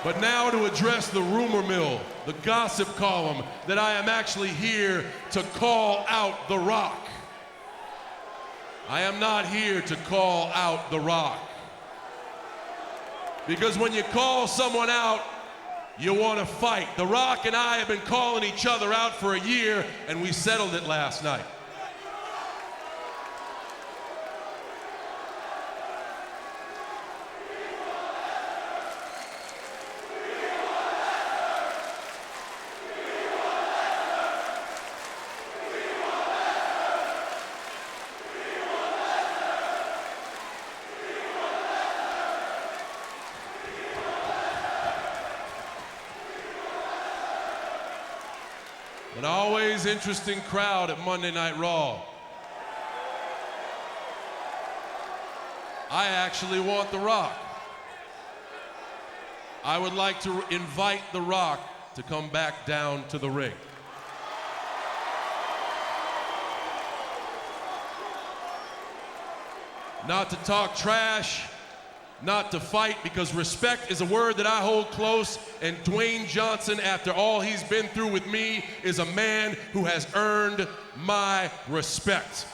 But now to address the rumor mill, the gossip column, that I am actually here to call out The Rock. I am not here to call out The Rock. Because when you call someone out, you want to fight. The Rock and I have been calling each other out for a year, and we settled it last night. An always interesting crowd at Monday Night Raw. I actually want The Rock. I would like to invite The Rock to come back down to the ring. Not to talk trash, not to fight, because respect is a word that I hold close, and Dwayne Johnson, after all he's been through with me, is a man who has earned my respect.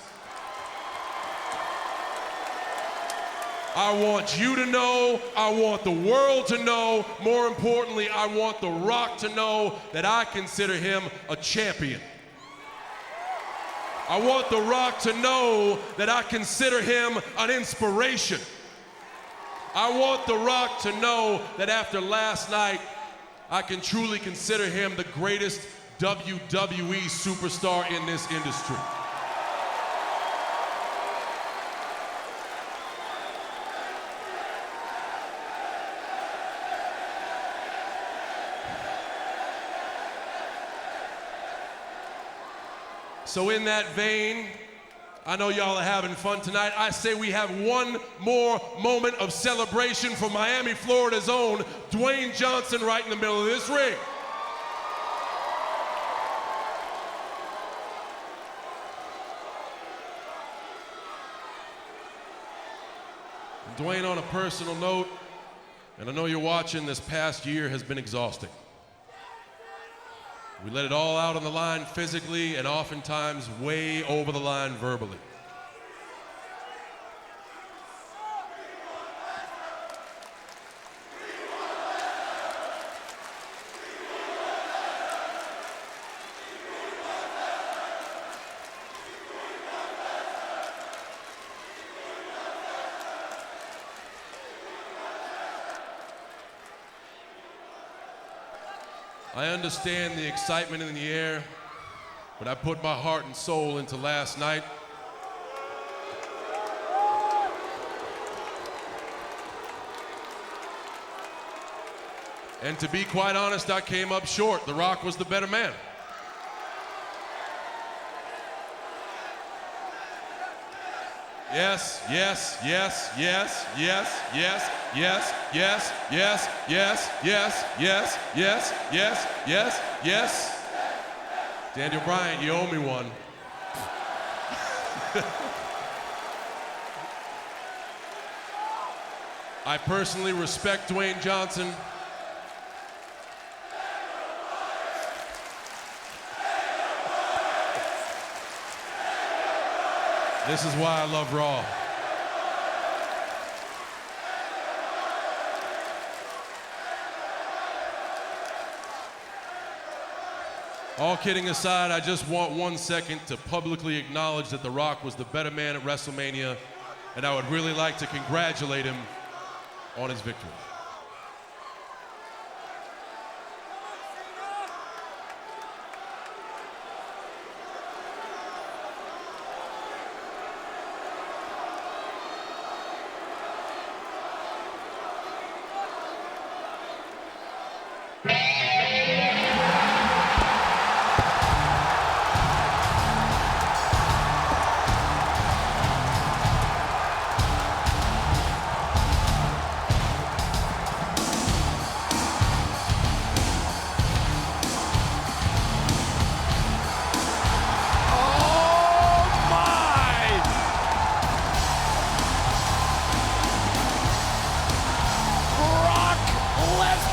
I want you to know, I want the world to know, more importantly, I want The Rock to know that I consider him a champion. I want The Rock to know that I consider him an inspiration. I want The Rock to know that after last night, I can truly consider him the greatest WWE superstar in this industry. So in that vein, I know y'all are having fun tonight. I say we have one more moment of celebration for Miami, Florida's own Dwayne Johnson right in the middle of this ring. And Dwayne, on a personal note, and I know you're watching, this past year has been exhausting. We let it all out on the line physically and oftentimes way over the line verbally. I understand the excitement in the air, but I put my heart and soul into last night. And to be quite honest, I came up short. The Rock was the better man. Yes, yes, yes, yes, yes, yes, yes, yes, yes, yes, yes, yes, yes, yes, yes, yes. Daniel Bryan, you owe me one. I personally respect Dwayne Johnson. This is why I love Raw. All kidding aside, I just want 1 second to publicly acknowledge that The Rock was the better man at WrestleMania, and I would really like to congratulate him on his victory.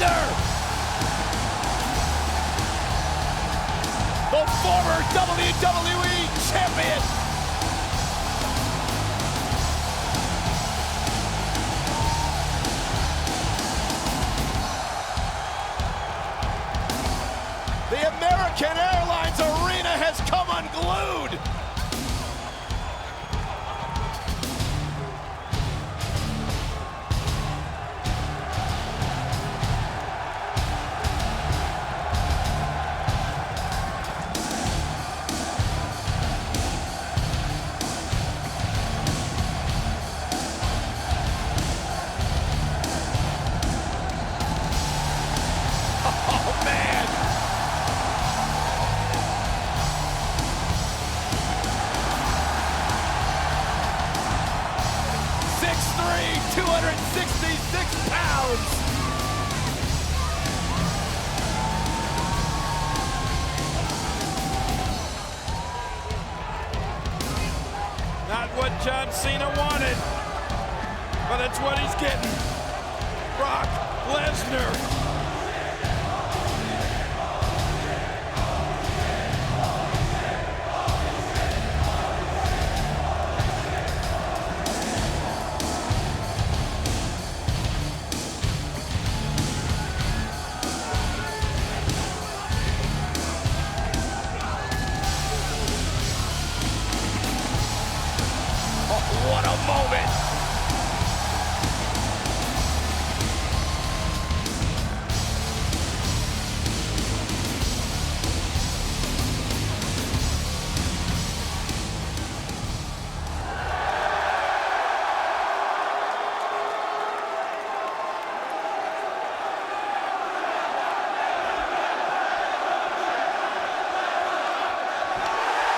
Lesnar! The former WWE Champion! The American Airlines Arena has come unglued! Oh, man! .6'3", 266 pounds! Not what John Cena wanted, but it's what he's getting. Brock Lesnar. What a moment!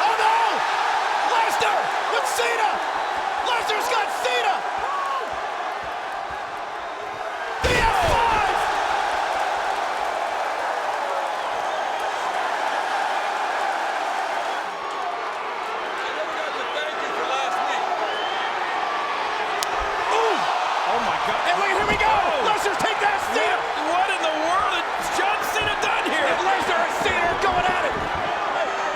Oh no! Lesnar with Cena! Lesnar's got Cena! The F5! Ooh! Oh my God. And wait, here we go! Lesnar, take that Cena! What in the world has John Cena done here? And Lesnar and Cena are going at it!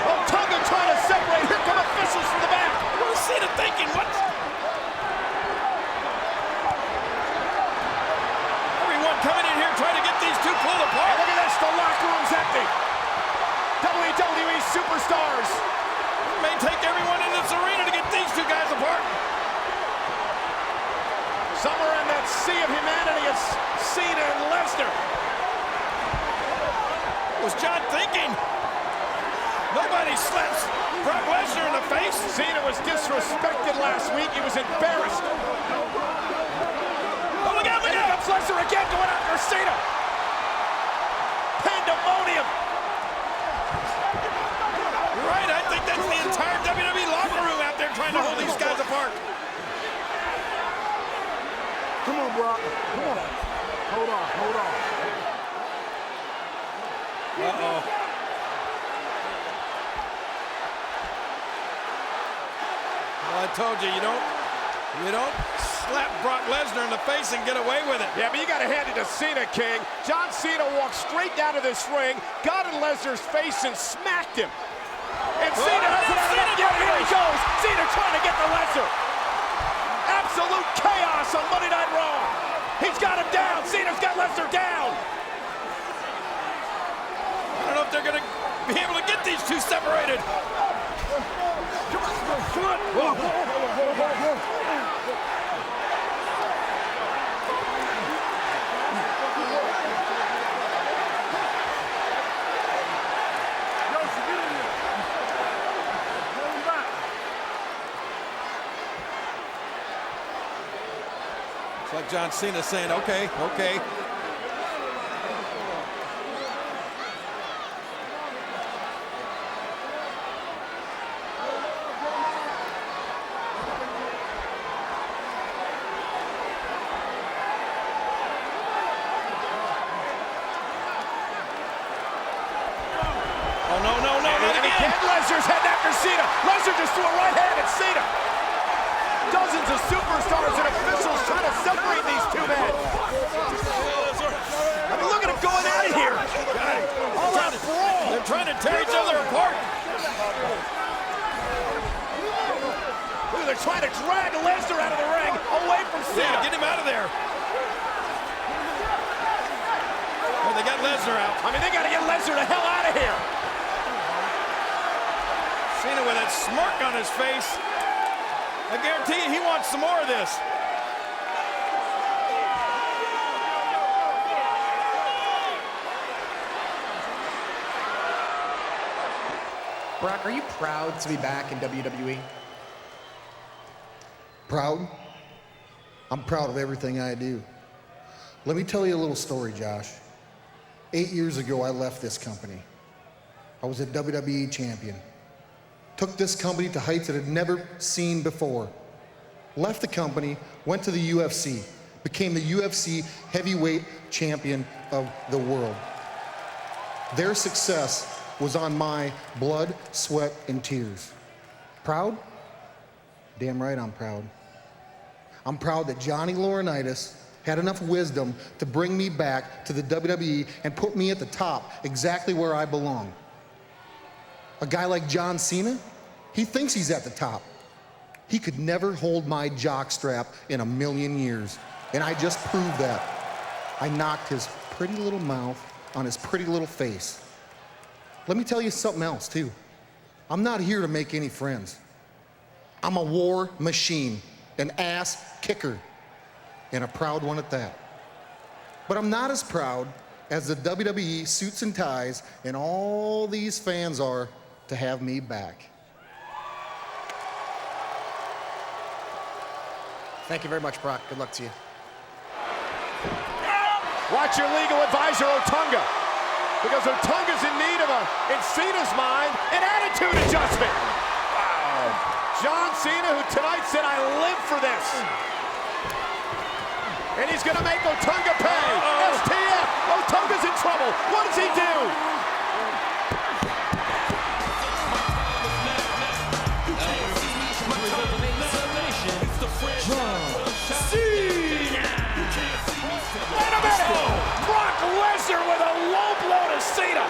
Oh, Tonga trying to separate. Here come officials from the back. What is Cena thinking? What? Everyone coming in here trying to get these two pulled apart. And look at this, the locker room's empty. WWE superstars. It may take everyone in this arena to get these two guys apart. Somewhere in that sea of humanity is Cena and Lesnar. What was John thinking? Nobody slaps Brock Lesnar in the face. Cena was disrespected last week. He was embarrassed. Oh, look out, look out! Here comes Lesnar again going after Cena. Pandemonium. You're right, I think that's the entire WWE locker room out there trying to hold these guys apart. Come on, Brock. Come on. Hold on, hold on. Uh-oh. Well, I told you, you don't slap Brock Lesnar in the face and get away with it. Yeah, but you got to hand it to Cena, King. John Cena walked straight down to this ring, got in Lesnar's face and smacked him. And Cena hasn't had enough yet. Here he goes. Cena trying to get the Lesnar. Absolute chaos on Monday Night Raw. He's got him down. Cena's got Lesnar down. I don't know if they're going to be able to get these two separated. Come on. It's like John Cena saying, okay, okay. Oh, no, no, no, not again. Lesnar's heading after Cena. Lesnar just threw a right hand at Cena. Dozens of superstars and officials trying to separate these two men. I mean, look at Cena. Yeah, get him out of there. Oh, they got Lesnar out. I mean, they got to get Lesnar the hell out of here. Cena with that smirk on his face. I guarantee you he wants some more of this. Brock, are you proud to be back in WWE? Proud? I'm proud of everything I do. Let me tell you a little story, Josh. 8 years ago, I left this company. I was a WWE champion. Took this company to heights it had never seen before. Left the company, went to the UFC, became the UFC heavyweight champion of the world. Their success was on my blood, sweat, and tears. Proud? Damn right I'm proud. I'm proud that Johnny Laurinaitis had enough wisdom to bring me back to the WWE and put me at the top, exactly where I belong. A guy like John Cena, he thinks he's at the top. He could never hold my jockstrap in a million years, and I just proved that. I knocked his pretty little mouth on his pretty little face. Let me tell you something else, too. I'm not here to make any friends. I'm a war machine, an ass kicker, and a proud one at that. But I'm not as proud as the WWE suits and ties and all these fans are to have me back. Thank you very much, Brock. Good luck to you. Watch your legal advisor, Otunga. Because Otunga's in need of in Cena's mind, an attitude adjustment. Wow. John Cena, who tonight said, I live for this. And he's gonna make Otunga pay. STF, Otunga's in trouble. What does he do? Wait a minute! Brock Lesnar with a low blow to Cena.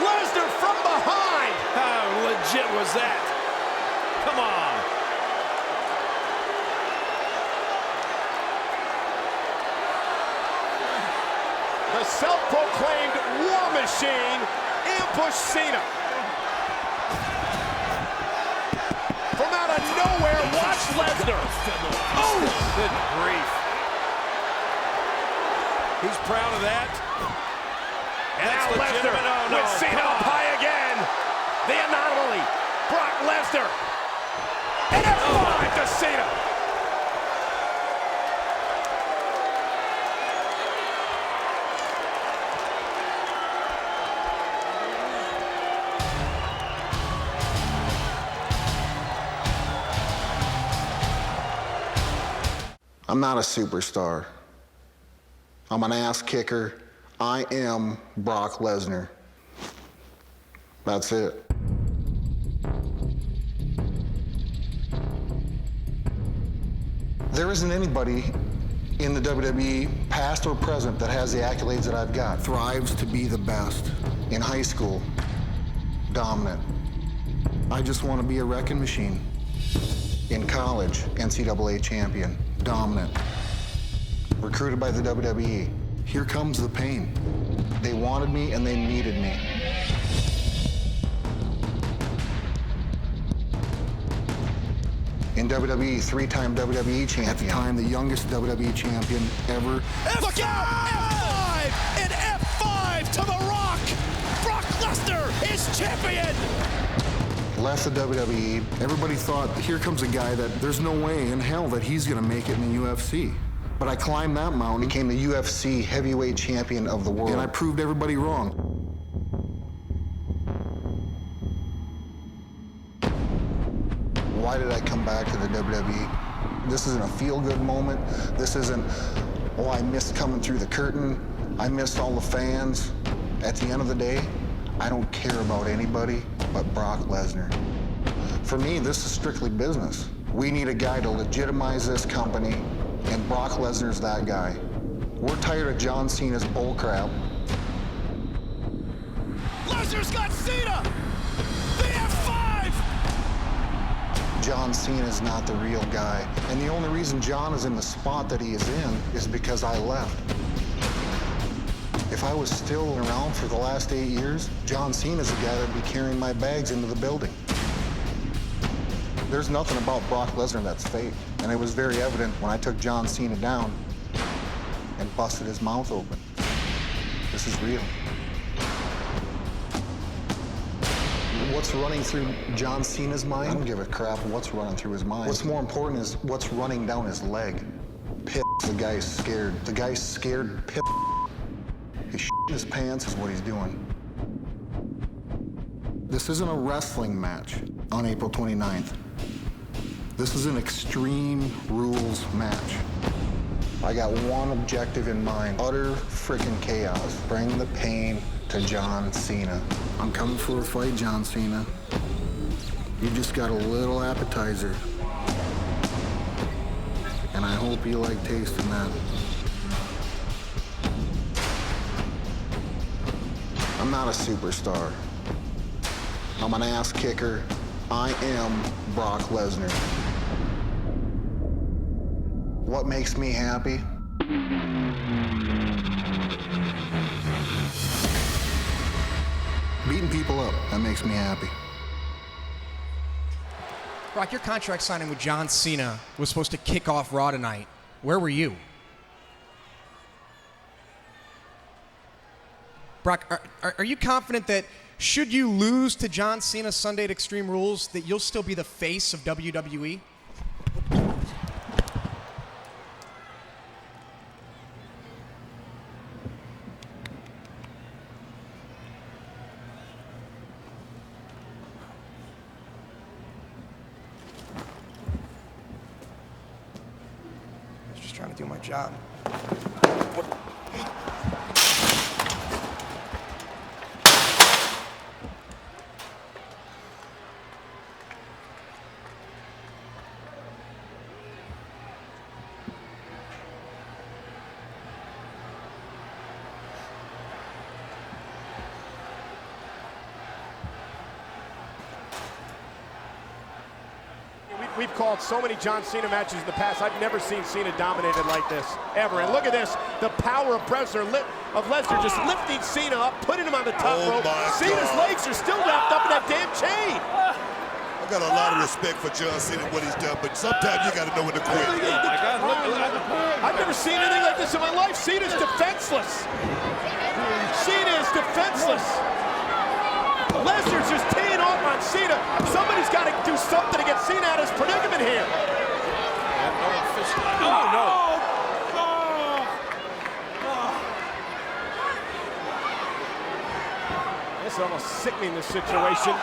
Lesnar from behind. How legit was that? Come on. The self-proclaimed war machine ambushed Cena. From out of nowhere, watch Lesnar. Oh, good grief. He's proud of that. And now Lesnar with Cena up high again. The anomaly. Brock Lesnar. And F5 to Cena. I'm not a superstar. I'm an ass kicker. I am Brock Lesnar. That's it. There isn't anybody in the WWE, past or present, that has the accolades that I've got. Thrives to be the best. In high school, dominant. I just want to be a wrecking machine. In college, NCAA champion, dominant. Recruited by the WWE. Here comes the pain. They wanted me and they needed me. In WWE, three-time WWE champion. At the time, the youngest WWE champion ever. Look out! F5 and F5 to The Rock. Brock Lesnar is champion. Left the WWE. Everybody thought, here comes a guy that there's no way in hell that he's gonna make it in the UFC. But I climbed that mountain, became the UFC heavyweight champion of the world. And I proved everybody wrong. Why did I come back to the WWE? This isn't a feel-good moment. This isn't, oh, I missed coming through the curtain. I missed all the fans. At the end of the day, I don't care about anybody but Brock Lesnar. For me, this is strictly business. We need a guy to legitimize this company, and Brock Lesnar's that guy. We're tired of John Cena's bullcrap. Lesnar's got Cena! The F5! John Cena is not the real guy. And the only reason John is in the spot that he is in is because I left. If I was still around for the last 8 years, John Cena's the guy that'd be carrying my bags into the building. There's nothing about Brock Lesnar that's fake. And it was very evident when I took John Cena down and busted his mouth open. This is real. What's running through John Cena's mind? I don't give a crap what's running through his mind. What's more important is what's running down his leg. Piss, the guy's scared. The guy's scared, piss. He's shitting his pants is what he's doing. This isn't a wrestling match on April 29th. This is an Extreme Rules match. I got one objective in mind, utter freaking chaos. Bring the pain to John Cena. I'm coming for a fight, John Cena. You just got a little appetizer. And I hope you like tasting that. I'm not a superstar. I'm an ass kicker. I am Brock Lesnar. What makes me happy? Beating people up, that makes me happy. Brock, your contract signing with John Cena was supposed to kick off Raw tonight. Where were you? Brock, are you confident that should you lose to John Cena Sunday at Extreme Rules, that you'll still be the face of WWE? I was just trying to do my job. We've called so many John Cena matches in the past. I've never seen Cena dominated like this, ever. And look at this, the power of Lesnar just lifting Cena up, putting him on the top rope. Cena's legs are still wrapped up in that damn chain. I got a lot of respect for John Cena and what he's done, but sometimes you got to know when to quit. I've never seen anything like this in my life. Cena's defenseless. Cena is defenseless. Lesnar's just teeing off on Cena. Somebody's got to do something to get Cena out of his predicament here. Oh, no. This is almost sickening, this situation.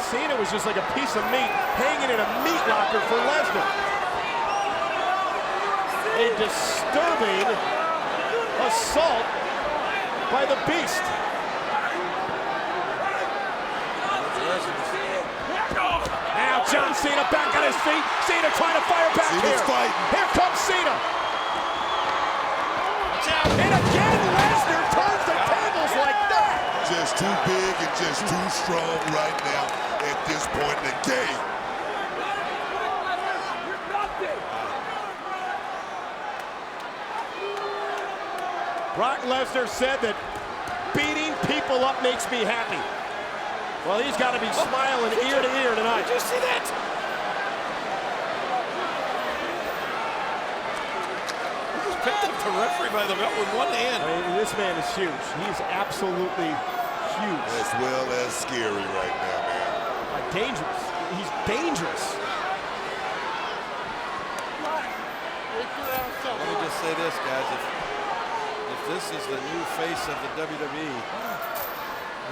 Cena was just like a piece of meat hanging in a meat locker for Lesnar. A disturbing assault by the Beast. Now John Cena back on his feet. Cena trying to fire back here. Here comes Cena. And again, Lesnar turns the tables like that. Just too big and just too strong right now at this point in the game. Brock Lesnar said that beating people up makes me happy. Well, he's got to be smiling ear to ear tonight. Did you see that? He just picked up the referee by the belt with one hand. I mean, this man is huge. He's absolutely huge. As well as scary right now, man. Dangerous. He's dangerous. Let me just say this, guys. If this is the new face of the WWE,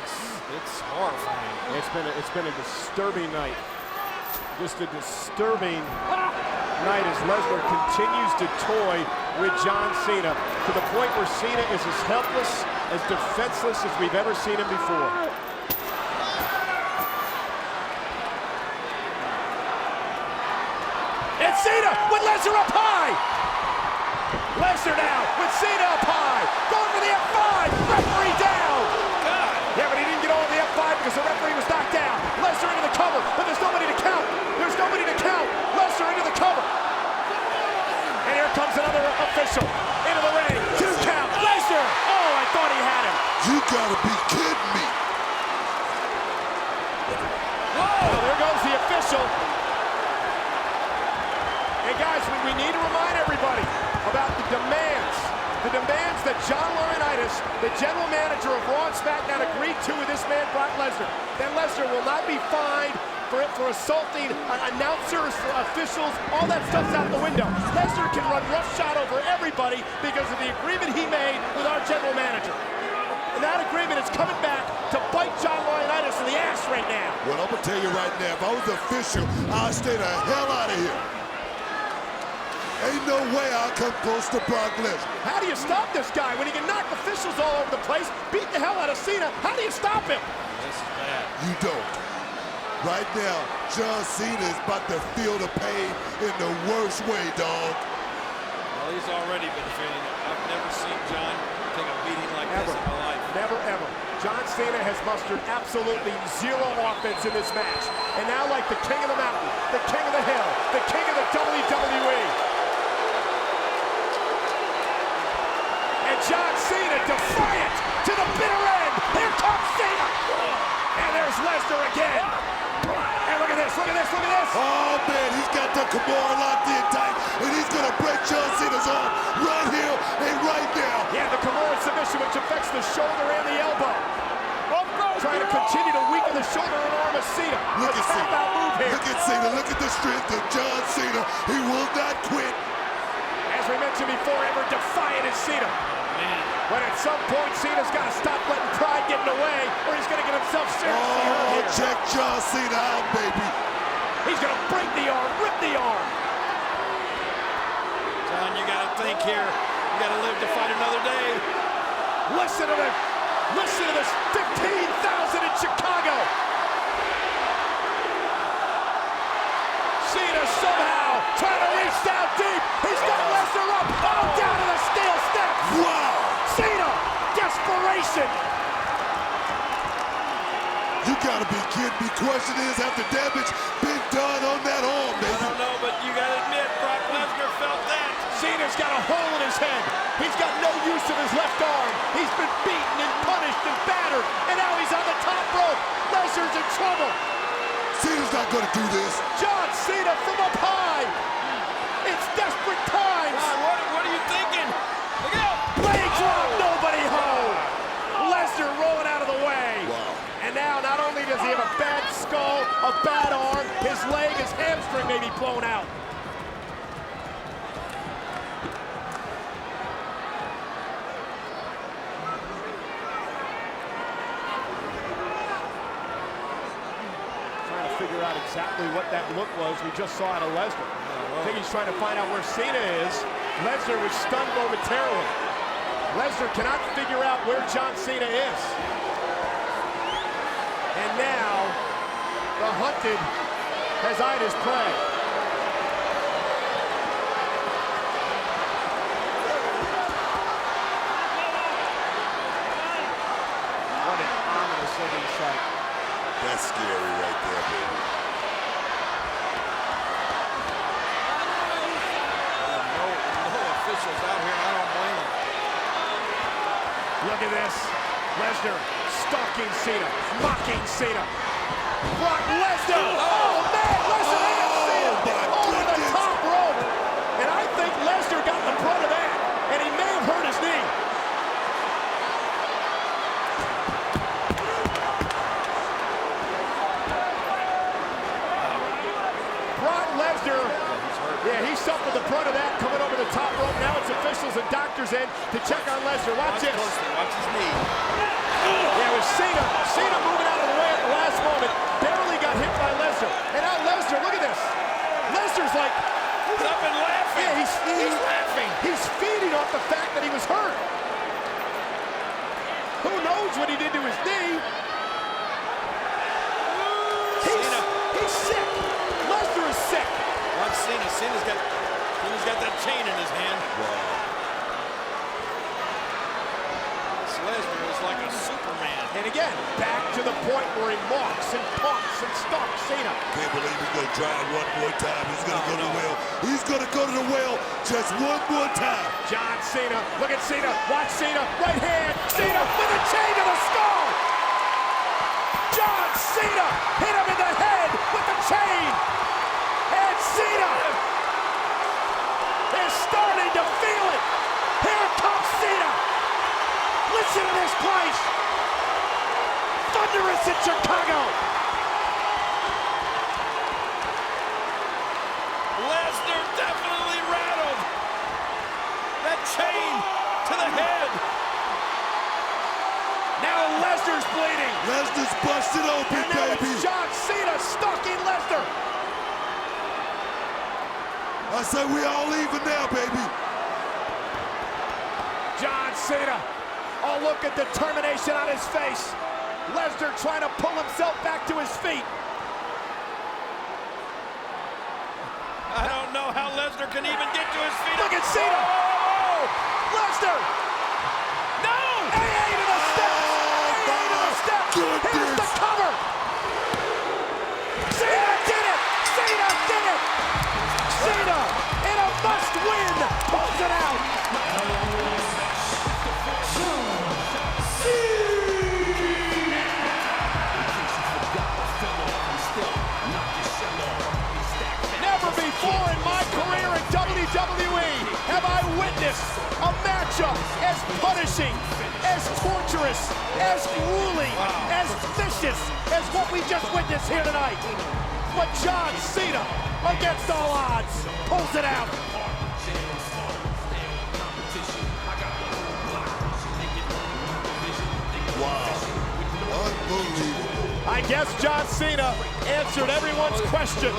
it's horrifying. It's been a disturbing night. Just a disturbing night as Lesnar continues to toy with John Cena to the point where Cena is as helpless, as defenseless as we've ever seen him before. It's Cena with Lesnar up high. Lesnar now with Cena up high. Going for the F5. Referee down. Yeah, but he didn't get over the F5 because the referee was knocked down. Lesnar into the cover, but there's nobody to count. There's nobody to count. Lesnar into the cover. And here comes another official into the ring. 2 count. Lesnar. Oh, I thought he had him. You gotta be kidding me. Whoa, there goes the official. Hey guys, we need to remind everybody about the demands that John Laurinaitis, the general manager of Raw and SmackDown, agreed to with this man, Brock Lesnar. That Lesnar will not be fined for assaulting announcers, for officials, all that stuff's out the window. Lesnar can run roughshod over everybody because of the agreement he made with our general manager. And that agreement is coming back to bite John Laurinaitis in the ass right now. Well, I'm gonna tell you right now, if I was official, I'd stay the hell out of here. Ain't no way I'll come close to Brock Lesnar. How do you stop this guy when he can knock officials all over the place, beat the hell out of Cena? How do you stop him? This is bad. You don't. Right now, John Cena is about to feel the pain in the worst way, dog. Well, he's already been feeling it. I've never seen John take a beating like this in my life. Never, ever. John Cena has mustered absolutely zero offense in this match. And now, like the king of the mountain, the king of the hill, the king of the WWE. And John Cena defiant to the bitter end. Here comes Cena. And there's Lesnar again. And look at this, look at this, look at this. Oh, man, he's got the Kimura locked in tight, and he's going to break John Cena's arm right here and right now. Yeah, the Kimura submission, which affects the shoulder and the elbow. Trying to continue to weaken the shoulder and arm of Cena. Look at Cena. Move here. Look at Cena. Look at the strength of John Cena. He will not quit. As we mentioned before, ever defiant is Cena. But at some point, Cena's got to stop letting pride get in the way, or he's going to get himself seriously hurt here. Check John Cena out, baby. He's going to break the arm, rip the arm. John, you got to think here. You got to live to fight another day. Listen to this 15,000 in Chicago. Cena somehow trying to reach down deep. He's got Lesnar up, oh, down to the steel steps. Wow. Cena, desperation. You got to be kidding me. Question is, have the damage been done on that arm, I baby? don't know, but you got to admit, Brock Lesnar felt that. Cena's got a hole in his head. He's got no use of his left arm. He's been beaten and punished and battered, and now he's on the top rope. Lesnar's in trouble. Cena's not going to do this. John Cena from up high. It's desperate times. John, what are you thinking? Look out! Leg drop, nobody home. Lesnar rolling out of the way. Wow. And now not only does he have a bad skull, a bad arm, his leg, his hamstring may be blown out. Trying to figure out exactly what that look was we just saw out of Lesnar. I think he's trying to find out where Cena is. Lesnar was stunned momentarily. Lesnar cannot figure out where John Cena is. And now, the hunted has eyed his prey. What an ominous looking sight. That's scary right there, baby. No officials out here, I don't blame them. Look at this. Lesnar stalking Cena, mocking Cena. Brock Lesnar! Oh, man! Lesnar and Cena over the top rope. And I think Lesnar got the brunt of that, and he may have hurt his knee. Brock Lesnar, yeah, he suffered the brunt of that coming over the top rope. Now it's officials and doctors in to check on Lesnar. Watch this. Watch his knee. Yeah, it was Cena moving out of the way at the last moment. Barely got hit by Lesnar. And now Lesnar, look at this. Lesnar's like, He's up and laughing. yeah, He's laughing. He's feeding off the fact that he was hurt. Who knows what he did to his knee? He's sick. Lesnar is sick. Watch Cena. Cena's got that chain in his hand. Lesnar is like a Superman. And again, back to the point where he mocks and taunts and stalks Cena. Can't believe he's going to try it one more time. He's going to go to the well. He's going to go to the well just one more time. John Cena, look at Cena, watch Cena, right hand, Cena with a chain to the skull! John Cena hit him in the head with the chain! And Cena is starting to feel it! Here comes Cena! Listen to this place! Thunderous in Chicago! Lesnar definitely rattled. That chain to the head. Now Lesnar's bleeding. Lesnar's busted open, And now baby. it's John Cena stalking Lesnar. I say we all even now, baby. John Cena. Oh, look at determination on his face. Lesnar trying to pull himself back to his feet. I don't know how Lesnar can even get to his feet. Look at Cena. Oh! Lesnar. No! AA to the steps. AA to the steps. goodness. Here's the cover. Cena did it. Cena did it. Cena in a must-win pulls it out. Never before in my career in WWE have I witnessed a matchup as punishing, as torturous, as grueling, as vicious as what we just witnessed here tonight. But John Cena, against all odds, pulls it out. Unbelievable. I guess John Cena answered everyone's question.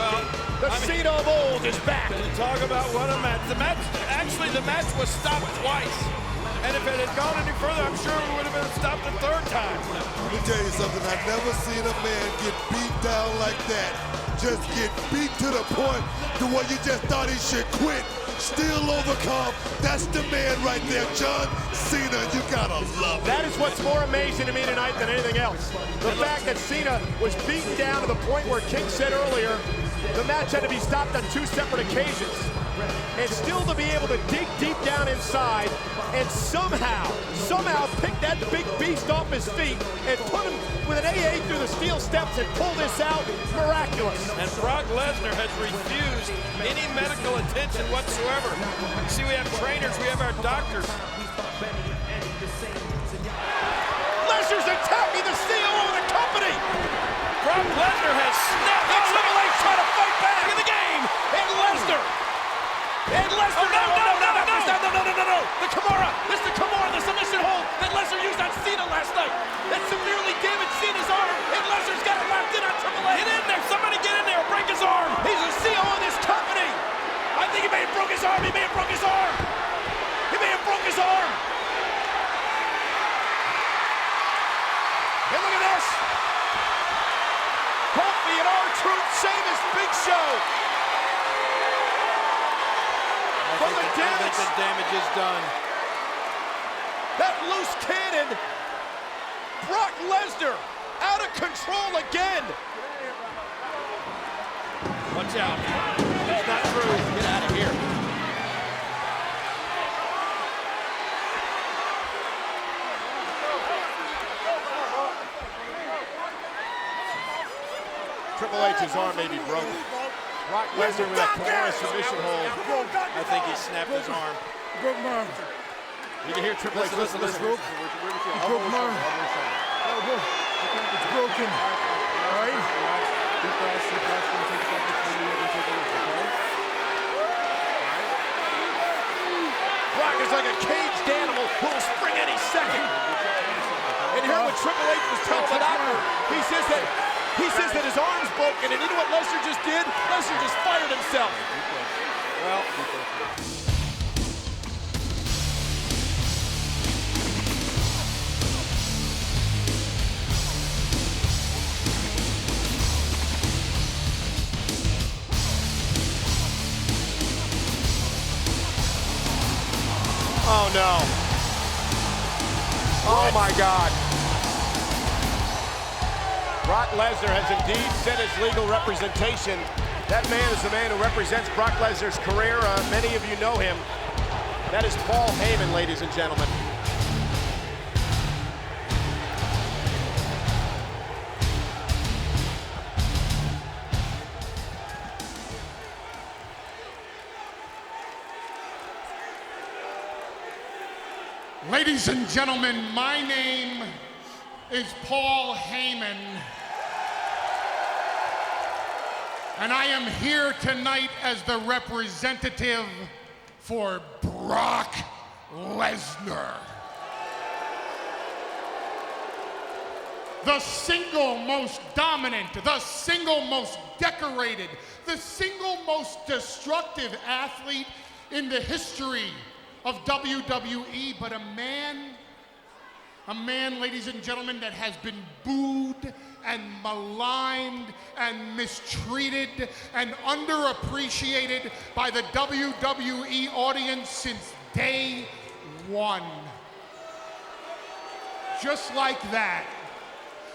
The Cena of old is back. Talk about what a match. The match was stopped twice. And if it had gone any further, I'm sure it would have been stopped a third time. Let me tell you something. I've never seen a man get beat down like that. Just get beat to the point to where you just thought he should quit. Still overcome. That's the man right there, John Cena. You gotta love it. That is what's more amazing to me tonight than anything else. The fact that Cena was beaten down to the point where King said earlier, the match had to be stopped on 2 separate occasions. And still to be able to dig deep down inside and somehow pick that big beast off his feet and put him with an AA through the steel steps and pull this out, miraculous. And Brock Lesnar has refused any medical attention whatsoever. You see, we have trainers, we have our doctors. Lesnar's attacking the COO of the company. Brock Lesnar has snapped. And Triple H trying to fight back. Look at the game. And Lesnar. And Lesnar. Oh, No. The Kimura. This is the Kimura, the submission hold that Lesnar used on Cena last night. That severely damaged Cena's arm. And Lesnar's got it locked in on Triple H. Get in there. Somebody get in there. Break his arm. He's the COO of this company. I think he may have broke his arm. He may have broke his arm. And look at this. Kofi and R-Truth, Sheamus, Big Show. I think the damage is done. That loose cannon. Brock Lesnar out of control again. Watch out. It's not true. Get out of here. Triple H's arm may be broken. Brock Lesnar with a Kimura submission hold. I think he snapped his arm. You can hear Triple H. Listen. It's broken. All right. Brock is like a caged animal who will spring any second. And here what Triple H was telling the doctor, he says that his arm's broken, and you know what Lesnar just did? Lesnar just fired himself. Well, no. Oh my God. Brock Lesnar has indeed sent his legal representation. That man is the man who represents Brock Lesnar's career. Many of you know him. That is Paul Heyman, ladies and gentlemen. Ladies and gentlemen, my name is Paul Heyman, and I am here tonight as the representative for Brock Lesnar. The single most dominant, the single most decorated, the single most destructive athlete in the history of WWE, but a man, ladies and gentlemen, that has been booed and maligned and mistreated and underappreciated by the WWE audience since day one. Just like that.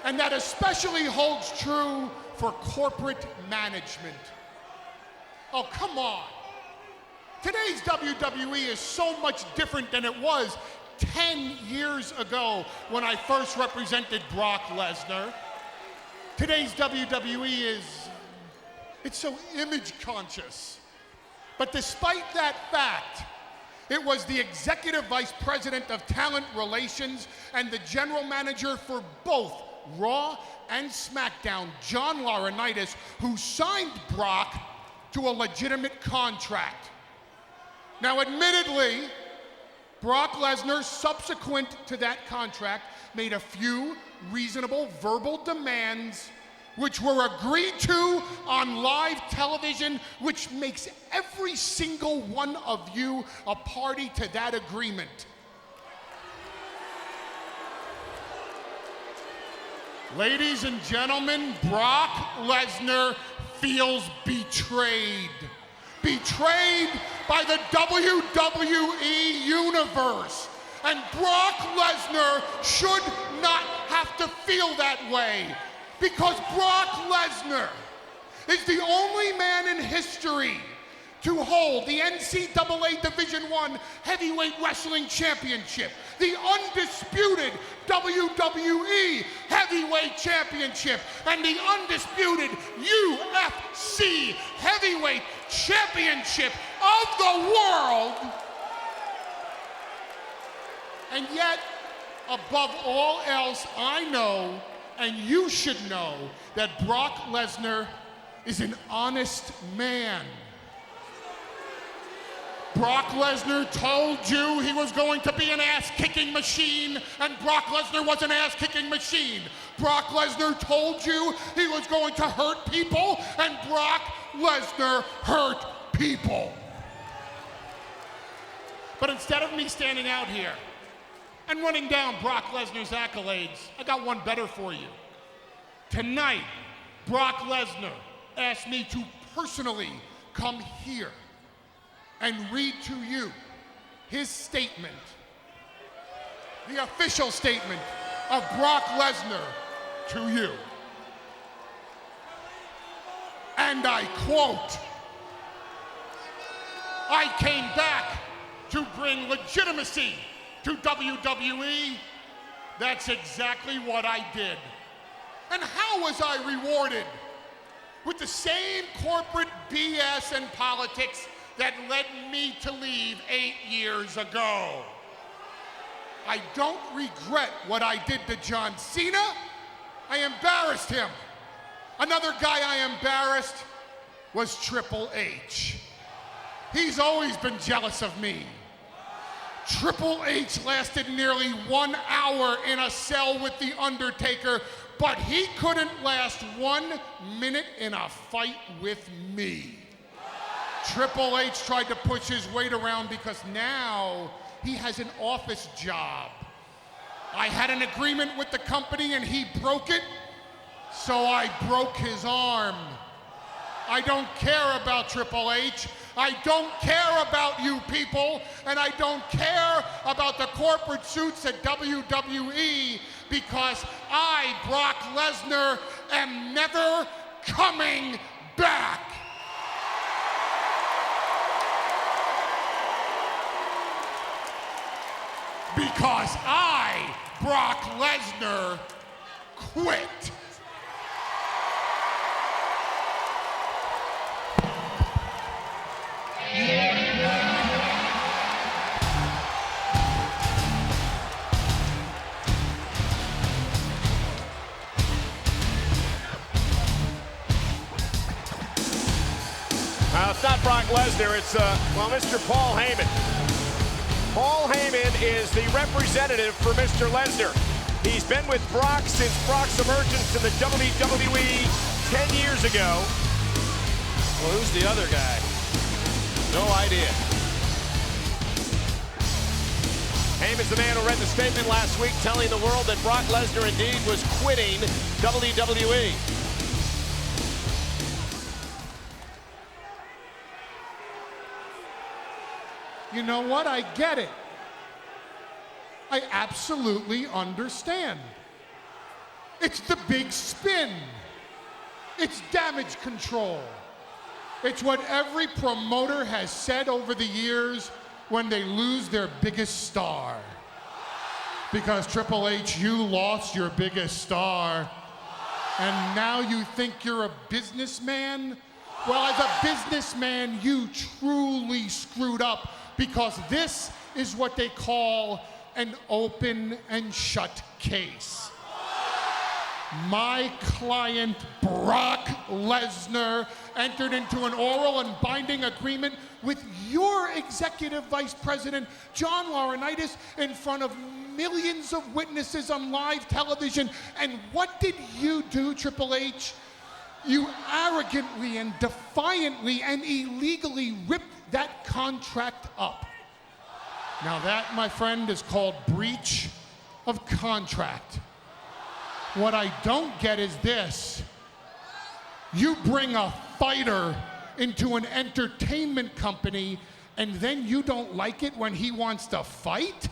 And that especially holds true for corporate management. Oh, come on. Today's WWE is so much different than it was 10 years ago when I first represented Brock Lesnar. Today's WWE it's so image conscious. But despite that fact, it was the executive vice president of talent relations and the general manager for both Raw and SmackDown, John Laurinaitis, who signed Brock to a legitimate contract. Now, admittedly, Brock Lesnar, subsequent to that contract, made a few reasonable verbal demands which were agreed to on live television, which makes every single one of you a party to that agreement. Ladies and gentlemen, Brock Lesnar feels betrayed. Betrayed by the WWE Universe. And Brock Lesnar should not have to feel that way, because Brock Lesnar is the only man in history to hold the NCAA Division I Heavyweight Wrestling Championship, the undisputed WWE Heavyweight Championship, and the undisputed UFC Heavyweight Championship of the world. And yet, above all else, I know, and you should know, that Brock Lesnar is an honest man. Brock Lesnar told you he was going to be an ass-kicking machine, and Brock Lesnar was an ass-kicking machine. Brock Lesnar told you he was going to hurt people, and Brock Lesnar hurt people. But instead of me standing out here and running down Brock Lesnar's accolades, I got one better for you. Tonight, Brock Lesnar asked me to personally come here and read to you his statement, the official statement of Brock Lesnar to you. And I quote, "I came back to bring legitimacy to WWE." That's exactly what I did. And how was I rewarded? With the same corporate BS and politics that led me to leave 8 years ago. I don't regret what I did to John Cena. I embarrassed him. Another guy I embarrassed was Triple H. He's always been jealous of me. Triple H lasted nearly 1 hour in a cell with The Undertaker, but he couldn't last 1 minute in a fight with me. Triple H tried to push his weight around because now he has an office job. I had an agreement with the company and he broke it, so I broke his arm. I don't care about Triple H. I don't care about you people, and I don't care about the corporate suits at WWE, because I, Brock Lesnar, am never coming back. Because I, Brock Lesnar, quit. It's not Brock Lesnar, it's, Mr. Paul Heyman. Paul Heyman is the representative for Mr. Lesnar. He's been with Brock since Brock's emergence in the WWE 10 years ago. Well, who's the other guy? No idea. Heyman's the man who read the statement last week telling the world that Brock Lesnar indeed was quitting WWE. You know what? I get it. I absolutely understand. It's the big spin. It's damage control. It's what every promoter has said over the years when they lose their biggest star. Because Triple H, you lost your biggest star, and now you think you're a businessman? Well, as a businessman, you truly screwed up, because this is what they call an open and shut case. My client, Brock Lesnar, entered into an oral and binding agreement with your executive vice president, John Laurinaitis, in front of millions of witnesses on live television. And what did you do, Triple H? You arrogantly and defiantly and illegally ripped that contract up. Now that, my friend, is called breach of contract. What I don't get is this. You bring a fighter into an entertainment company, and then you don't like it when he wants to fight?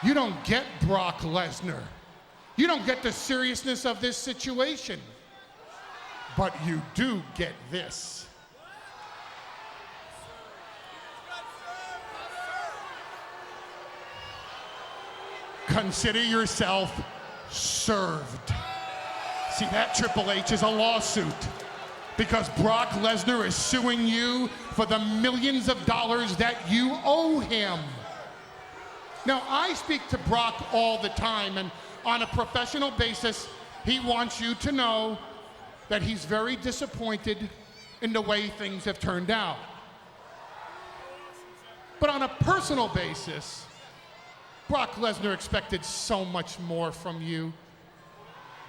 You don't get Brock Lesnar. You don't get the seriousness of this situation. But you do get this. Consider yourself served. See, that, Triple H, is a lawsuit, because Brock Lesnar is suing you for the millions of dollars that you owe him. Now, I speak to Brock all the time, and on a professional basis, he wants you to know that he's very disappointed in the way things have turned out. But on a personal basis, Brock Lesnar expected so much more from you.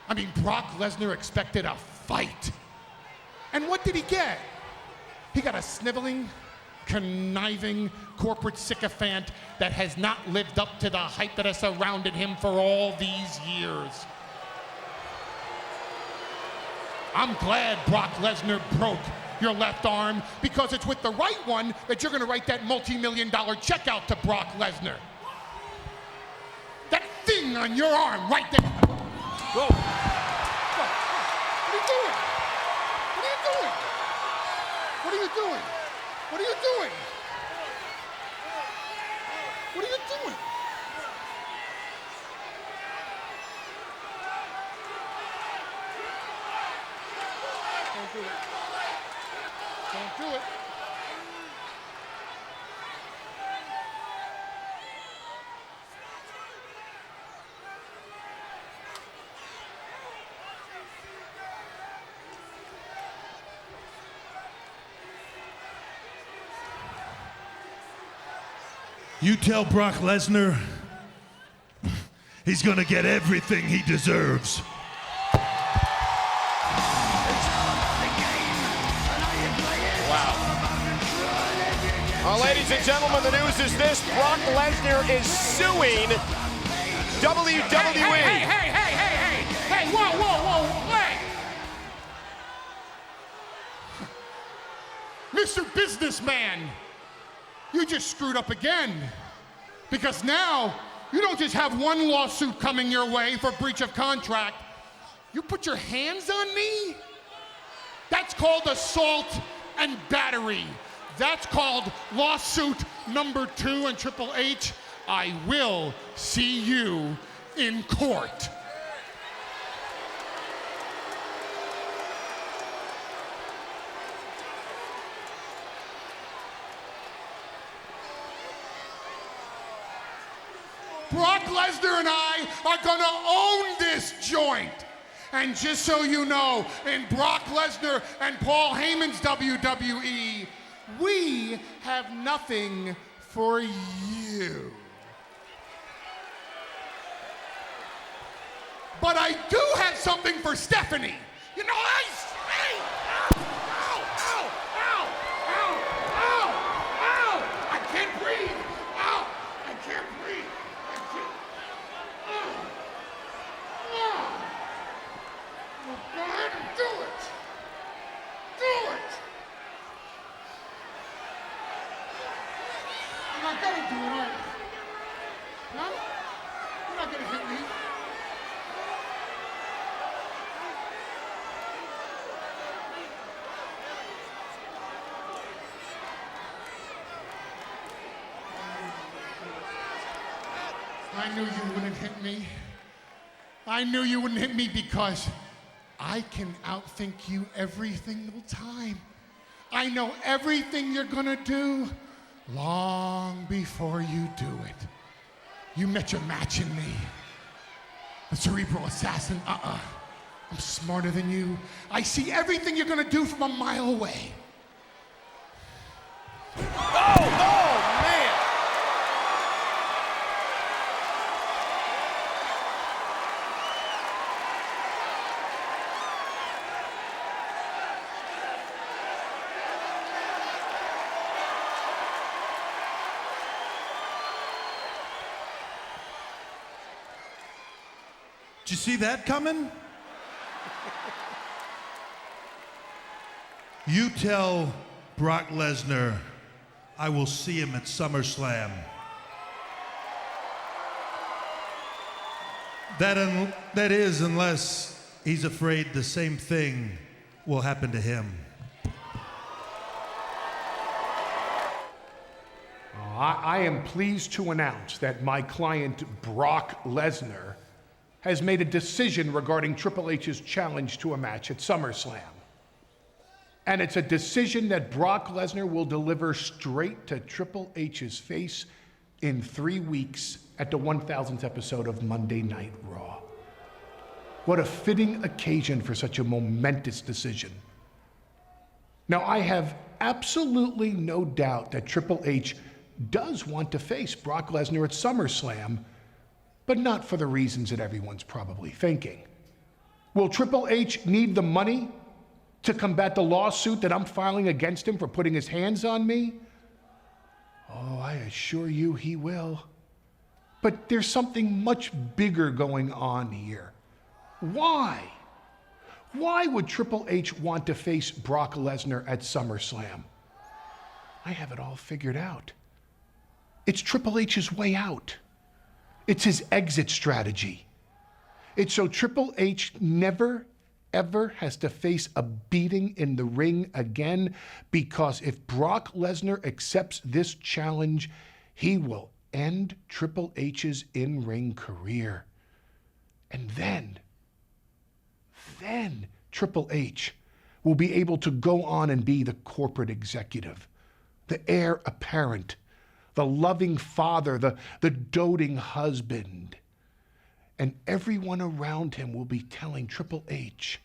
I mean, Brock Lesnar expected a fight. And what did he get? He got a sniveling, conniving corporate sycophant that has not lived up to the hype that has surrounded him for all these years. I'm glad Brock Lesnar broke your left arm, because it's with the right one that you're gonna write that multi-million-dollar check out to Brock Lesnar. That thing on your arm right there. Whoa. What are you doing? What are you doing? What are you doing? What are you doing? What are you doing? Don't do it. Don't do it. You tell Brock Lesnar he's gonna get everything he deserves. Well, ladies and gentlemen, the news is this: Brock Lesnar is suing WWE. Hey, whoa, hey! Mr. Businessman, you just screwed up again. Because now, you don't just have one lawsuit coming your way for breach of contract. You put your hands on me? That's called assault and battery. That's called lawsuit number 2, and Triple H, I will see you in court. Brock Lesnar and I are gonna own this joint. And just so you know, in Brock Lesnar and Paul Heyman's WWE, we have nothing for you. But I do have something for Stephanie. You know, hey, ow, ow, ow, ow, ow, ow, I can't breathe. Ow, I can't breathe. I can't. Go ahead and do it. Do it. You're not gonna do it, are you? Huh? You're not gonna hit me. I knew you wouldn't hit me. I knew you wouldn't hit me because I can outthink you every single time. I know everything you're gonna do long before you do it. You met your match in me. The cerebral assassin, I'm smarter than you. I see everything you're gonna do from a mile away. Oh, man! Did you see that coming? You tell Brock Lesnar I will see him at SummerSlam. That is, unless he's afraid the same thing will happen to him. I am pleased to announce that my client, Brock Lesnar, has made a decision regarding Triple H's challenge to a match at SummerSlam. And it's a decision that Brock Lesnar will deliver straight to Triple H's face in 3 weeks at the 1000th episode of Monday Night Raw. What a fitting occasion for such a momentous decision. Now, I have absolutely no doubt that Triple H does want to face Brock Lesnar at SummerSlam, but not for the reasons that everyone's probably thinking. Will Triple H need the money to combat the lawsuit that I'm filing against him for putting his hands on me? Oh, I assure you he will. But there's something much bigger going on here. Why? Why would Triple H want to face Brock Lesnar at SummerSlam? I have it all figured out. It's Triple H's way out. It's his exit strategy. It's so Triple H never, ever has to face a beating in the ring again, because if Brock Lesnar accepts this challenge, he will end Triple H's in-ring career. And then Triple H will be able to go on and be the corporate executive, the heir apparent, the loving father, the doting husband. And everyone around him will be telling Triple H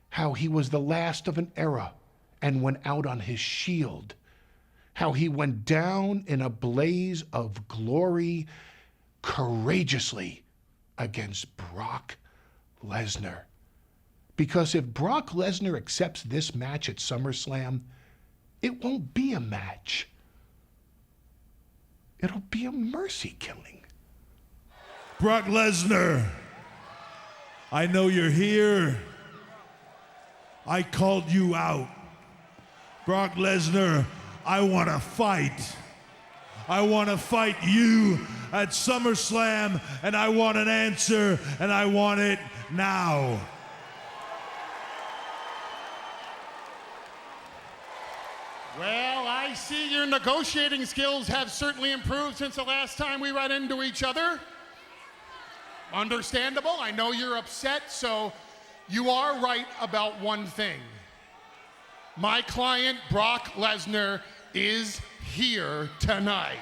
how he was the last of an era and went out on his shield, how he went down in a blaze of glory courageously against Brock Lesnar. Because if Brock Lesnar accepts this match at SummerSlam, it won't be a match. It'll be a mercy killing. Brock Lesnar, I know you're here. I called you out. Brock Lesnar, I want to fight. I want to fight you at SummerSlam, and I want an answer, and I want it now. Well, I see your negotiating skills have certainly improved since the last time we ran into each other. Understandable. I know you're upset, so you are right about one thing. My client, Brock Lesnar, is here tonight.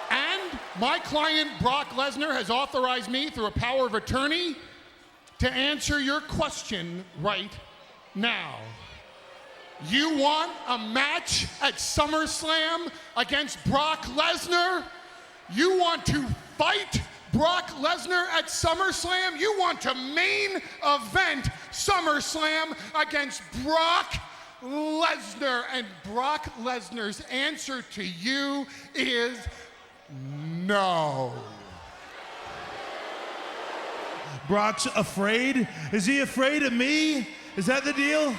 And my client, Brock Lesnar, has authorized me through a power of attorney to answer your question right now. You want a match at SummerSlam against Brock Lesnar? You want to fight Brock Lesnar at SummerSlam? You want to main event SummerSlam against Brock Lesnar? And Brock Lesnar's answer to you is no. Brock's afraid? Is he afraid of me? Is that the deal?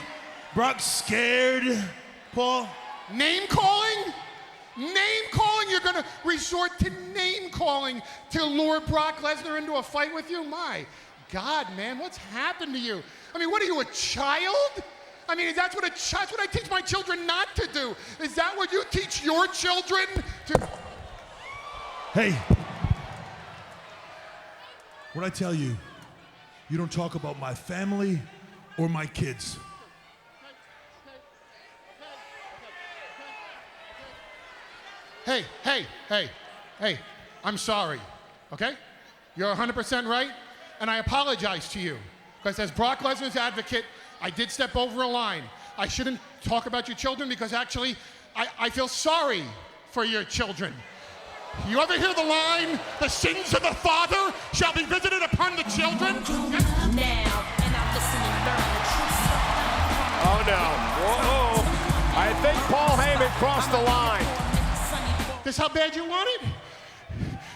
Brock's scared, Paul? Name calling? Name calling? You're gonna resort to name calling to lure Brock Lesnar into a fight with you? My God, man, what's happened to you? I mean, what are you, a child? I mean, that's what I teach my children not to do. Is that what you teach your children to? Hey, what I tell you, you don't talk about my family or my kids. Hey, I'm sorry, okay? You're 100% right, and I apologize to you. Because as Brock Lesnar's advocate, I did step over a line. I shouldn't talk about your children because actually, I feel sorry for your children. You ever hear the line, the sins of the father shall be visited upon the children? Oh no, whoa, I think Paul Heyman crossed the line. This how bad you want it?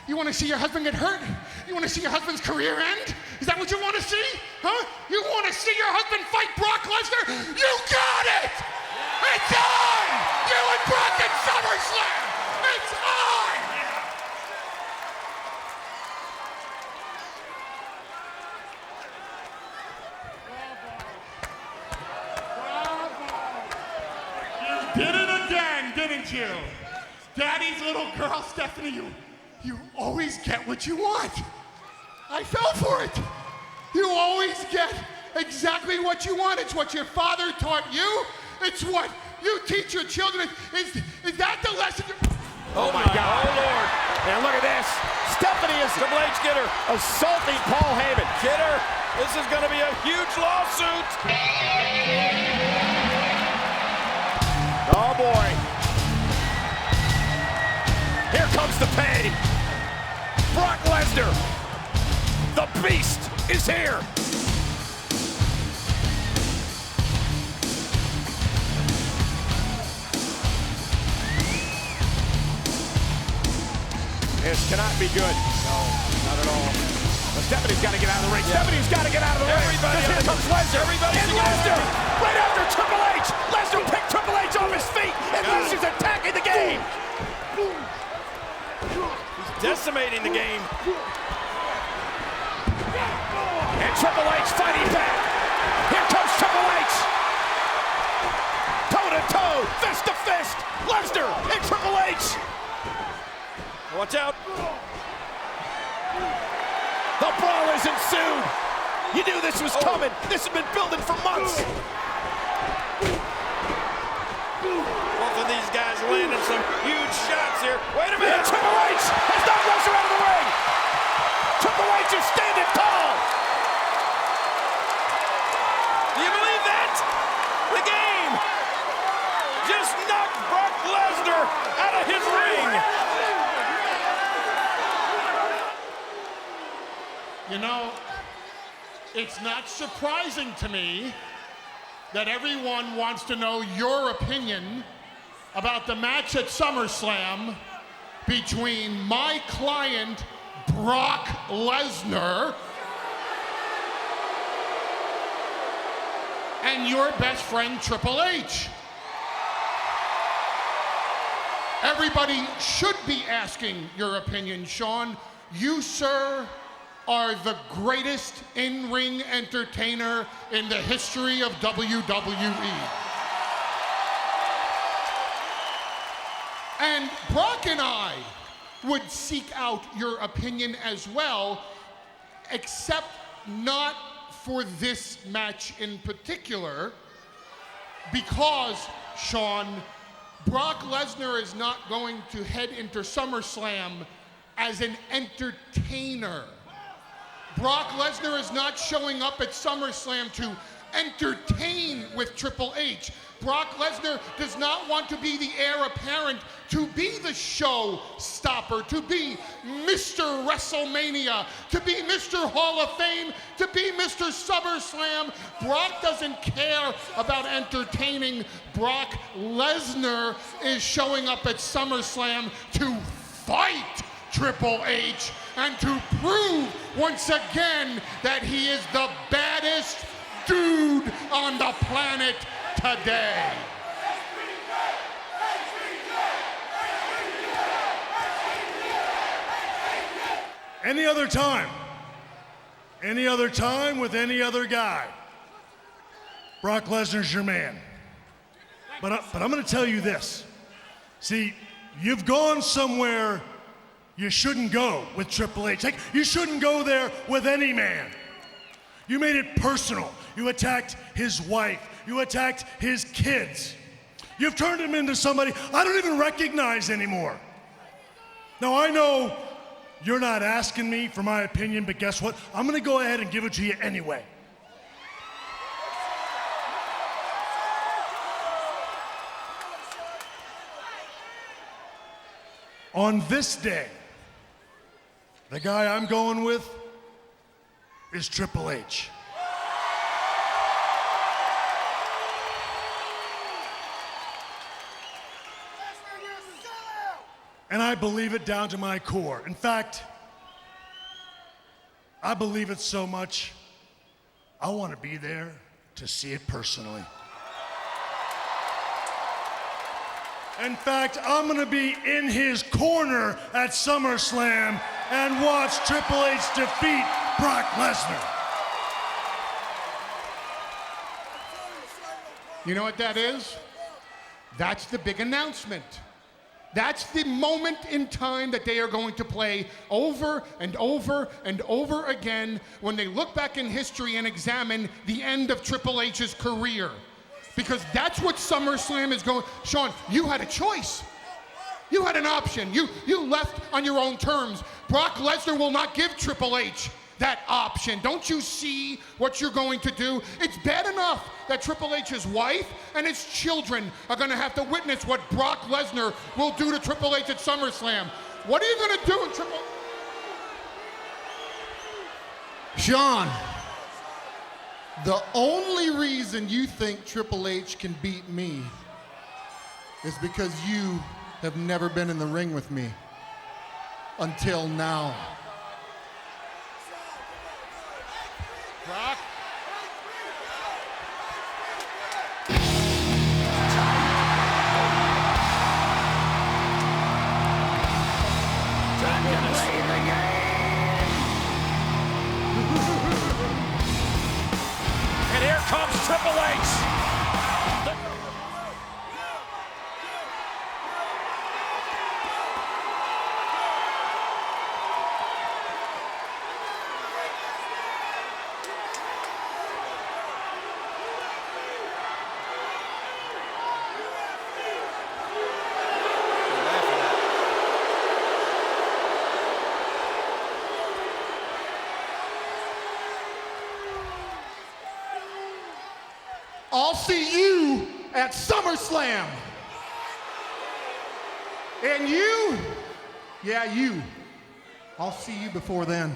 You want to see your husband get hurt? You want to see your husband's career end? Is that what you want to see? Huh? You want to see your husband fight Brock Lesnar? You got it! It's on! You and Brock at SummerSlam! It's on! You did it again, didn't you? Daddy's little girl, Stephanie, you always get what you want. I fell for it. You always get exactly what you want. It's what your father taught you. It's what you teach your children. Is that the lesson? Oh my God. Oh Lord. And look at this. Stephanie is Triple H get her assaulting Paul Heyman. Get her. This is going to be a huge lawsuit. Oh boy. Here comes the pain. Brock Lesnar, the beast, is here. This cannot be good. No, not at all. But Stephanie's got to get out of the ring. Yeah. Stephanie's got to get out of the ring. Here comes Lesnar. And Lesnar, right after Triple H. Lesnar picked Triple H off his feet, and Lesnar's attacking the game. He's decimating the game. And Triple H fighting back. Here comes Triple H. Toe to toe, fist to fist. Lesnar and Triple H. Watch out. The brawl has ensued. You knew this was coming. This has been building for months. Both of these guys landing some huge shots here. Wait a minute. And Triple H has knocked Lesnar out of the ring. Triple H is standing tall. Do you believe that? The game just knocked Brock Lesnar out of his ring. You know, it's not surprising to me that everyone wants to know your opinion about the match at SummerSlam between my client, Brock Lesnar, and your best friend Triple H. Everybody should be asking your opinion, Shawn. You, sir, are the greatest in-ring entertainer in the history of WWE. And Brock and I would seek out your opinion as well, except not for this match in particular, because, Shawn, Brock Lesnar is not going to head into SummerSlam as an entertainer. Brock Lesnar is not showing up at SummerSlam to entertain with Triple H. Brock Lesnar does not want to be the heir apparent, to be the show stopper, to be Mr. WrestleMania, to be Mr. Hall of Fame, to be Mr. SummerSlam. Brock doesn't care about entertaining. Brock Lesnar is showing up at SummerSlam to fight Triple H and to prove once again that he is the baddest dude on the planet today. Any other time with any other guy, Brock Lesnar's your man. But I'm going to tell you this. See, you've gone somewhere you shouldn't go with Triple H. Like, you shouldn't go there with any man. You made it personal. You attacked his wife. You attacked his kids. You've turned him into somebody I don't even recognize anymore. Now, I know you're not asking me for my opinion, but guess what? I'm going to go ahead and give it to you anyway. On this day, the guy I'm going with is Triple H. And I believe it down to my core. In fact, I believe it so much, I want to be there to see it personally. In fact, I'm going to be in his corner at SummerSlam and watch Triple H defeat Brock Lesnar. You know what that is? That's the big announcement. That's the moment in time that they are going to play over and over and over again when they look back in history and examine the end of Triple H's career. Because that's what SummerSlam is going. Shawn, you had a choice. You had an option. You left on your own terms. Brock Lesnar will not give Triple H that option. Don't you see what you're going to do? It's bad enough that Triple H's wife and his children are going to have to witness what Brock Lesnar will do to Triple H at SummerSlam. What are you going to do in Triple... Shawn, the only reason you think Triple H can beat me is because you have never been in the ring with me until now. Brock? And here comes Triple H. I'll see you at SummerSlam. And you, yeah, you. I'll see you before then.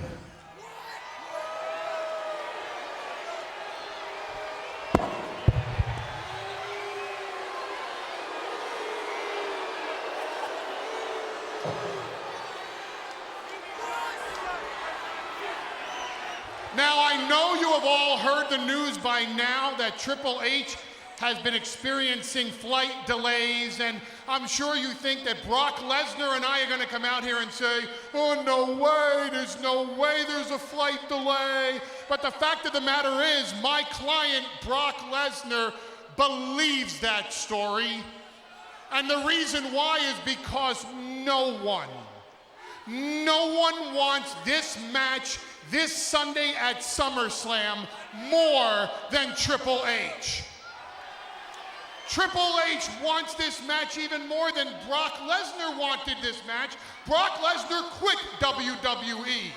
Now, I know you have all heard the news by now that Triple H has been experiencing flight delays, and I'm sure you think that Brock Lesnar and I are going to come out here and say, oh, no way, there's no way there's a flight delay. But the fact of the matter is, my client, Brock Lesnar, believes that story. And the reason why is because no one wants this match this Sunday at SummerSlam more than Triple H. Triple H wants this match even more than Brock Lesnar wanted this match. Brock Lesnar quit WWE.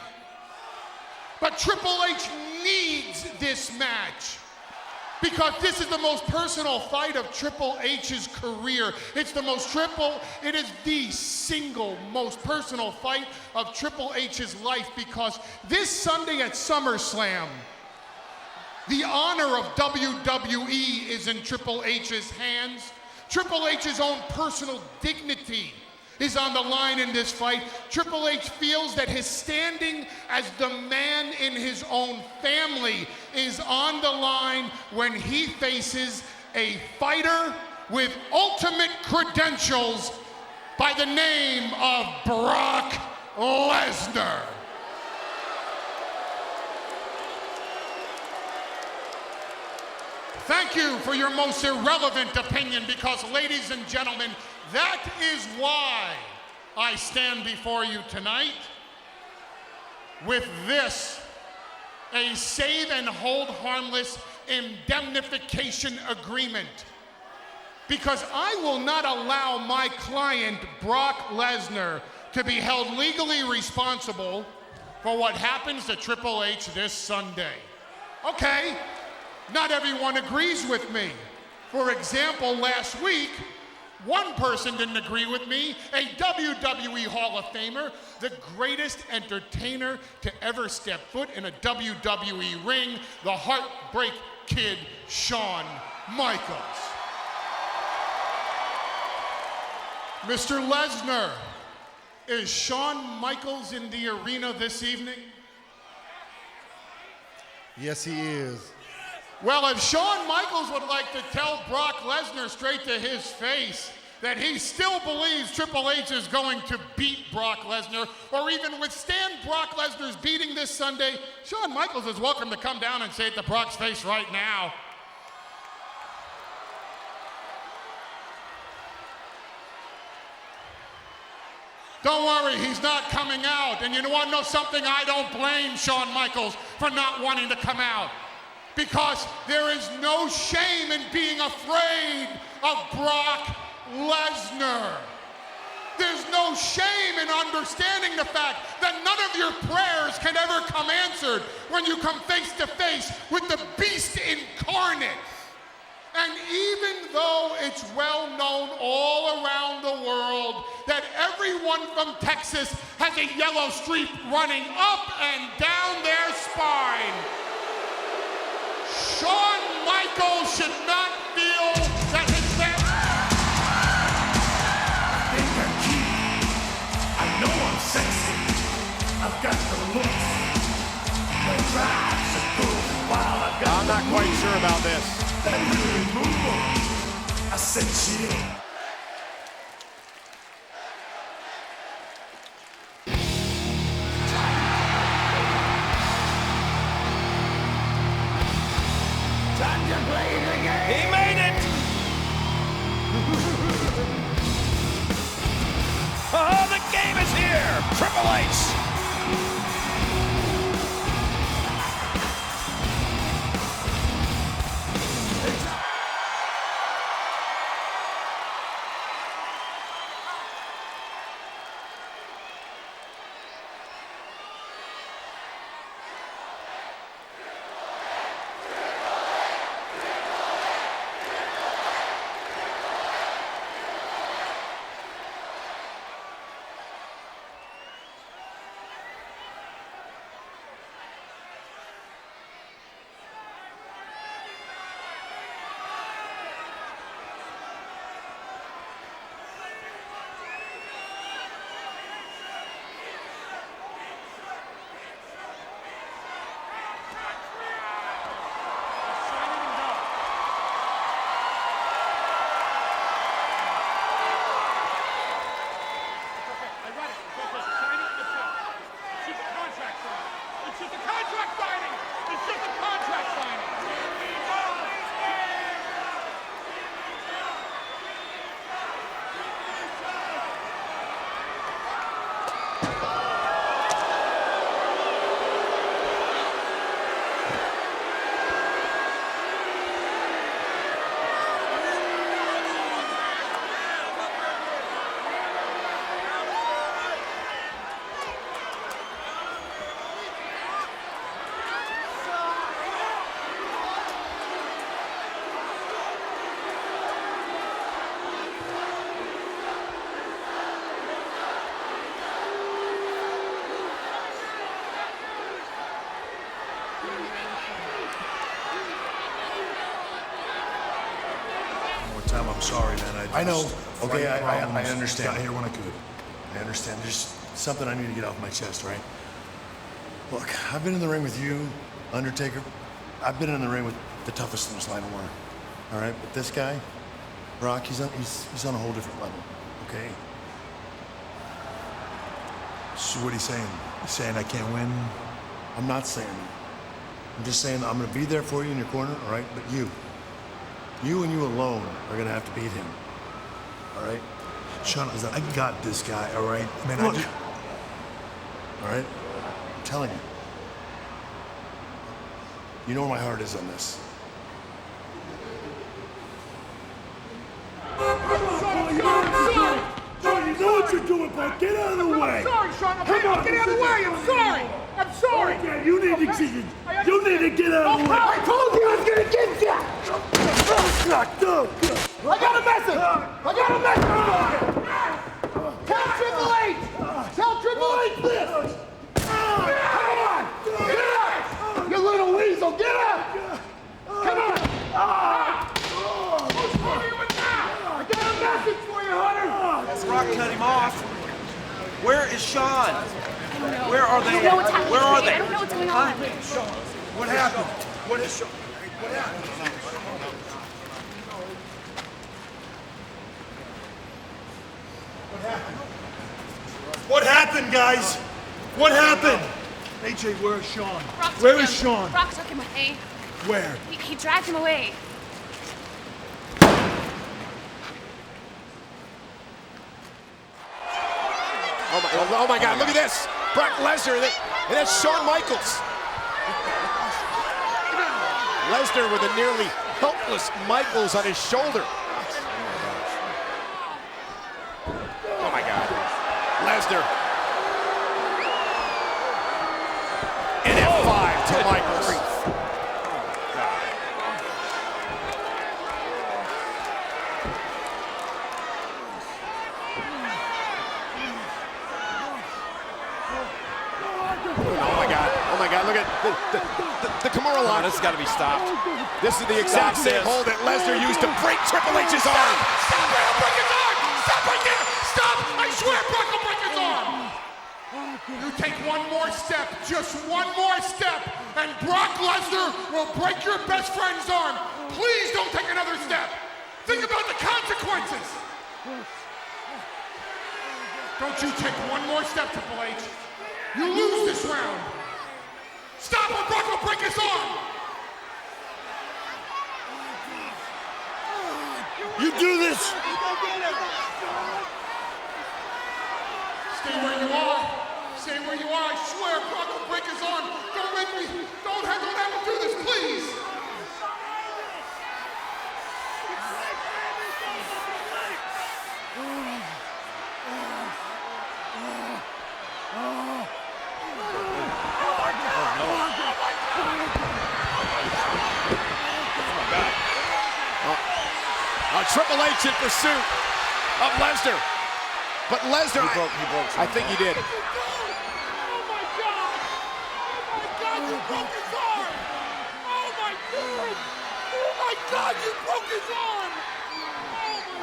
But Triple H needs this match because this is the most personal fight of Triple H's career. It is the single most personal fight of Triple H's life because this Sunday at SummerSlam, the honor of WWE is in Triple H's hands. Triple H's own personal dignity is on the line in this fight. Triple H feels that his standing as the man in his own family is on the line when he faces a fighter with ultimate credentials by the name of Brock Lesnar. Thank you for your most irrelevant opinion because, ladies and gentlemen, that is why I stand before you tonight with this, a save and hold harmless indemnification agreement. Because I will not allow my client, Brock Lesnar, to be held legally responsible for what happens to Triple H this Sunday. Okay. Not everyone agrees with me. For example, last week, one person didn't agree with me, a WWE Hall of Famer, the greatest entertainer to ever step foot in a WWE ring, the Heartbreak Kid, Shawn Michaels. Mr. Lesnar, is Shawn Michaels in the arena this evening? Yes, he is. Well, if Shawn Michaels would like to tell Brock Lesnar straight to his face that he still believes Triple H is going to beat Brock Lesnar or even withstand Brock Lesnar's beating this Sunday, Shawn Michaels is welcome to come down and say it to Brock's face right now. Don't worry, he's not coming out. And you want to know something? I don't blame Shawn Michaels for not wanting to come out. Because there is no shame in being afraid of Brock Lesnar. There's no shame in understanding the fact that none of your prayers can ever come answered when you come face to face with the beast incarnate. And even though it's well known all around the world that everyone from Texas has a yellow streak running up and down their spine, Shawn Michaels should not feel that his I know I'm sexy. I've got the looks. The drives are good while I've got I'm not quite sure about this. That really move. I said chill. He made it! Oh, the game is here! Triple H! sorry, man. I know. Okay, I understand. Got here when I could. I understand. There's something I need to get off my chest, right? Look, I've been in the ring with you, Undertaker. I've been in the ring with the toughest in this line of work. All right, but this guy, Brock, he's on a whole different level. Okay. So what are you saying? You saying I can't win? I'm not saying that. I'm just saying I'm going to be there for you in your corner, all right? But you and you alone are going to have to beat him, all right? Sean, I got this guy, all right? Man, Look. All right? I'm telling you. You know where my heart is on this. Sean, you know what you're doing, bud. Get out of the way. I'm sorry, Sean. Come on, Get out of the way. I'm sorry. I'm sorry. Okay, you need to get out of the way. I told you I was going to get you. I got a message. Tell Triple H. Tell Triple H this. Come on. Get up. You little weasel. Get up. Come on. Who's for you with that? I got a message for you, Hunter. Brock cut him off. Where is Sean? Where are they? I don't know what's happening. Where are I they? don't know what's going on. What happened? What is Sean? What happened? What happened, guys? What happened? AJ, where's Sean? Where is Sean? Brock took him away. Where? He dragged him away. Oh my God, look at this. Brock Lesnar, and that's Shawn Michaels. Lesnar with a nearly helpless Michaels on his shoulder. Oh my God. Lesnar. And F5 to Michaels. Oh my God, look at the Kimura lock. This has got to be stopped. This is the exact same hold that Lesnar used to break Triple H's arm. Stop, Brock will break his arm. Stop right there. Stop. I swear Brock will break his arm. You take one more step, just one more step, and Brock Lesnar will break your best friend's arm. Please don't take another step. Think about the consequences. Don't you take one more step, Triple H. You lose this round. Stop or Brock will break his arm. You do this. Stay where you are. Stay where you are. I swear Brock will break his arm. Don't make me. Don't have him do this, please. Triple H in pursuit of Lesnar. But Lesnar, I think he did. Oh my God! Oh my God, you broke his arm! Oh my God!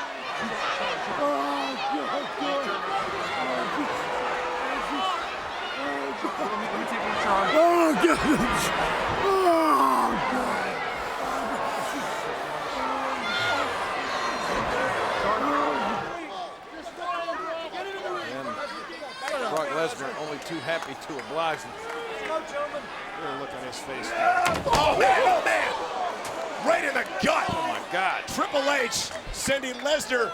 Oh my God, you broke his arm! Oh, goodness. Oh, God. Brock Lesnar only too happy to oblige him. Look on his face. Oh man! Right in the gut. Oh my God. Triple H sending Lesnar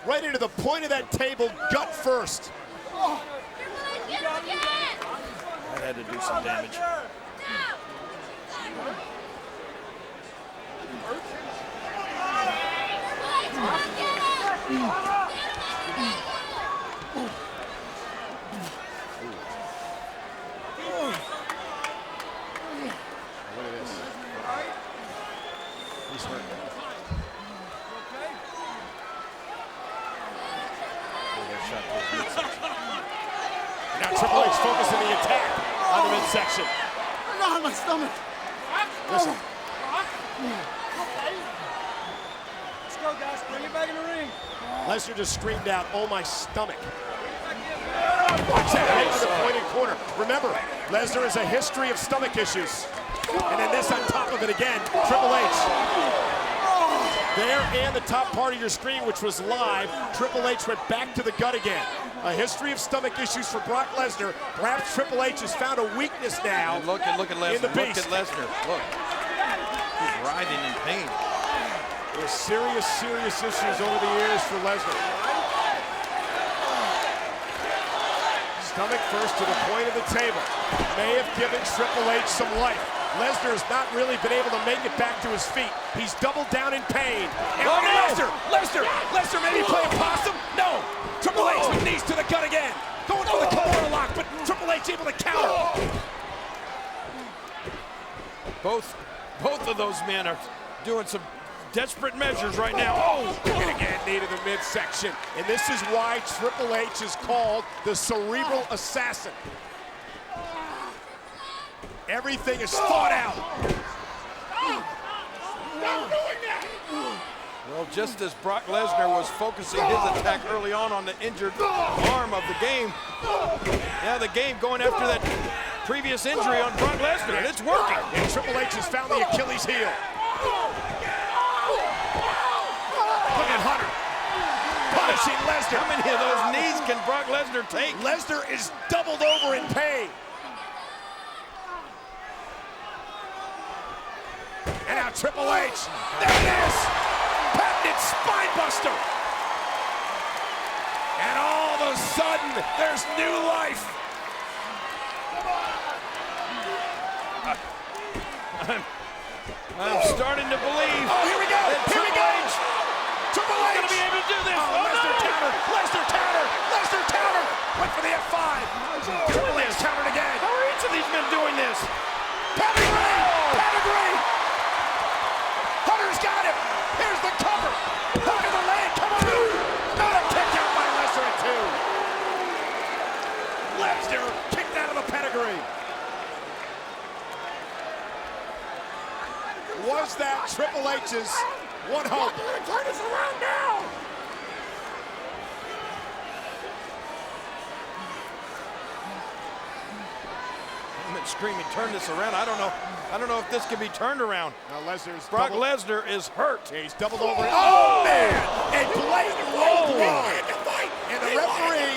right into the point of that table, gut first. That had to do some damage. Look at this. He's hurt. Now Triple H focusing the attack on the midsection. No, my stomach. Listen. go, guys. Bring it back in the ring. Lesnar just screamed out, "Oh, my stomach." Watch that head to the pointed corner. Remember, Lesnar has a history of stomach issues. And then this on top of it again, Triple H. There and the top part of your screen, which was live, Triple H went back to the gut again. A history of stomach issues for Brock Lesnar. Perhaps Triple H has found a weakness now. And look at Lesnar. In the beast. Look at Lesnar. Look. He's writhing in pain. There's serious issues over the years for Lesnar. Stomach first to the point of the table. May have given Triple H some life. Lesnar has not really been able to make it back to his feet. He's doubled down in pain. And look at Lesnar maybe playing possum? No! Triple H with knees to the gut again. Going for the Kimura lock, but Triple H able to counter. Both of those men are doing some desperate measures right now. Oh, and again, knee to the midsection. And this is why Triple H is called the cerebral assassin. Everything is thought out. Well, just as Brock Lesnar was focusing his attack early on the injured arm of the game, yeah, the game going after that previous injury on Brock Lesnar, and it's working. And Triple H has found the Achilles heel. Look at Hunter. Punishing Lesnar. How many of those knees can Brock Lesnar take? Lesnar is doubled over in pain. And now Triple H. There it is. Patented spine buster. And all of a sudden, there's new life. I'm starting to believe. Oh, here we go. Here we go. Triple H. Gonna be able to do this. Oh, Lesnar counter. Lesnar counter. Lesnar counter. Went for the F5. Triple H countered again. How are each of these men doing this? Pedigree. Pedigree. Hunter's got him. Here's the cover. Hook of the leg. Come on. Not a kick out by Lesnar at 2. Lesnar kicked out of the pedigree. Was that Triple H's one hope? They're gonna turn this around now. Screaming, turn this around. I don't know if this can be turned around. Now Lesnar's Brock Lesnar is hurt. He's doubled over. Oh man! And blatant low blow. And the referee,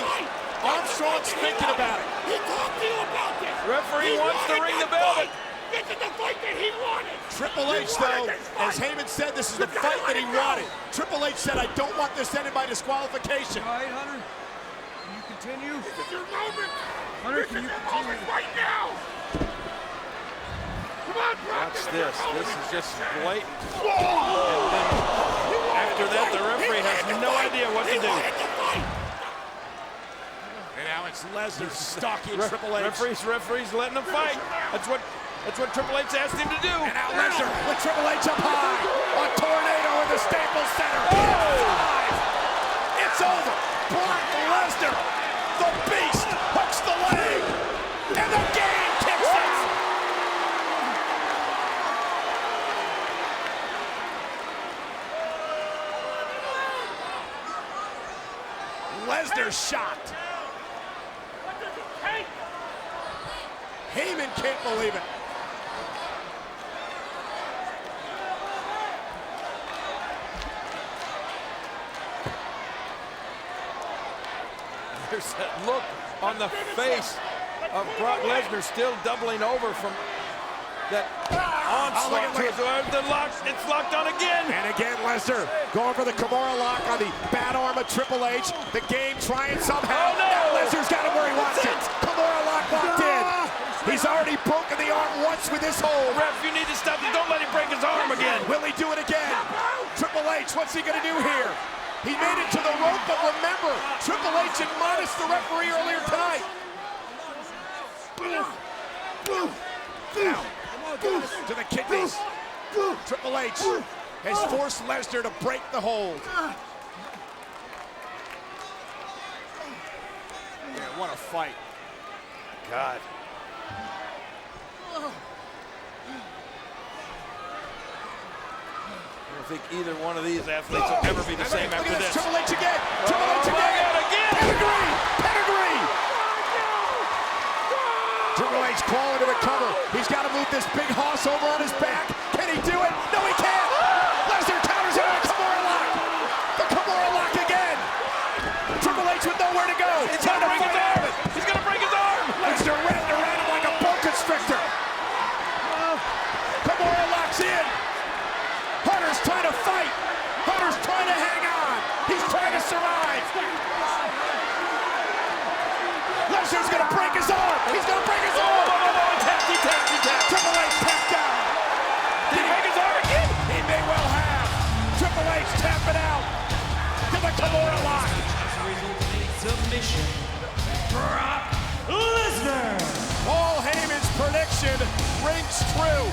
Armstrong's thinking about it. He talked to you about this. Referee wants to ring the bell, but this is the fight that he wanted. Triple H, though, as Heyman said, this is the fight that he wanted. Triple H said, I don't want this ended by disqualification. All right, Hunter. Can you continue? This is your moment. Hunter, This can is you your continue? moment right now. Come on, Brock. watch this. This is just blatant. And then after that, the referee has no idea what to do. And now it's Lesnar stalking Triple H. Referee's letting him fight. That's what Triple H asked him to do. And now Lesnar with Triple H up high. A tornado in the Staples Center. It's over. Brock Lesnar, the beast, hooks the leg. And the game kicks off. Lesnar shocked. Heyman can't believe it. There's that look on the face of Brock Lesnar still doubling over from that onslaught. It's locked on again. And again, Lesnar going for the Kimura lock on the bad arm of Triple H. The game trying somehow. Oh, no. Now Lesnar's got him where he wants it. Kimura lock locked in. He's already broken the arm once with this hold. Ref, you need to stop him. Don't let him break his arm again. Will he do it again? Triple H, what's he going to do here? He made it to the rope, but remember, Triple H admonished the referee earlier tonight. Now, to the kidneys. Triple H has forced Lesnar to break the hold. Man, what a fight. God. don't think either one of these athletes will ever be the same after this. Triple H again. Triple H again. Pedigree. Pedigree. Triple H crawling to the cover. He's got to move this big hoss over on his back. Can he do it? No, he can't. Lesnar counters it with a Kimura lock. The Kimura lock again. Triple H with nowhere to go. He's going to break his arm. He's going to break his arm. Lesnar wrapped around him like a boa constrictor. Kimura locks in. Hunter's trying to fight. Hunter's trying to hang on. He's trying to survive. Lesnar's going to break his arm. He's going to break his arm. He tapped. Triple H tapped out. Did he break his arm again? He may well have. Triple H tapping out. To the Kimura lock. Submission. Brock Lesnar. Paul Heyman's prediction rings true.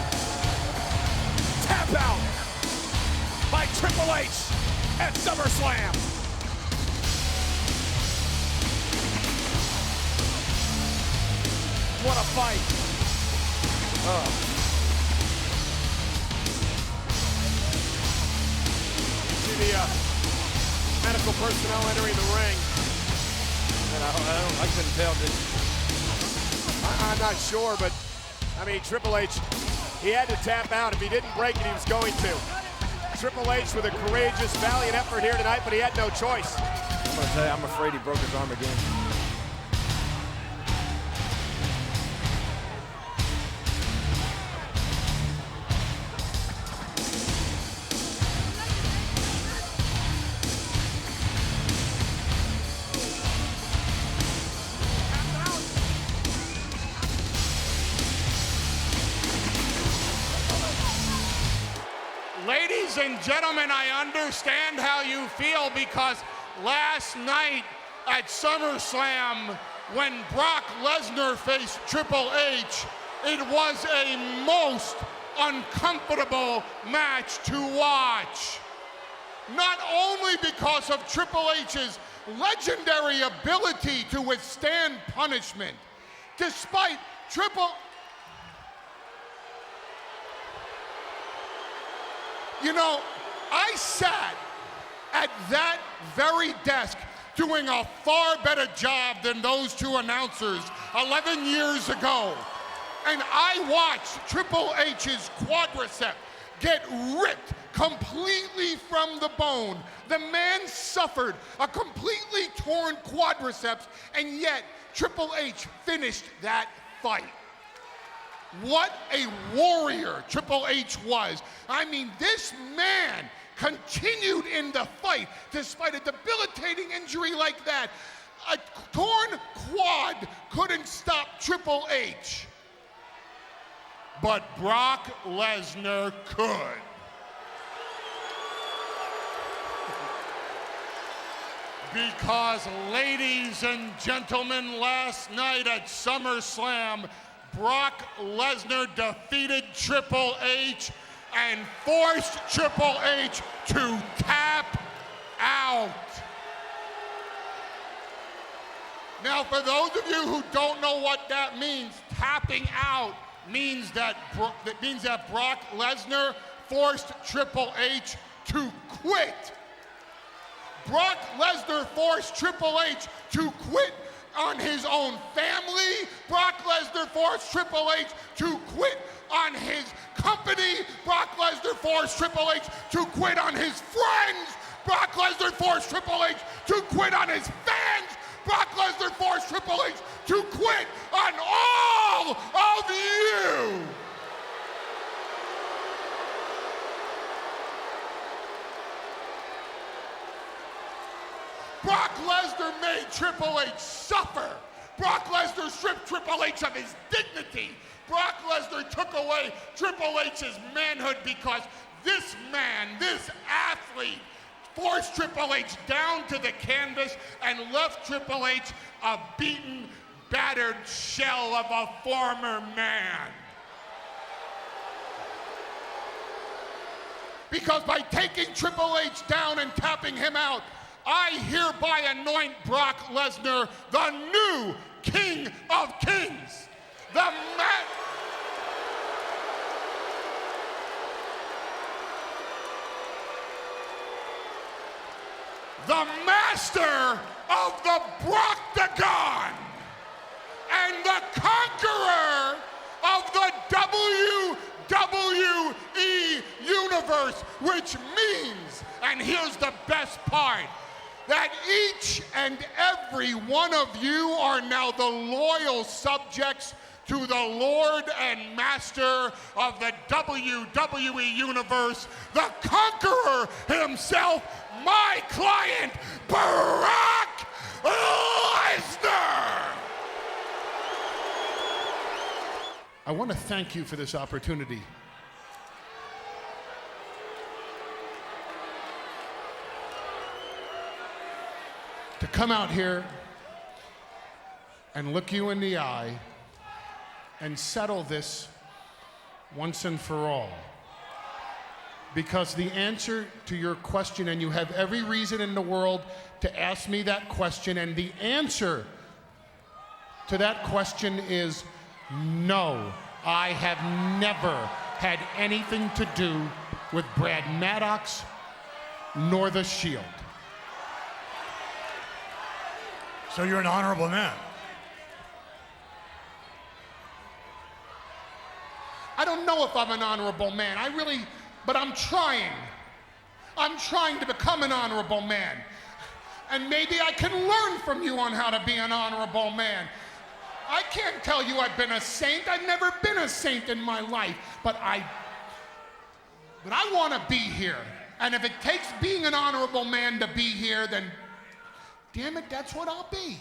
Tap out by Triple H at SummerSlam. What a fight. See the medical personnel entering the ring. And I couldn't tell. I'm not sure, but I mean, Triple H, he had to tap out. If he didn't break it, he was going to. Triple H with a courageous, valiant effort here tonight, but he had no choice. I'm going to tell you, I'm afraid he broke his arm again. Ladies and gentlemen, I understand how you feel because last night at SummerSlam, when Brock Lesnar faced Triple H, it was a most uncomfortable match to watch. Not only because of Triple H's legendary ability to withstand punishment, despite You know, I sat at that very desk doing a far better job than those two announcers 11 years ago. And I watched Triple H's quadricep get ripped completely from the bone. The man suffered a completely torn quadriceps, and yet Triple H finished that fight. What a warrior Triple H was. I mean, this man continued in the fight despite a debilitating injury like that. A torn quad couldn't stop Triple H. But Brock Lesnar could. Because, ladies and gentlemen, last night at SummerSlam, Brock Lesnar defeated Triple H and forced Triple H to tap out. Now, for those of you who don't know what that means, tapping out means that Brock Lesnar forced Triple H to quit. Brock Lesnar forced Triple H to quit on his own family. Brock Lesnar forced Triple H to quit on his company. Brock Lesnar forced Triple H to quit on his friends. Brock Lesnar forced Triple H to quit on his fans. Brock Lesnar forced Triple H to quit on all of you. Brock Lesnar made Triple H suffer. Brock Lesnar stripped Triple H of his dignity. Brock Lesnar took away Triple H's manhood because this man, this athlete, forced Triple H down to the canvas and left Triple H a beaten, battered shell of a former man. Because by taking Triple H down and tapping him out, I hereby anoint Brock Lesnar the new King of Kings. the master of the Broctagon and the conqueror of the WWE Universe, which means, and here's the best part, that each and every one of you are now the loyal subjects to the Lord and Master of the WWE Universe, the conqueror himself, my client, Brock Lesnar! I want to thank you for this opportunity. To come out here and look you in the eye and settle this once and for all. Because the answer to your question, and you have every reason in the world to ask me that question, and the answer to that question is no. I have never had anything to do with Brad Maddox nor the Shield. So you're an honorable man. I don't know if I'm an honorable man. But I'm trying. I'm trying to become an honorable man. And maybe I can learn from you on how to be an honorable man. I can't tell you I've been a saint. I've never been a saint in my life. But I want to be here. And if it takes being an honorable man to be here, then damn it, that's what I'll be.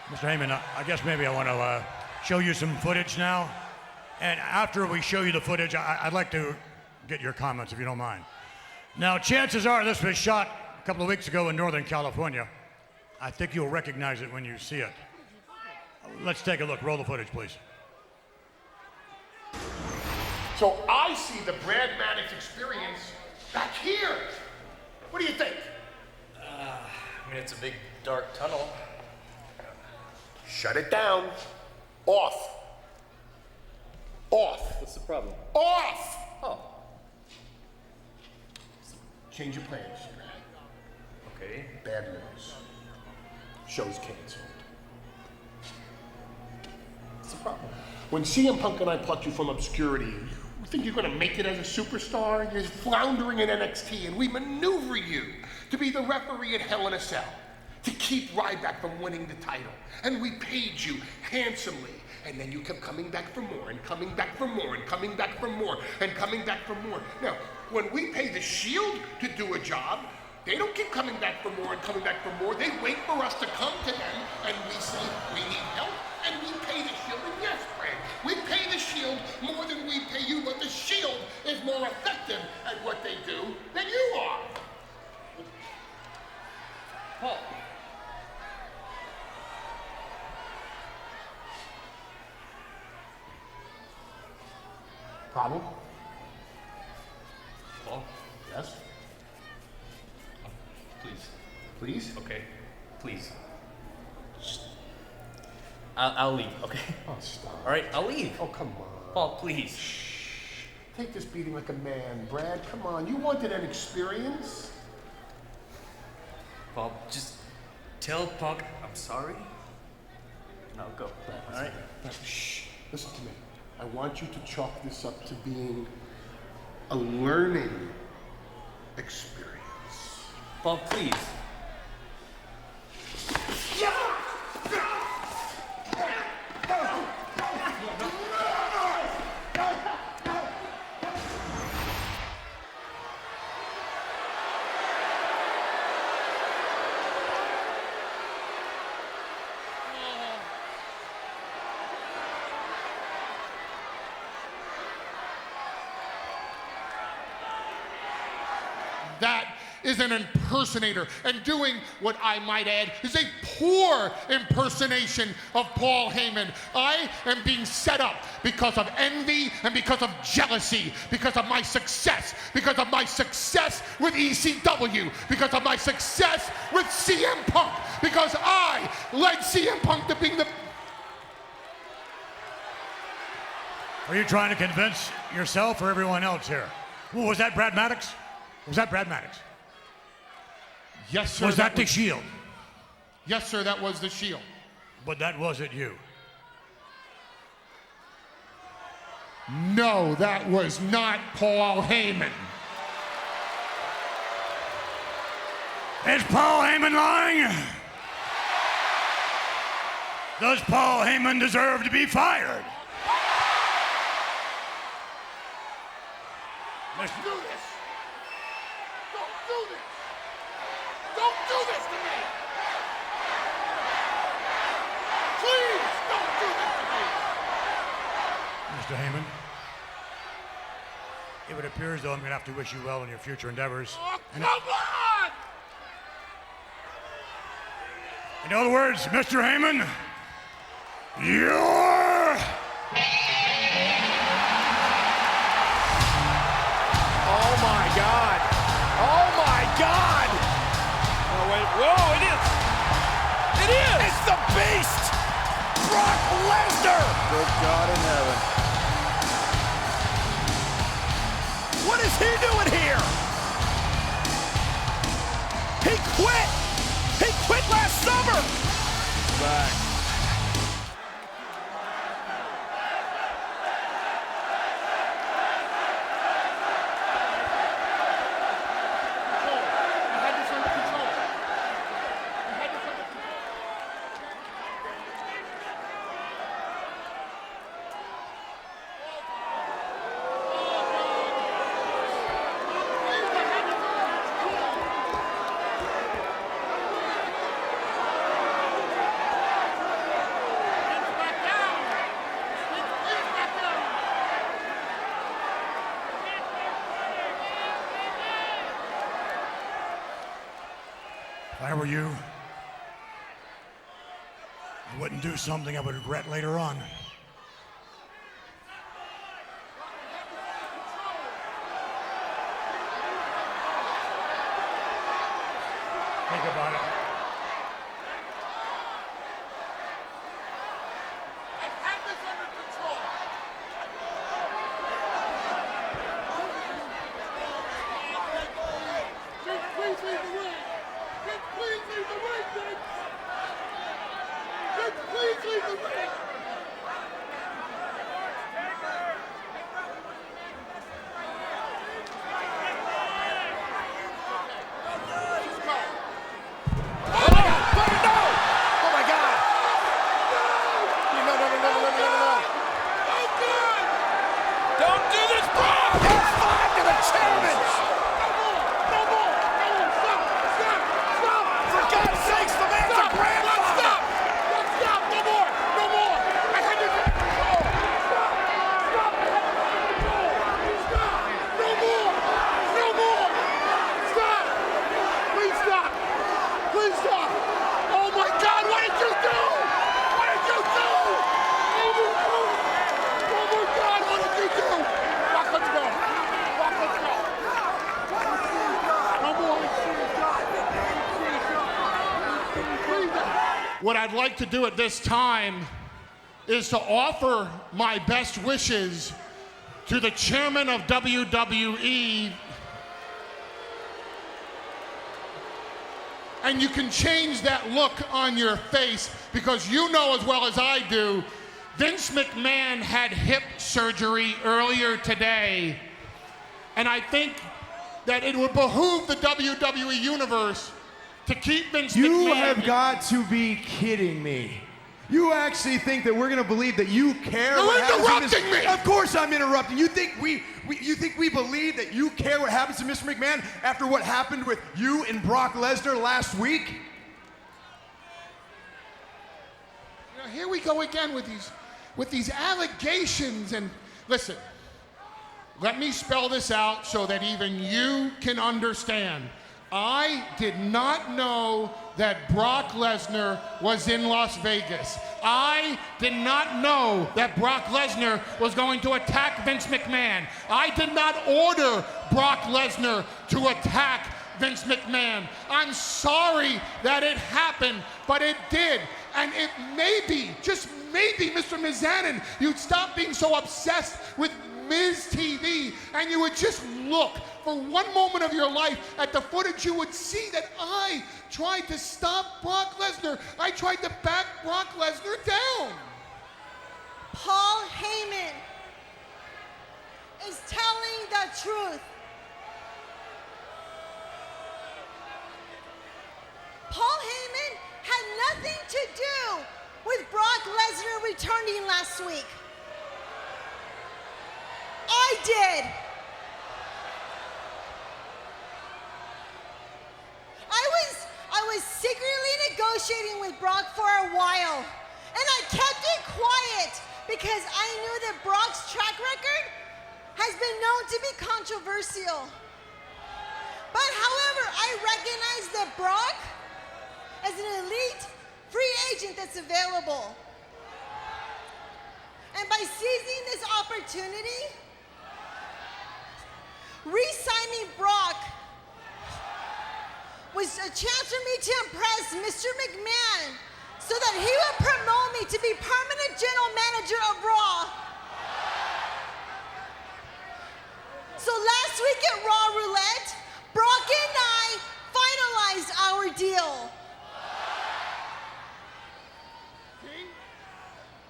Mr. Heyman, I guess maybe I want to show you some footage now. And after we show you the footage, I'd like to get your comments, if you don't mind. Now, chances are this was shot a couple of weeks ago in Northern California. I think you'll recognize it when you see it. Let's take a look. Roll the footage, please. So I see the Brad Maddox experience back here. What do you think? I mean, it's a big, dark tunnel. Shut it down. Off. Off. What's the problem? Off! Oh. Change your plans. Okay. Bad news. Show's canceled. What's the problem? When CM Punk and I plucked you from obscurity, you think you're gonna make it as a superstar? You're floundering in NXT, and we maneuver you to be the referee at Hell in a Cell, to keep Ryback from winning the title. And we paid you handsomely. And then you kept coming back for more, and coming back for more, and coming back for more, and coming back for more. Now, when we pay the Shield to do a job, they don't keep coming back for more and coming back for more. They wait for us to come to them, and we say, we need help, and we pay the Shield. And yes, Brad, we pay the Shield more than we pay you, but the Shield is more effective at what they do than you are. Paul. Problem? Paul? Yes? Please. Please? Okay. Please. I'll leave, okay? Oh, stop. All right, I'll leave. Oh, come on. Paul, please. Take this beating like a man, Brad. Come on. You wanted an experience. Paul, just tell Punk I'm sorry, and I'll go. All right? Shh. Listen to me. I want you to chalk this up to being a learning experience. Paul, please. That is an impersonator, and doing what I might add is a poor impersonation of Paul Heyman. I am being set up because of envy and because of jealousy, because of my success with ECW, because of my success with CM Punk, because I led CM Punk to being the... Are you trying to convince yourself or everyone else here? Ooh, was that Brad Maddox? Was that Brad Maddox? Yes, sir. Was that the Shield? Yes, sir, that was the Shield. But that wasn't you. No, that was not Paul Heyman. Is Paul Heyman lying? Does Paul Heyman deserve to be fired? Let's do this. Don't do this. Don't do this to me. Please don't do this to me. Mr. Heyman, if it appears though I'm going to have to wish you well in your future endeavors. Oh, come on! In other words, Mr. Heyman, you're... Oh my God! Oh my God! Oh wait! Whoa! It is! It is! It's the Beast! Brock Lesnar! Good God in heaven! What is he doing here? He quit! He quit last summer! Back. If I were you, I wouldn't do something I would regret later on. Think about it. What I'd like to do at this time is to offer my best wishes to the chairman of WWE. And you can change that look on your face because you know as well as I do, Vince McMahon had hip surgery earlier today. And I think that it would behoove the WWE Universe to keep Vince McMahon. You have got to be kidding me. You actually think that we're going to believe that you care? You're what interrupting me! Of course I'm interrupting. You think we believe that you care what happens to Mr. McMahon after what happened with you and Brock Lesnar last week? You know, here we go again with these allegations. And listen, let me spell this out so that even you can understand. I did not know that Brock Lesnar was in Las Vegas. I did not know that Brock Lesnar was going to attack Vince McMahon. I did not order Brock Lesnar to attack Vince McMahon. I'm sorry that it happened, but it did. And it may be, just maybe, Mr. Mizanin, you'd stop being so obsessed with Miz TV and you would just look for one moment of your life at the footage, you would see that I tried to stop Brock Lesnar. I tried to back Brock Lesnar down. Paul Heyman is telling the truth. Paul Heyman had nothing to do with Brock Lesnar returning last week. I did. I was secretly negotiating with Brock for a while, and I kept it quiet because I knew that Brock's track record has been known to be controversial. But however, I recognize that Brock as an elite free agent that's available. And by seizing this opportunity, re-signing Brock was a chance for me to impress Mr. McMahon so that he would promote me to be permanent general manager of Raw. So last week at Raw Roulette, Brock and I finalized our deal.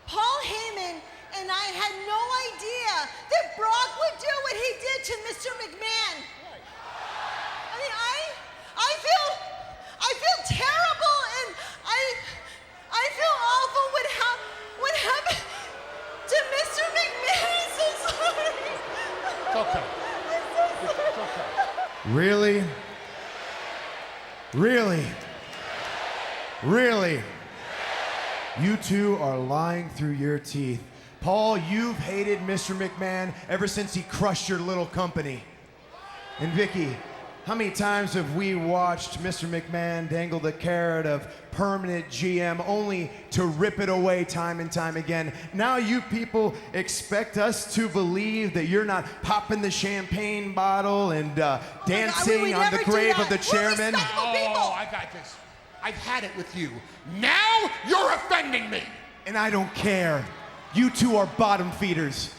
Paul Heyman and I had no idea that Brock would do what he did to Mr. McMahon. I mean, I feel terrible, and I feel awful what happened to Mr. McMahon. I'm so sorry. It's okay. It's okay. Really? Really? Really? You two are lying through your teeth. Paul, you've hated Mr. McMahon ever since he crushed your little company. And Vicky, how many times have we watched Mr. McMahon dangle the carrot of permanent GM only to rip it away time and time again? Now you people expect us to believe that you're not popping the champagne bottle and dancing on the grave of the chairman? Oh, I got this. I've had it with you. Now you're offending me. And I don't care. You two are bottom feeders.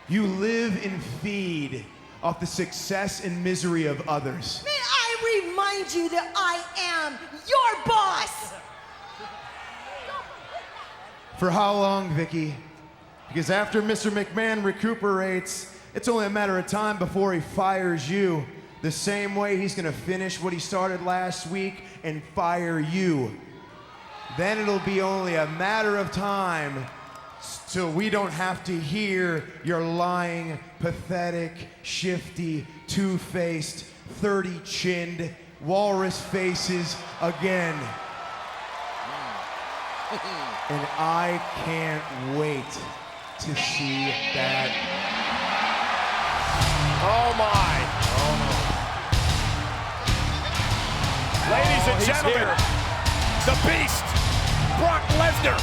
You live and feed off the success and misery of others. May I remind you that I am your boss. For how long, Vicky? Because after Mr. McMahon recuperates, it's only a matter of time before he fires you. The same way he's gonna finish what he started last week and fire you. Then it'll be only a matter of time till we don't have to hear your lying, pathetic, shifty, two-faced, 30-chinned walrus faces again. And I can't wait to see that. Oh my. Ladies and gentlemen, the Beast, Brock Lesnar.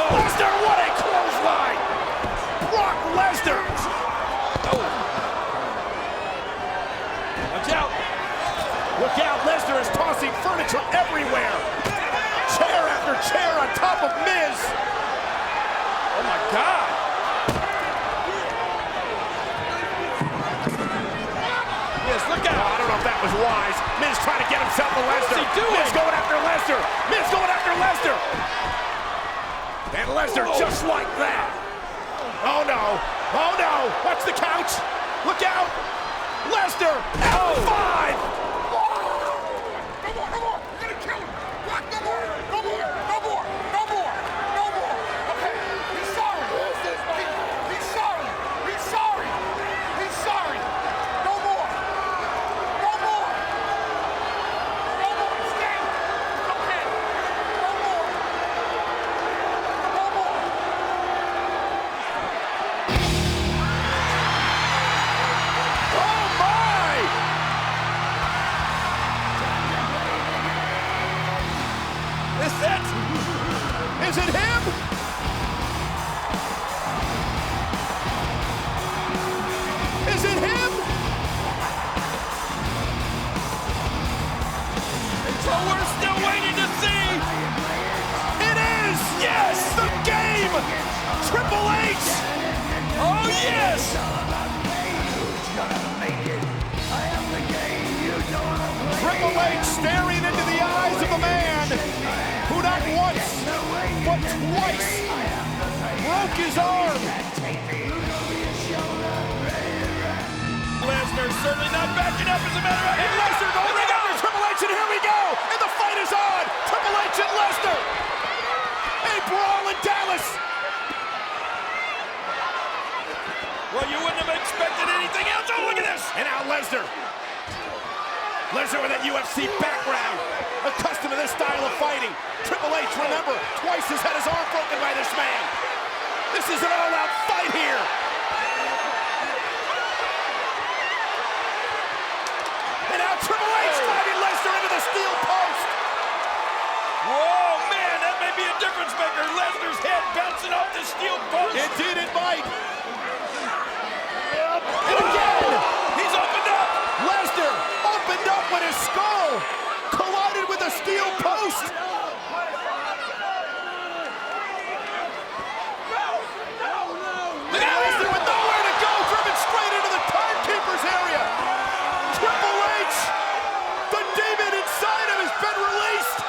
Lesnar, what a clothesline! Brock Lesnar! Watch out! Look out, Lesnar is tossing furniture everywhere! Chair after chair on top of Miz! Oh my God! Miz, look out! I don't know if that was wise. Miz trying to get himself to Lesnar. What's he doing? Miz going after Lesnar! Miz going after Lesnar! And Lesnar just like that. Oh no. Oh no. Watch the couch. Look out. Lesnar. F5. Is it him? Is it him? So we're still waiting to see. It is! Yes! The game Yes! Triple H staring into the eyes of a man who not once, but twice broke his arm. Lesnar certainly not backing up, as a matter of fact. And Lesnar going after Triple H, and here we go! And the fight is on! Triple H and Lesnar! A brawl in Dallas! Well, you wouldn't have expected anything else. Oh, look at this! And now Lesnar. Lesnar with that UFC background, accustomed to this style of fighting. Triple H, remember, twice has had his arm broken by this man. This is an all-out fight here. And now Triple H driving Lesnar into the steel post. Whoa, man, that may be a difference maker. Lesnar's head bouncing off the steel post. Indeed, it might. And again, he's opened up. Lesnar opened up when his skull collided with a steel post. Look at Lesnar with nowhere to go, driven straight into the timekeeper's area. Triple H, the demon inside him, has been released.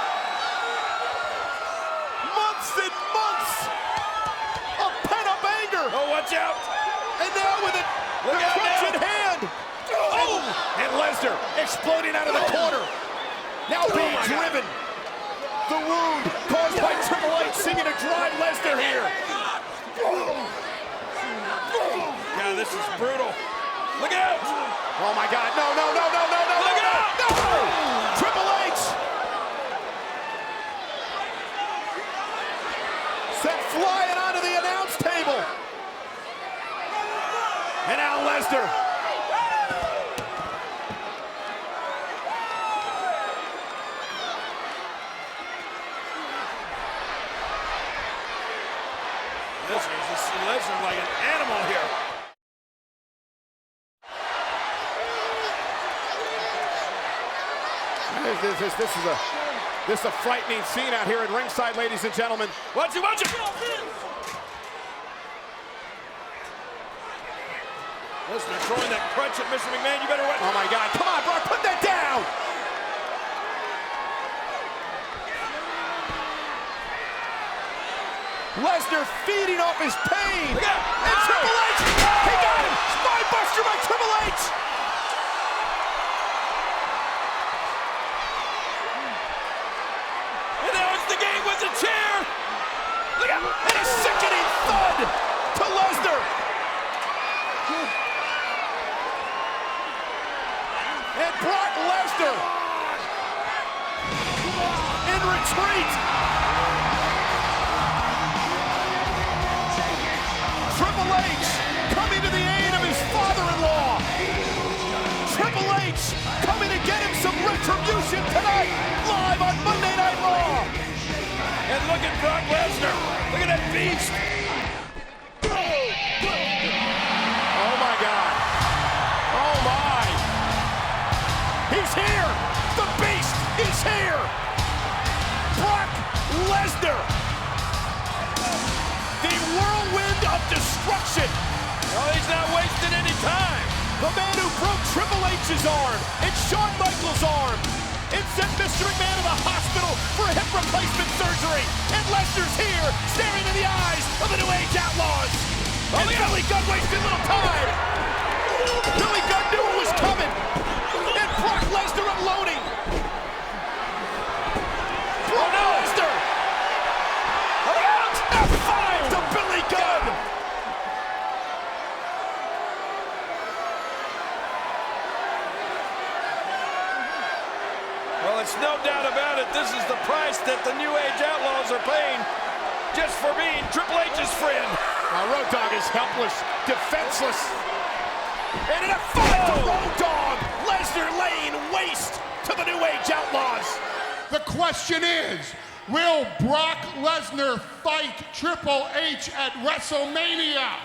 Months and months of pent-up anger. Oh, watch out. And now with it, the crutch in hand. Oh! And Lesnar exploding out of the corner. Now being driven. The wound caused by Triple H seeming to drive Lesnar here. Yeah, this is brutal. Look out! Oh my God, no, no, no, no, no, no, look out! No! Triple H! Sent flying onto the announce table. And now Lesnar. Lesnar like an animal here. This is a frightening scene out here at ringside, ladies and gentlemen. Watch it, watch it! Lesnar throwing that crutch at Mr. McMahon. You better watch. Oh my God! Come on, Brock, put that down! Lesnar feeding off his pain. And Triple H, he got him! Spine buster by Triple H! And now it's the game with the chair! Look out! And a sickening thud to Lesnar! And Brock Lesnar in retreat! Triple H coming to the aid of his father-in-law. Triple H coming to get him some retribution tonight, live on Monday Night Raw. And look at Brock Lesnar. Look at that beast. Oh my God. Oh my. He's here. The beast is here. Brock Lesnar. The whirlwind of destruction. Well, he's not wasting any time. The man who broke Triple H's arm and Shawn Michaels' arm and sent Mr. McMahon to the hospital for hip replacement surgery. And Lesnar's here, staring in the eyes of the New Age Outlaws. Oh, and Billy Gunn wasted little time. Billy Gunn knew it was coming. And Brock Lesnar unloading. Brock Lesnar. F5 to Billy Gunn. Well, it's no doubt about it. This is the price that the New Age Outlaws are paying just for being Triple H's friend. Now, Road Dogg is helpless, defenseless. And in a fight to Road Dogg, Lesnar laying waste to the New Age Outlaws. The question is, will Brock Lesnar fight Triple H at WrestleMania?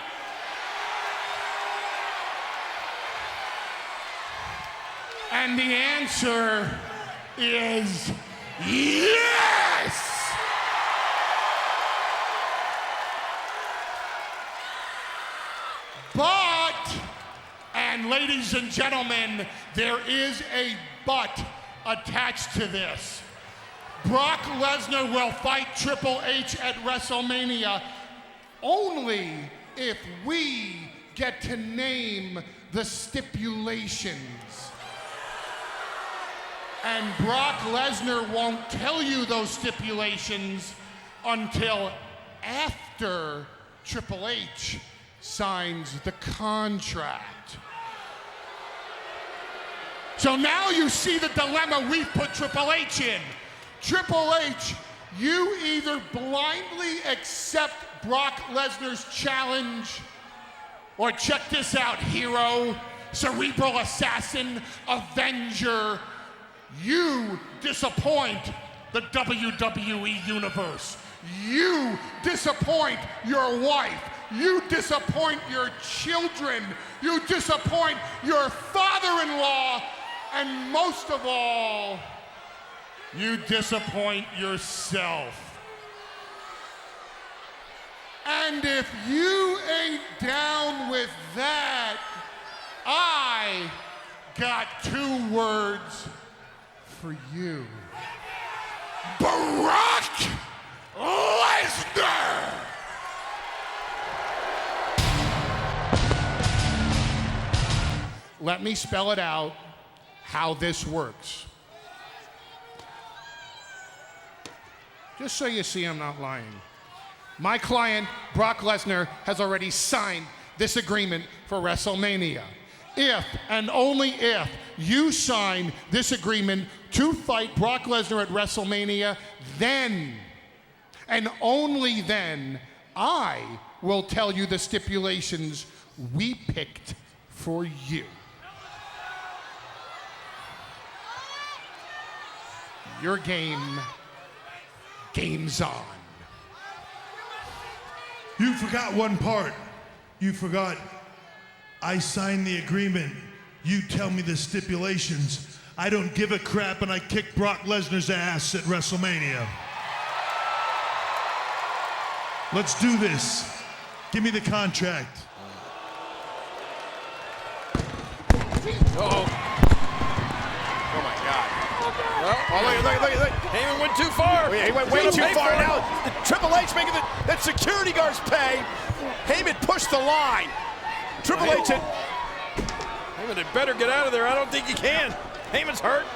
And the answer is yes! But And ladies and gentlemen, there is a but attached to this. Brock Lesnar will fight Triple H at WrestleMania only if we get to name the stipulations. And Brock Lesnar won't tell you those stipulations until after Triple H signs the contract. So now you see the dilemma we've put Triple H in. Triple H, you either blindly accept Brock Lesnar's challenge, or check this out, hero, cerebral assassin, avenger, you disappoint the WWE Universe. You disappoint your wife. You disappoint your children. You disappoint your father-in-law. And most of all, you disappoint yourself. And if you ain't down with that, I got 2 words for you. Brock Lesnar! Let me spell it out how this works. Just so you see I'm not lying. My client, Brock Lesnar, has already signed this agreement for WrestleMania. If and only if you sign this agreement to fight Brock Lesnar at WrestleMania, then, and only then, I will tell you the stipulations we picked for you. Your game's on. You forgot one part. You forgot I signed the agreement. You tell me the stipulations. I don't give a crap, and I kick Brock Lesnar's ass at WrestleMania. Let's do this. Give me the contract. Uh-oh. Oh my God. Well, look. Heyman went too far. Oh, yeah, he went way too far. Now Triple H making that security guards pay. Heyman pushed the line. Triple H had... Heyman had better get out of there. I don't think he can. Heyman's hurt.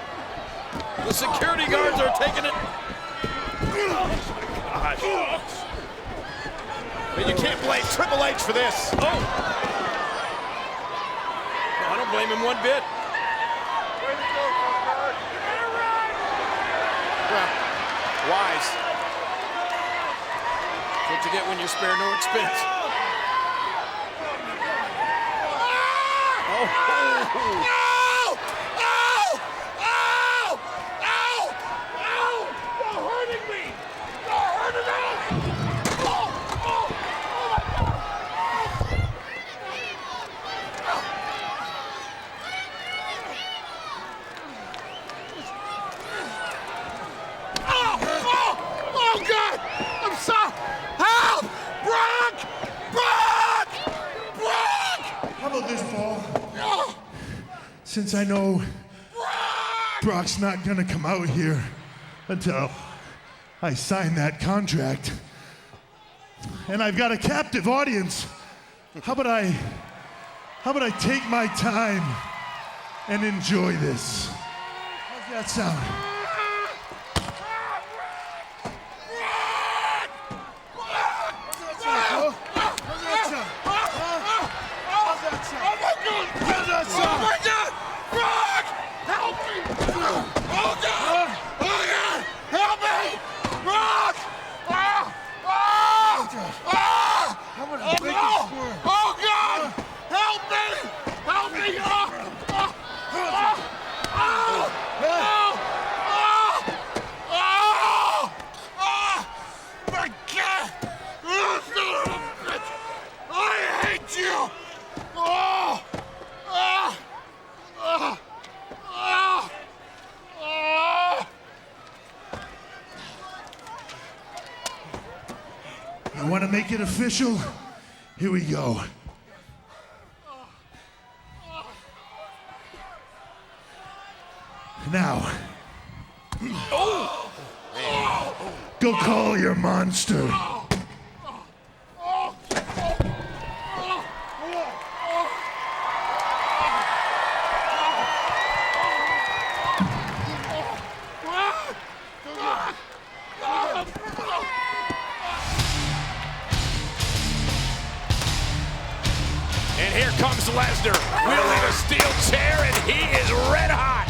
The security guards are taking it. Oh my gosh. But you can't blame Triple H for this. Oh. No, I don't blame him one bit. Wise. That's what you get when you spare no expense. You're hurting me! You're hurting me! Oh, God! I'm sorry! Help! Brock! How about this, Paul? Since I know Brock's not gonna come out here until I sign that contract, and I've got a captive audience, how about I take my time and enjoy this? How's that sound? Oh my God! Brock! Help me! Oh God! Oh God! Help me! Brock! Oh God! Help me! Help me! My God! I hate you! You want to make it official? Here we go. Now, go call your monster. And here comes Lesnar, wielding a steel chair, and he is red hot.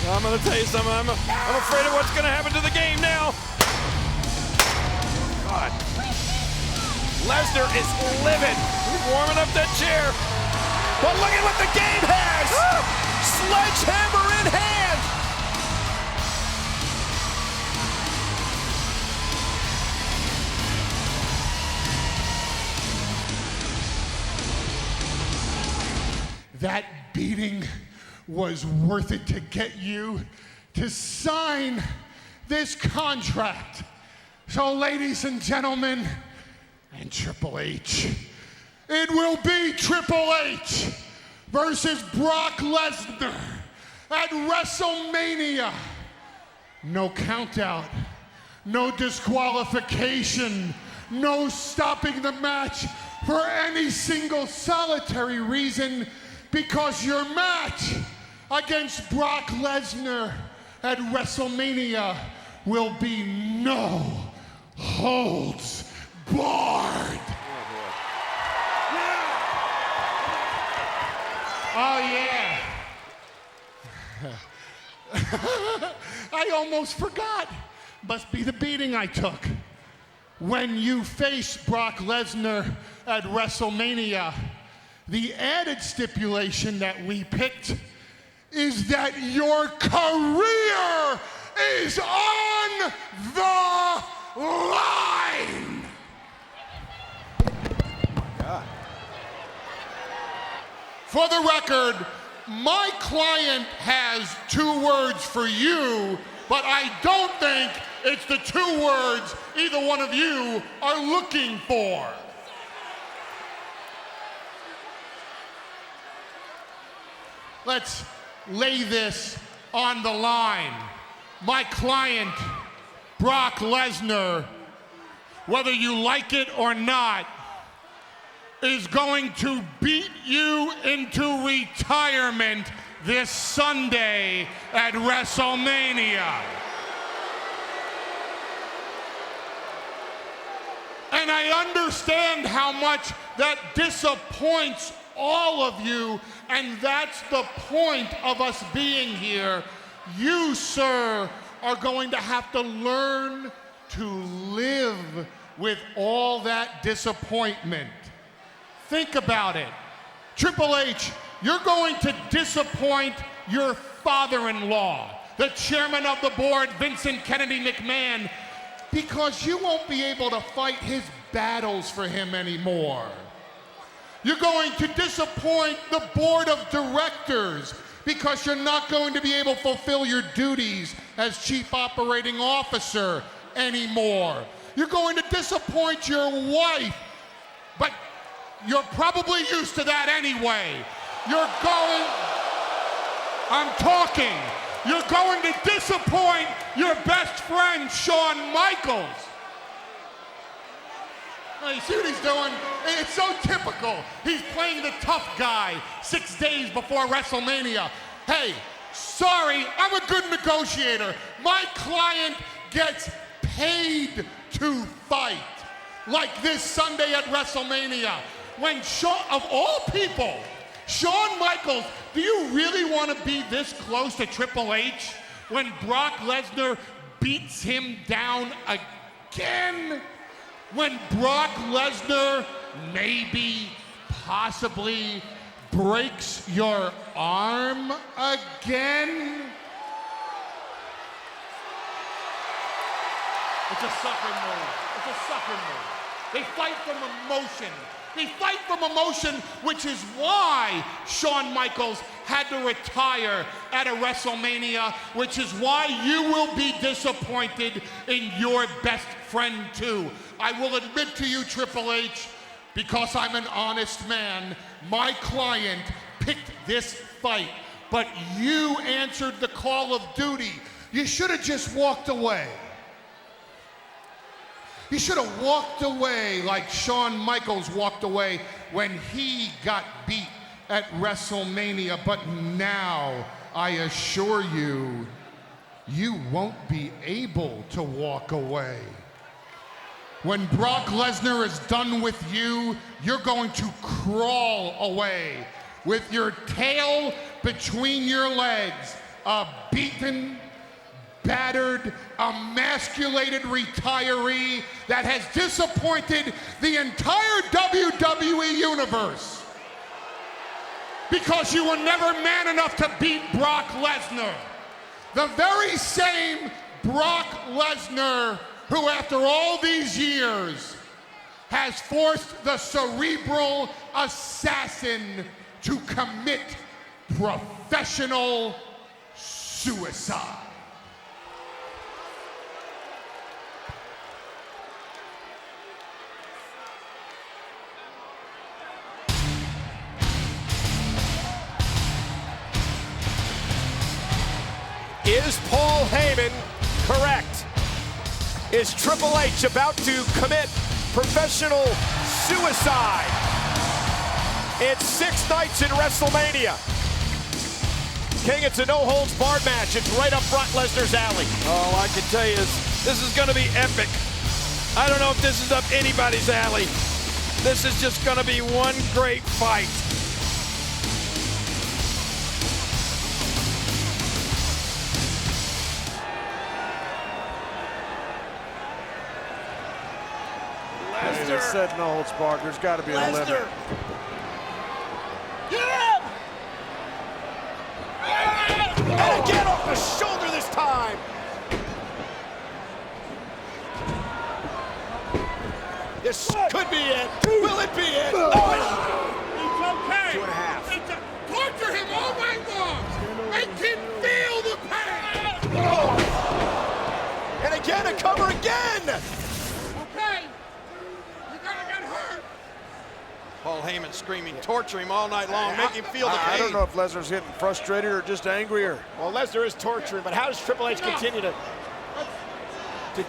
I'm gonna tell you something, I'm afraid of what's gonna happen to the game now. God. Lesnar is livid. He's warming up that chair. But look at what the game has! Sledgehammer in hand! That beating was worth it to get you to sign this contract. So, ladies and gentlemen, and Triple H, it will be Triple H versus Brock Lesnar at WrestleMania. No countout, no disqualification, no stopping the match for any single solitary reason, because your match against Brock Lesnar at WrestleMania will be no holds barred. Oh, yeah. I almost forgot. Must be the beating I took. When you face Brock Lesnar at WrestleMania, the added stipulation that we picked is that your career is on the line. For the record, my client has 2 words for you, but I don't think it's the 2 words either one of you are looking for. Let's lay this on the line. My client, Brock Lesnar, whether you like it or not, is going to beat you into retirement this Sunday at WrestleMania. And I understand how much that disappoints all of you, and that's the point of us being here. You, sir, are going to have to learn to live with all that disappointment. Think about it. Triple H, you're going to disappoint your father-in-law, the chairman of the board, Vincent Kennedy McMahon, because you won't be able to fight his battles for him anymore. You're going to disappoint the board of directors because you're not going to be able to fulfill your duties as chief operating officer anymore. You're going to disappoint your wife, but you're probably used to that anyway. I'm talking. You're going to disappoint your best friend, Shawn Michaels. Now, you see what he's doing? It's so typical. He's playing the tough guy 6 days before WrestleMania. Hey, sorry, I'm a good negotiator. My client gets paid to fight. Like this Sunday at WrestleMania. When of all people, Shawn Michaels, do you really want to be this close to Triple H when Brock Lesnar beats him down again? When Brock Lesnar maybe, possibly breaks your arm again? It's a sucker move. It's a sucker move. They fight from emotion. They fight from emotion, which is why Shawn Michaels had to retire at a WrestleMania, which is why you will be disappointed in your best friend too. I will admit to you, Triple H, because I'm an honest man. My client picked this fight, but you answered the call of duty. You should have just walked away. You should have walked away like Shawn Michaels walked away when he got beat at WrestleMania. But now, I assure you, you won't be able to walk away. When Brock Lesnar is done with you, you're going to crawl away with your tail between your legs, a beaten, battered, emasculated retiree that has disappointed the entire WWE universe because you were never man enough to beat Brock Lesnar. The very same Brock Lesnar who, after all these years, has forced the cerebral assassin to commit professional suicide. Is Paul Heyman correct? Is Triple H about to commit professional suicide? It's 6 nights in WrestleMania. King, it's a no-holds-barred match. It's right up Brock Lesnar's alley. All I can tell you is this is going to be epic. I don't know if this is up anybody's alley. This is just going to be one great fight. Lesnar said no holds barred. There's got to be a limit. Get him! And again off the shoulder this time. This could be it. Will it be it? Oh, It's okay. 2.5. Torture him all night long. Make him feel the pain. Oh. And again, a cover again. Okay. You're gonna get hurt. Paul Heyman screaming, torture him all night long, make him feel the pain. I don't know if Lesnar's getting frustrated or just angrier. Well, Lesnar is torturing, but how does Triple H continue to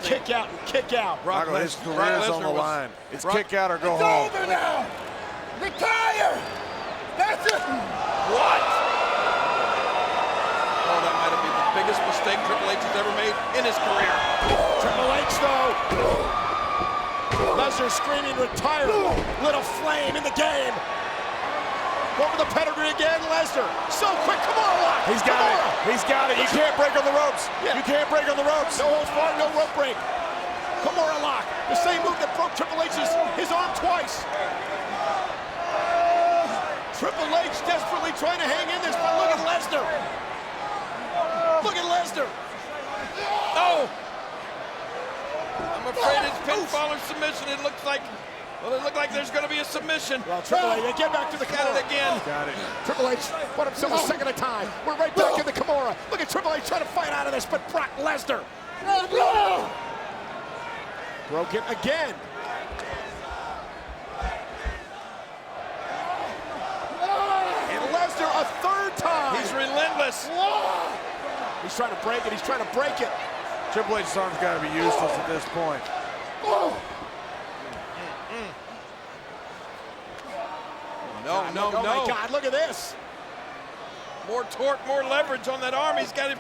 kick out and kick out? His career is on the line. It's kick out or go It's home. over now. Retire. That's it. What? Oh, that might have been the biggest mistake Triple H has ever made in his career. Triple H, though. Lesnar screaming, retire. Lit a flame in the game. Over the pedigree again, Lesnar. So quick, come on, Locke. He's got it. He's got it. You can't break on the ropes. Yeah. You can't break on the ropes. No holds barred, no rope break. Kimura lock. The same move that broke Triple H's arm twice. Triple H desperately trying to hang in this, but look at Lesnar. Look at Lesnar. Oh! I'm afraid it's pinfall or submission. It looks like, well, it looked like there's going to be a submission. Well, Triple H, get back to the Got it again. Got it. Triple H put himself a second time. We're right back in the Kimura. Look at Triple H trying to fight out of this, but Brock Lesnar. Broke it again. And Lesnar a third time. He's relentless. He's trying to break it. He's trying to break it. Triple H's arm's got to be useless at this point. No, no, Oh no. my God, look at this. More torque, more leverage on that arm. He's got it.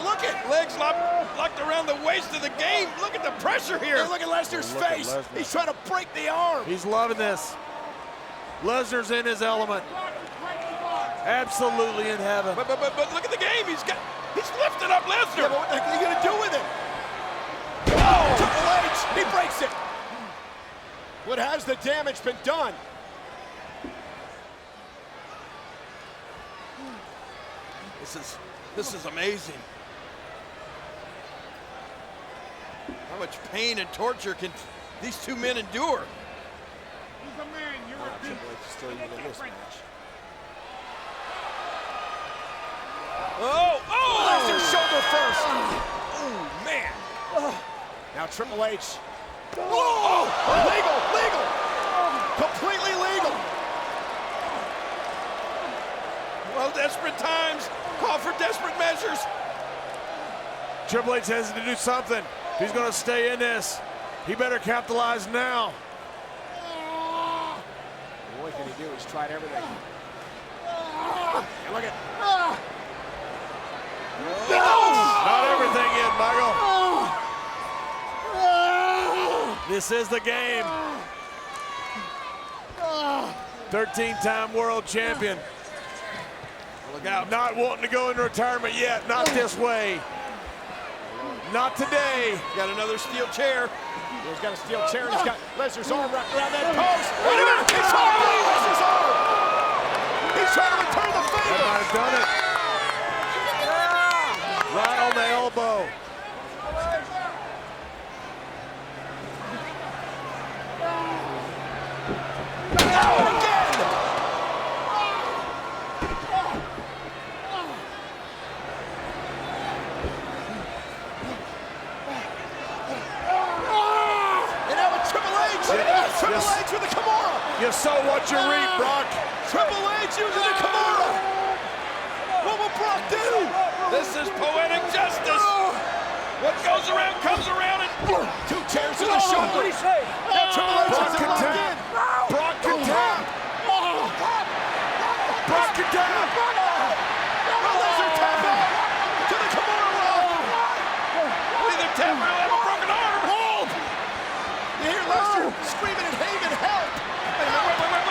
Look at. Legs locked around the waist of the game. Look at the pressure here. And look at Lesnar's Look at face. Lesnar. He's trying to break the arm. He's loving this. Lesnar's in his element. Absolutely in heaven. But look at the game. He's lifted up Lesnar. Yeah, but what the heck are you going to do with it? Oh! Triple H, he breaks it. What has the damage been done? This is amazing. How much pain and torture can these two men endure? He's a man. You're a beast. Triple H is still even in this match. Oh! Lesnar shoulder first. Oh, man. Now Triple H. Oh! Legal! Well, desperate times call for desperate measures. Triple H has to do something. If he's going to stay in this, he better capitalize now. What can he do? He's tried everything. And look at. Not everything yet, Michael. This is the game. 13-time world champion. Look out, not wanting to go into retirement yet. Not this way. Not today. Got another steel chair. He's got a steel chair and he's got Lesnar's arm wrapped around that post. Wait a minute! He's trying to leave Lesnar's arm! He's trying to return the favor! That might have done it. Right on the elbow. Triple H with the Kimura! You sow what you reap, Brock. Triple H using the Kimura! What will Brock do? This is poetic justice. What goes around comes around, and 2 chairs to the shoulder. Now Triple H has it locked in. Brock can tap. Brock can tap. Will Lesnar tap out to the Kimura roll? either tap or have a broken arm. Hold! You hear Lesnar screaming at Heyman, help!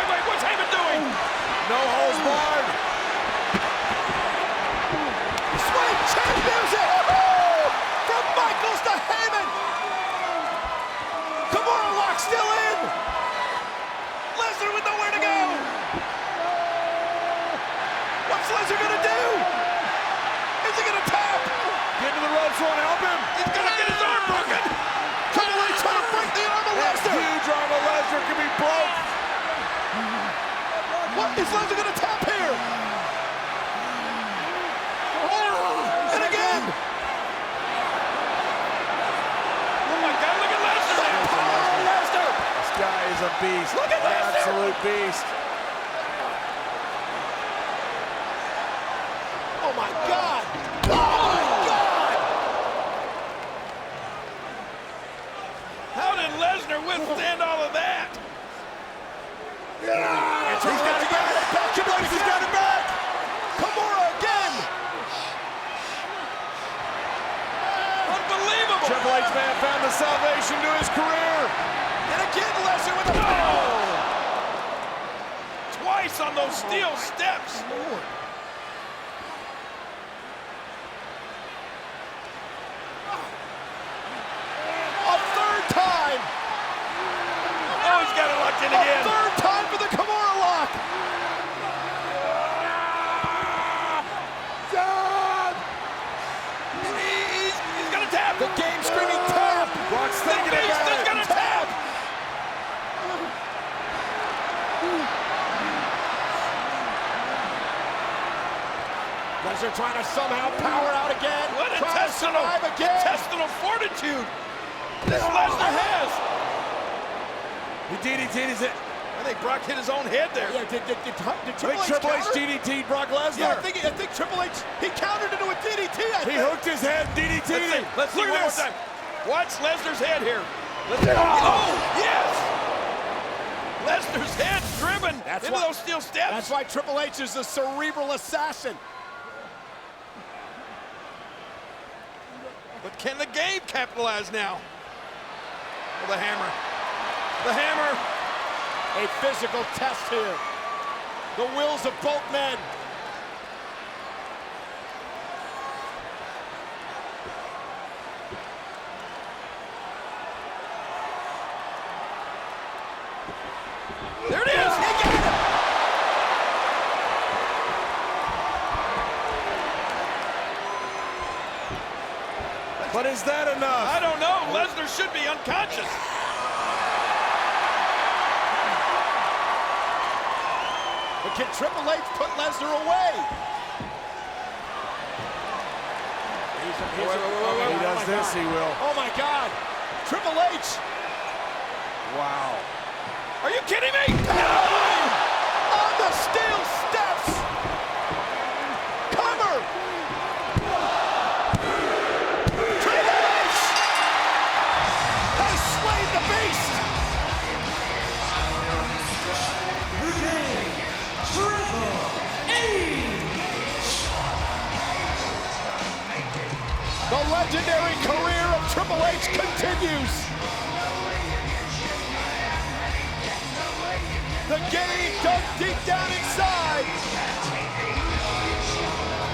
Wait, what's Heyman doing? No holds barred. Sweet chin music! From Michaels to Heyman! Kimura lock still in! Lesnar with nowhere to go! What's Lesnar gonna do? Is he gonna tap? Get to the ropes, won't help him. He's gonna get his arm broken. Triple H trying to break the arm of That Lesnar! huge arm of Lesnar can be broke. What is Lesnar gonna tap here? And again! Oh my God, look at Lesnar. Lesnar! This guy is a beast. Look at Lesnar! Absolute beast. Oh my God! Oh my God! How did Lesnar withstand all of that? And he's got it back. Triple H has got it back. Kimura again. Unbelievable. Triple H may have found the salvation to his career. And again, Lesnar with a Twice on those steel steps. A third time. Oh, he's got it locked in A again. third time for the Kimura lock. He's gonna tap. The game screaming tap. Brock's The thinking beast about is it. gonna tap. Lesnar trying to somehow power out again. What Trying to survive again. intestinal fortitude this Lesnar has. He DDT'd his. I think Brock hit his own head there. Yeah, did I Triple think H Triple H counter? DDT'd Brock Lesnar. Yeah, I think Triple H, he countered into a DDT, I He think. hooked his head, DDT'd him. Let's see Look one at more this. time. Watch Lesnar's head here. Oh, yes! Lesnar's head driven into why- those steel steps. That's why Triple H is a cerebral assassin. But can the game capitalize now? Oh, the hammer. The hammer. A physical test here. The wills of both men. There it is. He got it. But is that enough? I don't know. Lesnar should be unconscious. But can Triple H put Lesnar away? He does this, he will. Oh my God. Triple H. Wow. Are you kidding me? On the steel steps. legendary career of Triple H continues. The game dug deep down inside.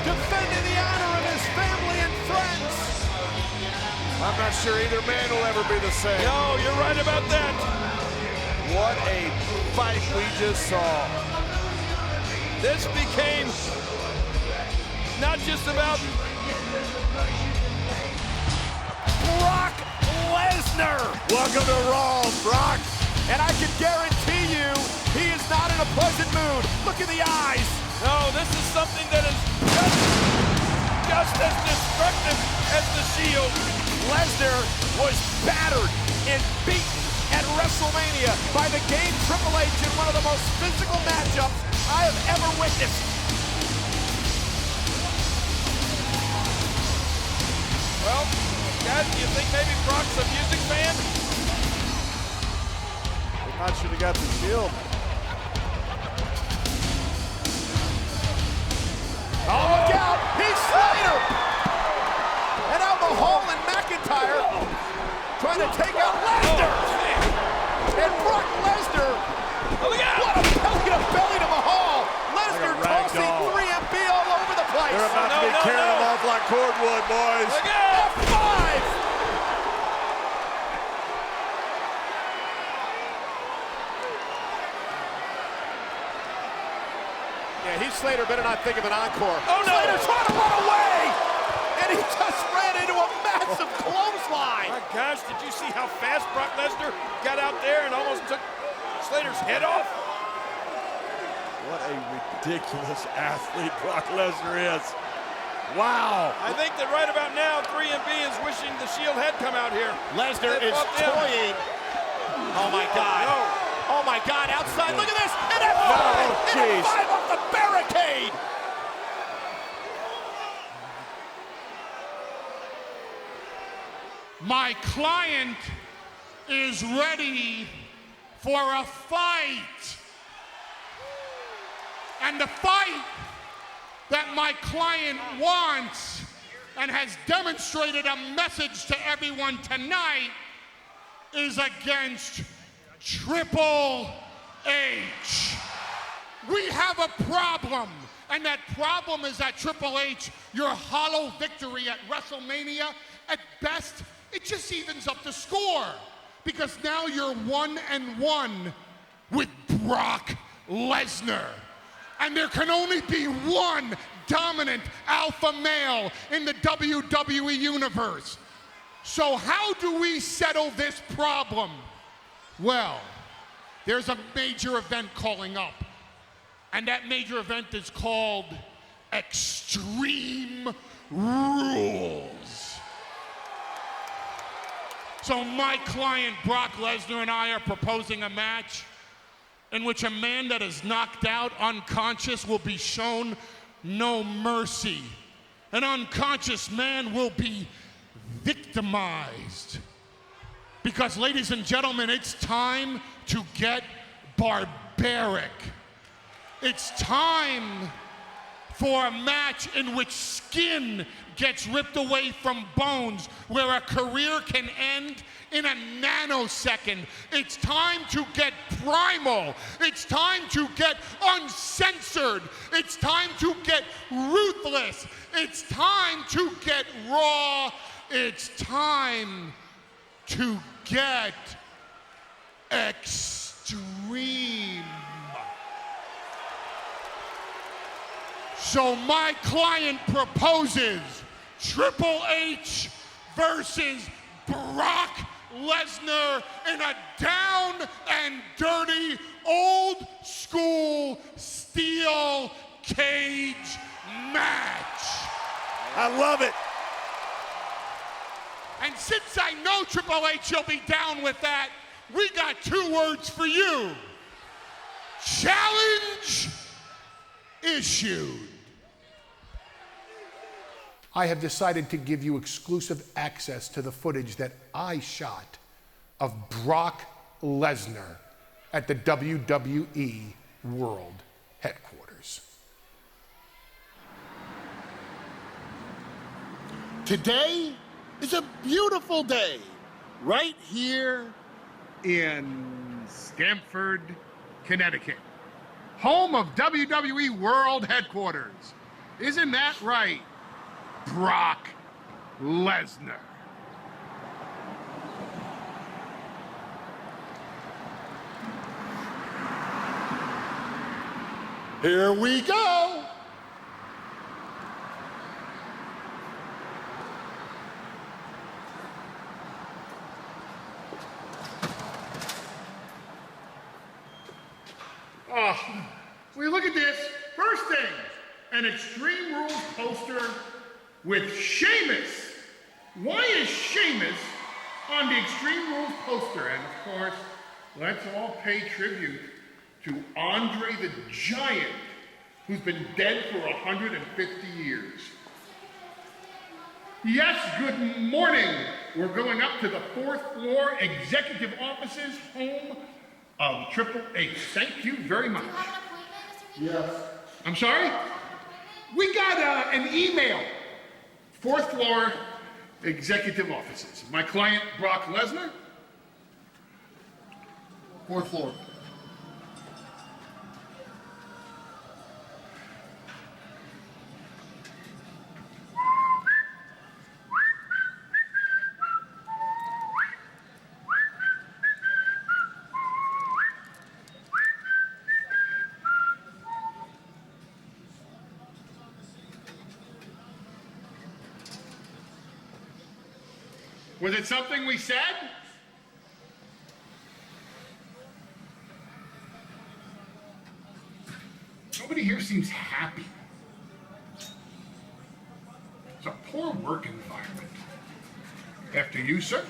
Defending the honor of his family and friends. I'm not sure either man will ever be the same. No, you're right about that. What a fight we just saw. This became not just about Brock Lesnar. Welcome to Raw, Brock. And I can guarantee you, he is not in a pleasant mood. Look in the eyes. No, this is something that is just as destructive as the Shield. Lesnar was battered and beaten at WrestleMania by the game Triple H in one of the most physical matchups I have ever witnessed. Well, guys, do you think maybe Brock's a music fan? I should have got the Shield. Oh, look out! He's Slater! And now Mahal and McIntyre trying to take out Lesnar! And Brock Lesnar, what a belly to Mahal! Lesnar tossing 3MB all over the place! They're about to be carrying him off like cordwood, boys. Look out! F5! Yeah, Heath Slater better not think of an encore. Oh no! Slater's trying to run away! And he just ran into a massive clothesline! My gosh, did you see how fast Brock Lesnar got out there and almost took Slater's head off? What a ridiculous athlete Brock Lesnar is. Wow. I think that right about now, 3MB is wishing the Shield had come out here. Lesnar is toying. Oh my God. No. Oh my God, outside, look at this! And F5! And F5 off the barricade! My client is ready for a fight. And the fight that my client wants and has demonstrated a message to everyone tonight is against Triple H. We have a problem, and that problem is that Triple H, your hollow victory at WrestleMania, at best, it just evens up the score, because now you're 1-1 with Brock Lesnar. And there can only be one dominant alpha male in the WWE universe. So how do we settle this problem? Well, there's a major event calling up, and that major event is called Extreme Rules. So my client Brock Lesnar and I are proposing a match in which a man that is knocked out unconscious will be shown no mercy. An unconscious man will be victimized. Because, ladies and gentlemen, it's time to get barbaric. It's time for a match in which skin gets ripped away from bones, where a career can end in a nanosecond. It's time to get primal. It's time to get uncensored. It's time to get ruthless. It's time to get raw. It's time to get extreme. So my client proposes Triple H versus Brock Lesnar in a down and dirty, old school steel cage match. I love it. And since I know Triple H will be down with that, we got 2 words for you. Challenge issued. I have decided to give you exclusive access to the footage that I shot of Brock Lesnar at the WWE World Headquarters. Today, It's a beautiful day right here in Stamford, Connecticut, home of WWE World Headquarters. Isn't that right, Brock Lesnar? Here we go. Oh, will you look at this? First thing, an Extreme Rules poster with Sheamus. Why is Sheamus on the Extreme Rules poster? And of course, let's all pay tribute to Andre the Giant, who's been dead for 150 years. Yes, good morning. We're going up to the 4th floor executive offices, home of Triple H. Thank you very much. Yes. I'm sorry? We got an email. 4th floor executive offices. My client, Brock Lesnar. 4th floor. Was it something we said? Nobody here seems happy. It's a poor work environment. After you, sir.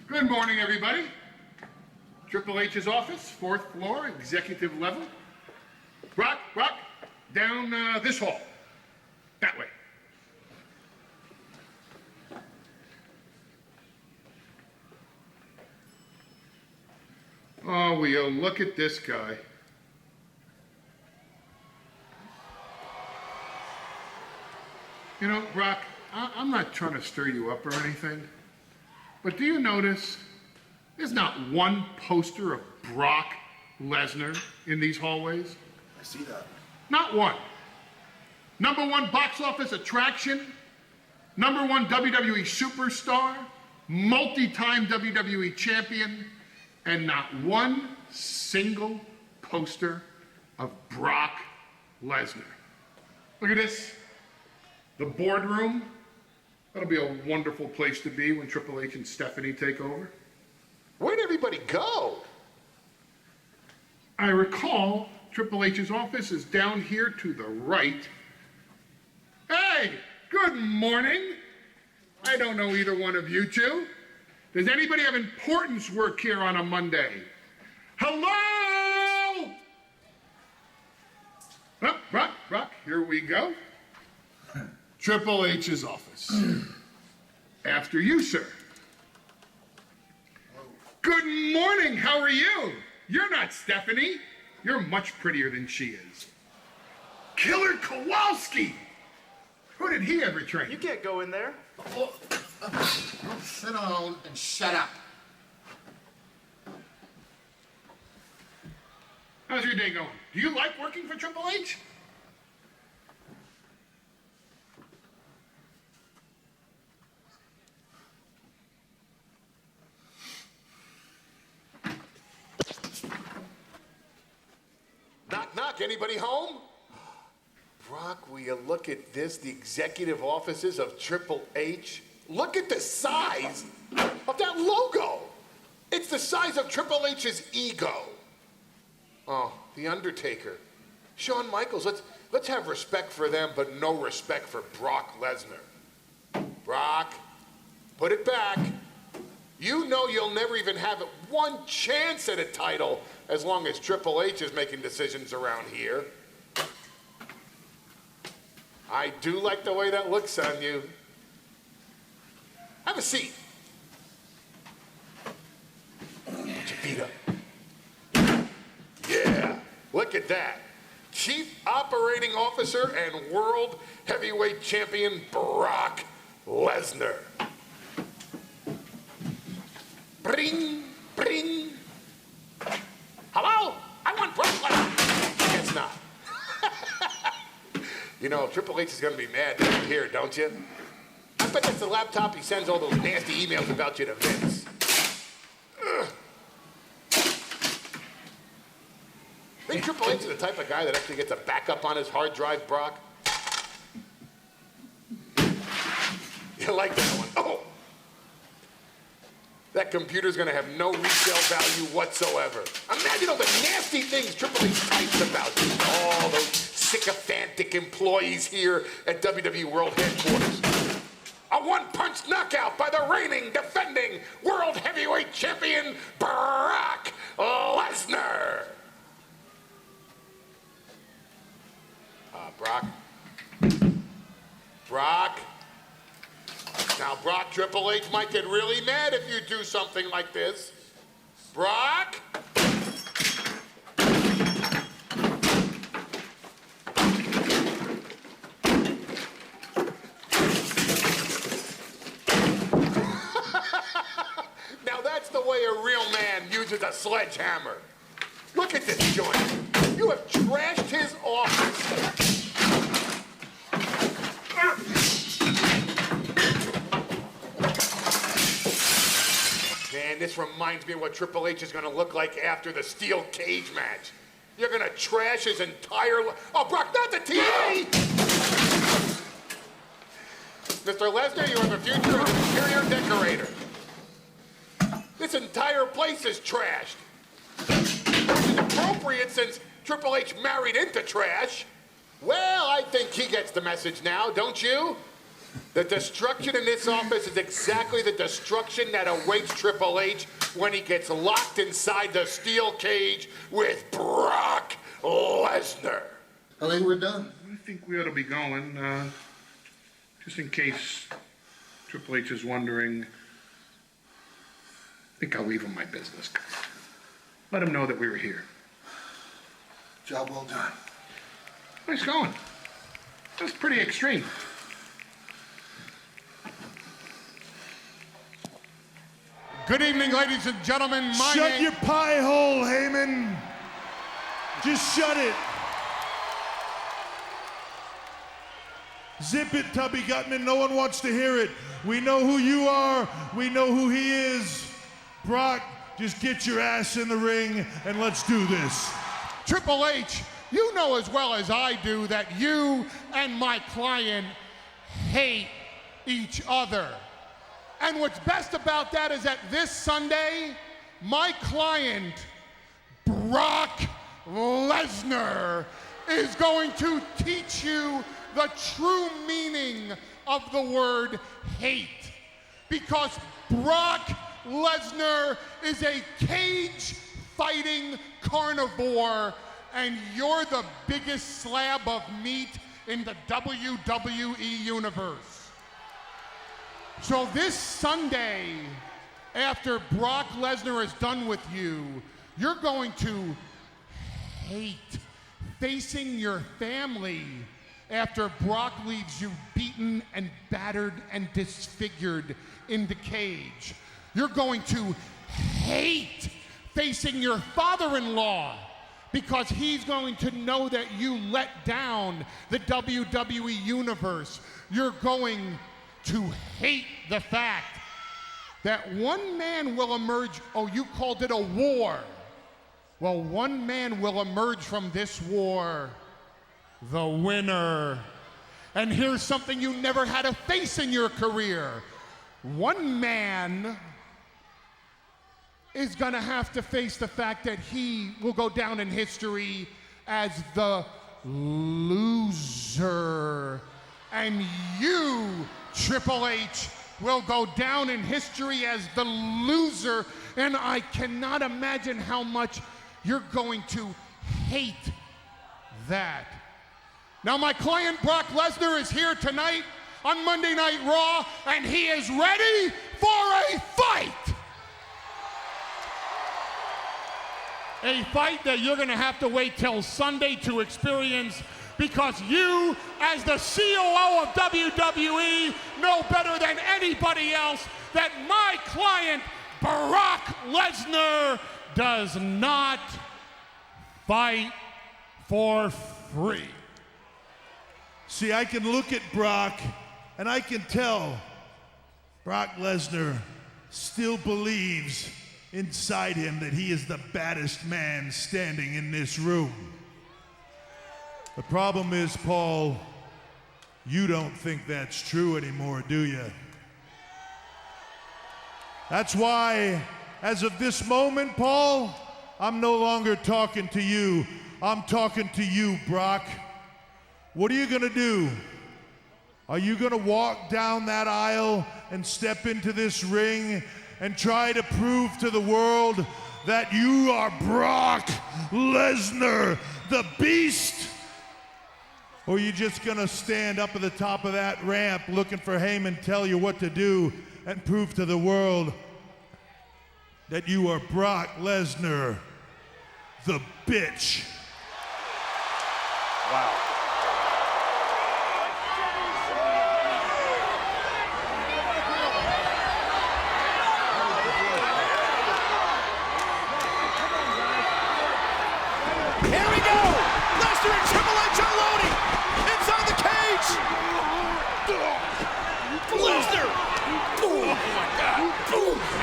Good morning, everybody. Triple H's office, 4th floor, executive level. Brock, down this hall. That way. Oh, will you look at this guy? You know, Brock, I'm not trying to stir you up or anything, but do you notice there's not one poster of Brock Lesnar in these hallways? I see that. Not one. #1 box office attraction, #1 WWE superstar, multi-time WWE champion, and not one single poster of Brock Lesnar. Look at this. The boardroom. That'll be a wonderful place to be when Triple H and Stephanie take over. Where'd everybody go? I recall Triple H's office is down here to the right. Hey, good morning. I don't know either one of you two. Does anybody have importance work here on a Monday? Hello? Oh, Brock, here we go. Triple H's office. After you, sir. Good morning, how are you? You're not Stephanie. You're much prettier than she is. Killer Kowalski! Who did he ever train? You can't go in there. Sit down and shut up. How's your day going? Do you like working for Triple H? Knock, knock. Anybody home? Brock, will you look at this? The executive offices of Triple H. Look at the size of that logo. It's the size of Triple H's ego. Oh, The Undertaker. Shawn Michaels. Let's have respect for them, but no respect for Brock Lesnar. Brock, put it back. You know you'll never even have one chance at a title as long as Triple H is making decisions around here. I do like the way that looks on you. Have a seat. Get your feet up. Yeah, look at that. Chief Operating Officer and World Heavyweight Champion Brock Lesnar. Bring, bring. Hello? I want Brock Lesnar. Guess not. You know, Triple H is going to be mad that you're here, don't you? I bet that's the laptop he sends all those nasty emails about you to Vince. Ugh. Think Triple H is the type of guy that actually gets a backup on his hard drive, Brock? You like that one? Oh! That computer's gonna have no resale value whatsoever. Imagine all the nasty things Triple H types about you. All those sycophantic employees here at WWE World Headquarters. A one-punch knockout by the reigning, defending World Heavyweight Champion, Brock Lesnar. Brock. Now, Brock, Triple H might get really mad if you do something like this. Brock? Now, that's the way a real man uses a sledgehammer. Look at this joint. You have trashed his office. Man, this reminds me of what Triple H is going to look like after the steel cage match. You're going to trash his entire... Oh, Brock, not the TV! Mr. Lesnar, you have a future as an interior decorator. This entire place is trashed. Which is appropriate since Triple H married into trash. Well, I think he gets the message now, don't you? The destruction in this office is exactly the destruction that awaits Triple H when he gets locked inside the steel cage with Brock Lesnar. I think we're done. I think we ought to be going. Just in case Triple H is wondering, I think I'll leave him my business card. Let him know that we were here. Job well done. Nice going. That's pretty extreme. Good evening, ladies and gentlemen. Shut your pie hole, Heyman. Just shut it. Zip it, Tubby Gutman. No one wants to hear it. We know who you are. We know who he is. Brock, just get your ass in the ring and let's do this. Triple H, you know as well as I do that you and my client hate each other. And what's best about that is that this Sunday, my client, Brock Lesnar, is going to teach you the true meaning of the word hate. Because Brock Lesnar is a cage-fighting carnivore, and you're the biggest slab of meat in the WWE universe. So this Sunday, after Brock Lesnar is done with you, you're going to hate facing your family after Brock leaves you beaten and battered and disfigured in the cage. You're going to hate facing your father-in-law because he's going to know that you let down the WWE universe. You're going to hate the fact that one man will emerge. Oh, you called it a war. Well, one man will emerge from this war the winner. And here's something you never had to face in your career. One man is gonna have to face the fact that he will go down in history as the loser. And you, Triple H, will go down in history as the loser, and I cannot imagine how much you're going to hate that. Now, my client Brock Lesnar is here tonight on Monday Night Raw, and he is ready for a fight. A fight that you're gonna have to wait till Sunday to experience because you, as the COO of WWE, know better than anybody else that my client, Brock Lesnar, does not fight for free. See, I can look at Brock and I can tell Brock Lesnar still believes inside him that he is the baddest man standing in this room. The problem is, Paul, you don't think that's true anymore, do you? That's why, as of this moment, Paul, I'm no longer talking to you. I'm talking to you, Brock. What are you gonna do? Are you gonna walk down that aisle and step into this ring and try to prove to the world that you are Brock Lesnar, the Beast? Or are you just gonna stand up at the top of that ramp looking for Heyman tell you what to do and prove to the world that you are Brock Lesnar, the bitch? Wow. Here we go! Lesnar and Triple H unloading! Inside the cage! Lesnar! Oh my God!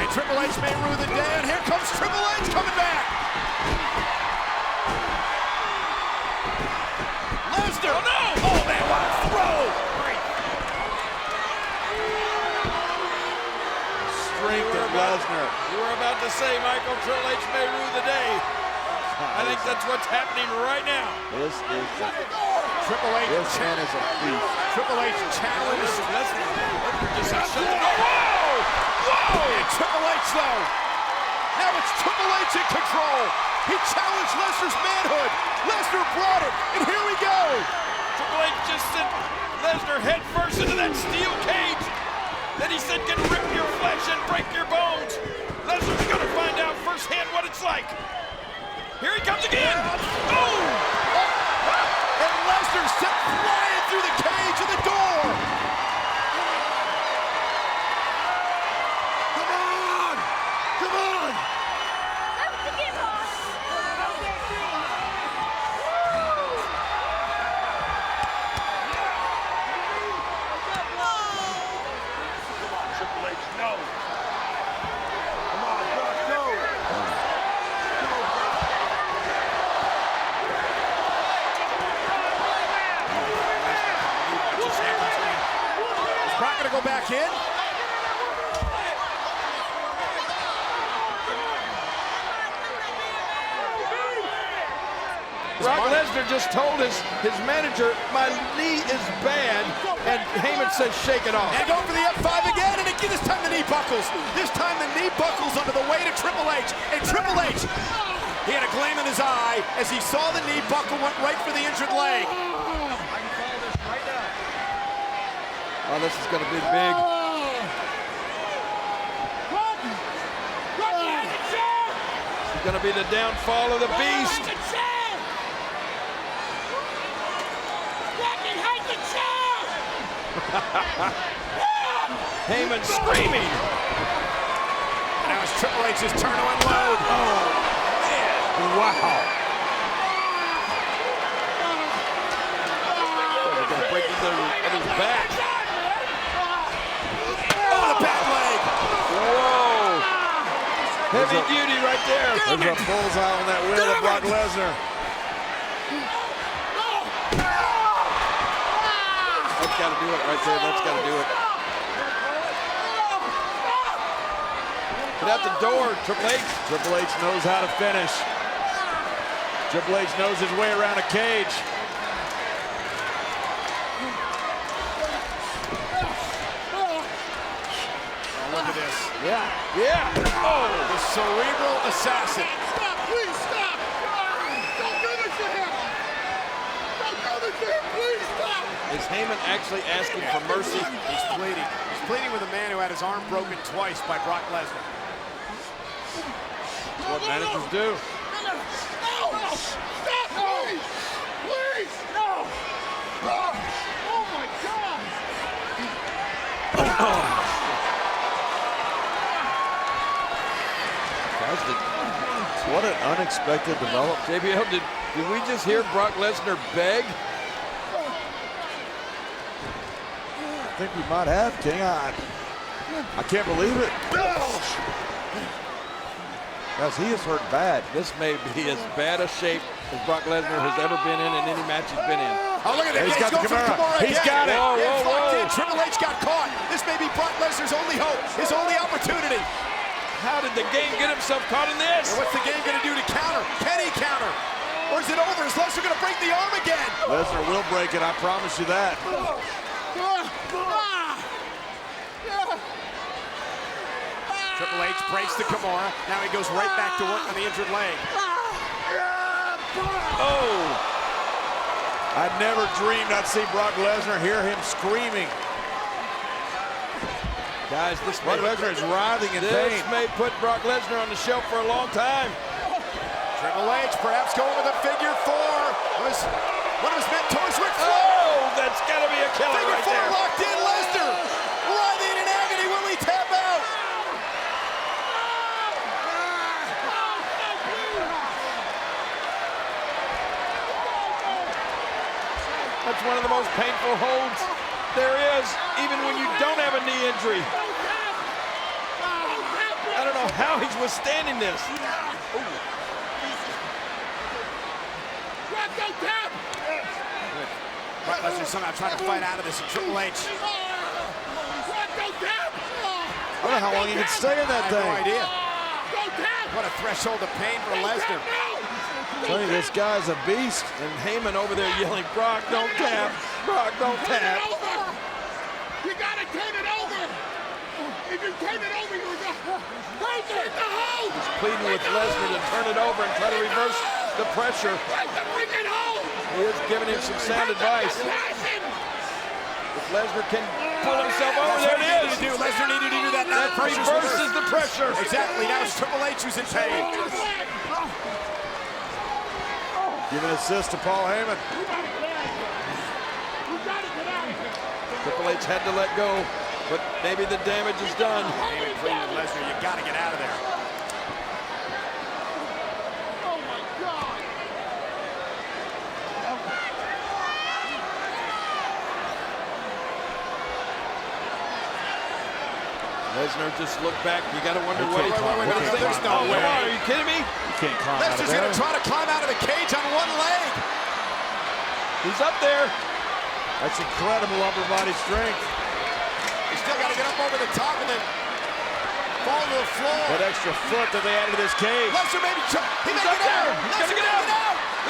And Triple H may rue the day, and here comes Triple H coming back! Lesnar! Oh no! Oh man, what a throw! Strength of Lesnar. You were about to say, Michael, Triple H may rue the day. I think that's what's happening right now. This is Triple H. This man is a beast. Triple H challenged Lesnar. Just said something. Whoa! Whoa! And Triple H though. Now it's Triple H in control. He challenged Lesnar's manhood. Lesnar brought it, and here we go. Triple H just sent Lesnar head first into that steel cage. Then he said, "Can rip your flesh and break your bones." Lesnar's gonna find out firsthand what it's like. Here he comes again. Oh! And Lesnar sent flying through the cage and the door. Come on! Come on! Triple H, no. Come on, Brock, go! Is Brock gonna go back in? Brock Lesnar just told his manager, "My knee is bad," and Heyman says, "Shake it off." And go for the F5 again, and again, this time the knee buckles. This time the knee buckles under the weight of Triple H. And Triple H, he had a gleam in his eye as he saw the knee buckle, went right for the injured leg. Oh, this is going to be big. It's going to be the downfall of the Beast. Heyman screaming. And now it's Triple H's turn to unload. Oh, man. Wow. They're going to break his back. Oh, the bad leg. Whoa. Heavy duty right there. There's a bullseye on that wheel of Brock Lesnar. That's got to do it right there. That's got to do it. Get out the door, Triple H. Triple H knows how to finish. Triple H knows his way around a cage. Oh, look at this. Yeah. Yeah. Oh, the cerebral assassin. Stop, please stop! Don't do this to him! Don't do this to him, please stop! Is Heyman actually asking for mercy? He's pleading. He's pleading with a man who had his arm broken twice by Brock Lesnar. That's what managers do. No! Stop, please! Please! No! What an unexpected development. JBL, did we just hear Brock Lesnar beg? I think we might have, King. I can't believe it. Guys, he is hurt bad. This may be as bad a shape as Brock Lesnar has ever been in any match he's been in. Oh, look at that. He's got the Kimura. He's got it. Whoa, whoa, whoa. Triple H got caught. This may be Brock Lesnar's only hope, his only opportunity. How did the game get himself caught in this? And what's the game going to do to counter? Can he counter? Or is it over? Is Lesnar going to break the arm again? Lesnar will break it, I promise you that. Triple H breaks the Kimura. Now he goes right back to work on the injured leg. Oh! I never dreamed I'd see Brock Lesnar, hear him screaming. Guys, Brock Lesnar is writhing in pain. This may put Brock Lesnar on the shelf for a long time. Triple H perhaps going with a figure four. One of his mentors, Ric Flair. Oh, that's got to be a killer Figure right four there. locked in. Lesnar writhing in agony. Will he tap out? That's one of the most painful holds there is, even when you don't have a knee injury. I don't know how he's withstanding this. Brock Lesnar somehow trying to fight out of this, and Triple H. I don't know how long he can stay in that I have thing. no idea. What a threshold of pain for Lesnar. Tell you, this guy's a beast. And Heyman over there yelling, Brock, don't tap. Brock, don't tap. You gotta turn it over. If you turn it over, you're gonna break the hold. He's pleading with Lesnar to turn it over and try to reverse the pressure. Bring it home. He is giving him some sound advice. If Lesnar can pull himself over, there it is. Lesnar needed to do that. Now That reverses the pressure. Exactly. Now it's Triple H who's in pain. Giving assist to Paul Heyman. Triple H had to let go, but maybe the damage is done. Heyman pleading with Lesnar, you got to get out of there. Oh my God. Lesnar just looked back. You got to wonder what he's Wait, there's no Oh, way. come on, are you kidding me? You can't climb out of Lesnar's going there. to try to climb out of the cage on one leg. He's up there. That's incredible upper body strength. He's still got to get up over the top and then fall to the floor. That extra foot that they added to this cage. Lesnar maybe he He's may up get there. out. He's Lesnar gonna get out.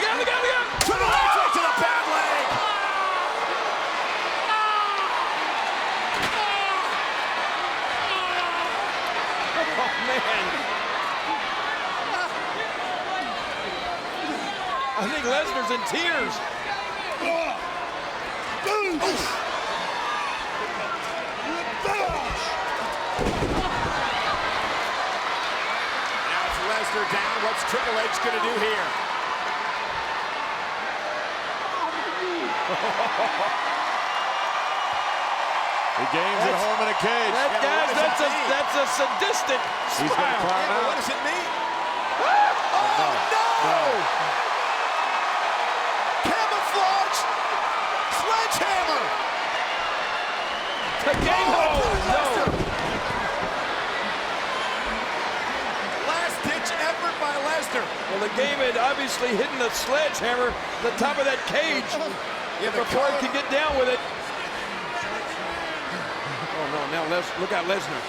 Look out, look out, look out. Triple H right to the bad leg. Oh, man. I think Lesnar's in tears. Now it's Lesnar down. What's Triple H going to do here? He gains at home in a cage. That's a sadistic He's going to smile. climb out. What does it mean? No. Camouflage! Sledgehammer! The game no! Last-ditch effort by Lesnar. Well, the game had obviously hidden the sledgehammer at the top of that cage before he could get down with it. Oh, no, now look out, Lesnar.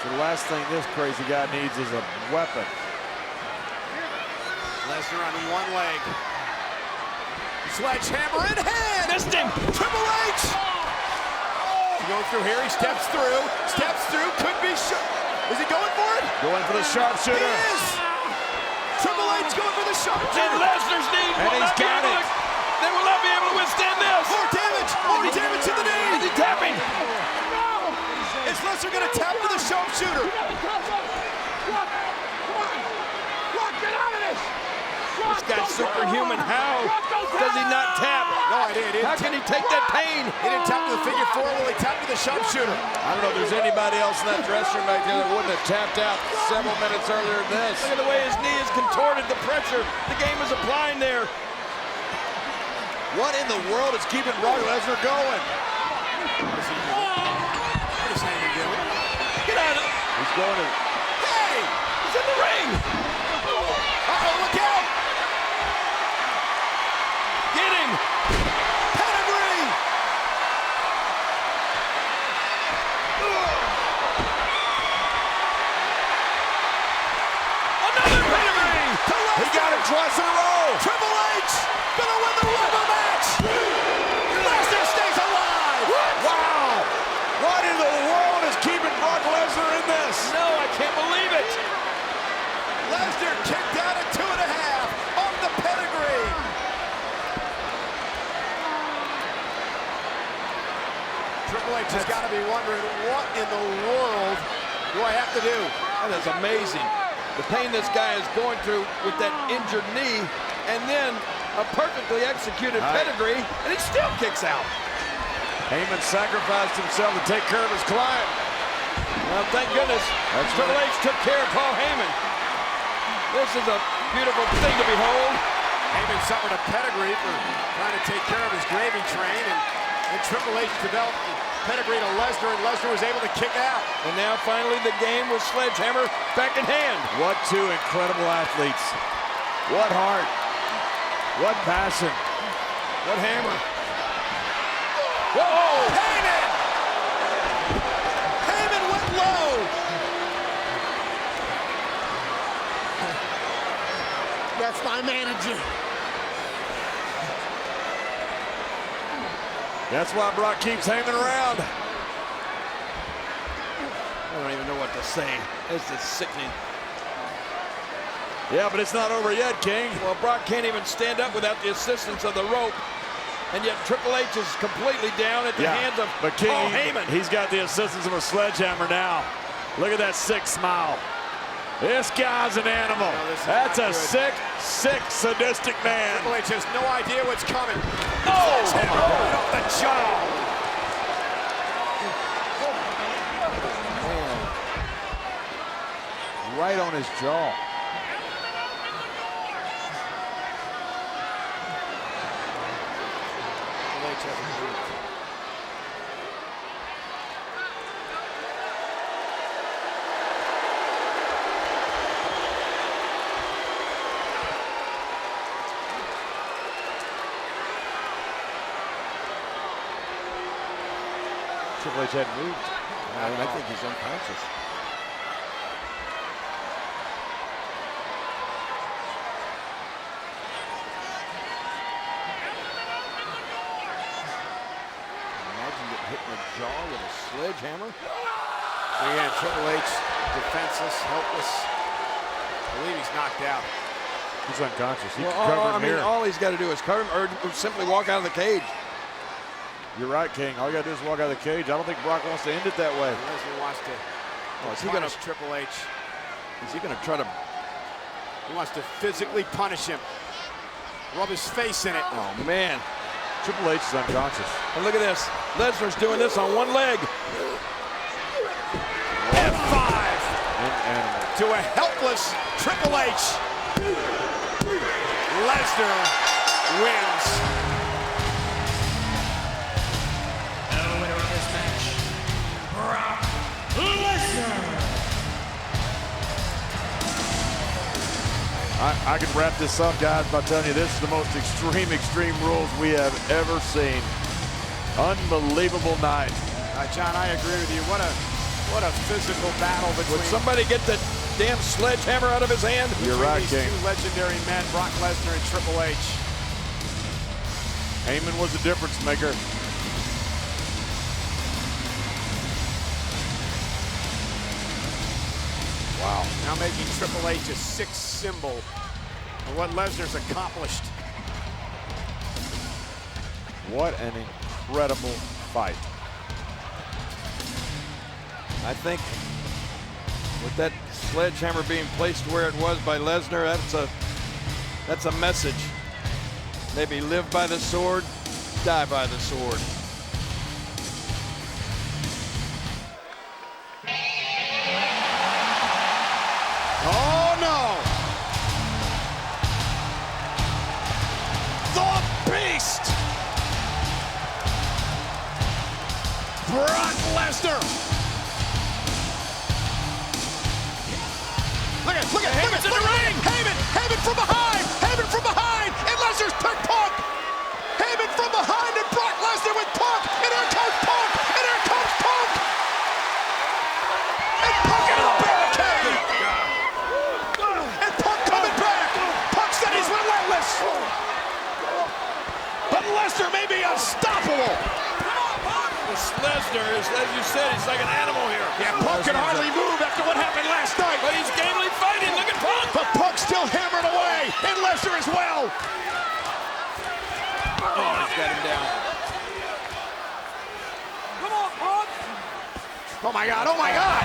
So the last thing this crazy guy needs is a weapon. Lesnar on one leg. Sledgehammer in hand! Missed him! Triple H! Going through here, he steps through, could be is he going for it? Going for the sharpshooter. He is! Triple H going for the sharpshooter! And Lesnar's knee And he's got it. They will not be able to withstand this! More damage to the knee! Is he tapping? Is Lesnar going to tap to the sharpshooter? This guy's superhuman. How does he not tap? No idea. How can he take that pain? He didn't tap to the figure four. Well, he tapped to the sharpshooter. I don't know if there's anybody else in that dressing room back there that wouldn't have tapped out several minutes earlier than this. Look at the way his knee is contorted, the pressure the game is applying there. What in the world is keeping Brock Lesnar going? What is Heyman doing? Get out of it. He's going to... Hey! He's in the ring! Uh-oh, look out! Get him! Pedigree! Another pedigree! He got it twice in a row! Triple H gonna win the rubber match! Lesnar stays alive! Wow! What in the world is keeping Brock Lesnar in this? No, I can't believe it! Lesnar kicked out at 2.5 on the pedigree. Triple H has got to be wondering, what in the world do I have to do? That is amazing. The pain this guy is going through with that injured knee, and then a perfectly executed pedigree, and he still kicks out. Heyman sacrificed himself to take care of his client. Well, thank goodness Triple H took care of Paul Heyman. This is a beautiful thing to behold. Heyman suffered a pedigree for trying to take care of his gravy train, and Triple H developed the pedigree to Lesnar, and Lesnar was able to kick out. And now finally the game with Sledgehammer back in hand. What two incredible athletes. What heart. What passion. What hammer. Whoa! Heyman! Heyman went low! That's my manager. That's why Brock keeps hanging around. I don't even know what to say. This is sickening. Yeah, but it's not over yet, King. Well, Brock can't even stand up without the assistance of the rope. And yet Triple H is completely down at the hands of Paul Heyman. He's got the assistance of a sledgehammer now. Look at that sick smile. This guy's an animal. That's a sick, sadistic man. Triple H has no idea what's coming. Oh! Right off the jaw. Man. Right on his jaw. Triple H hadn't moved. I think he's unconscious. Imagine getting hit in the jaw with a sledgehammer. Again, Triple H defenseless, helpless. I believe he's knocked out. He's unconscious. He All he's got to do is cover him or simply walk out of the cage. You're right, King. All you got to do is walk out of the cage. I don't think Brock wants to end it that way. Lesnar wants to is he going to Triple H? Is he going to try to? He wants to physically punish him. Rub his face in it. Oh, man. Triple H is unconscious. And look at this. Lesnar's doing this on one leg. F5 to a helpless Triple H. Lesnar wins. The winner of this match, Brock Lesnar. I can wrap this up, guys, by telling you this is the most extreme rules we have ever seen. Unbelievable night. John, I agree with you. What a physical battle between. Would somebody get the damn sledgehammer out of his hand? You're right, these King. two legendary men, Brock Lesnar and Triple H. Heyman was the difference maker. Wow. Now making Triple H a sick symbol of what Lesnar's accomplished. What an incredible fight. I think with that sledgehammer being placed where it was by Lesnar, That's a message. Maybe live by the sword, die by the sword. Oh no! The Beast! Brock Lesnar! Look at Heyman's in the ring! Heyman from behind! Heyman from behind! And Lesnar's picked Punk! Heyman from behind and Brock Lesnar with Punk! And here comes Punk! And here comes Punk! And Punk into the barricade! And Punk coming back! Punk said he's relentless! But Lesnar may be unstoppable! This Lesnar is, as you said, he's like an animal here. Yeah, Punk can hardly move after what happened last night. But he's gamely fighting. Look at Punk. But Punk's still hammered away. And Lesnar as well. Oh, he's got him down. Come on, Punk. Oh, my God. Oh, my God.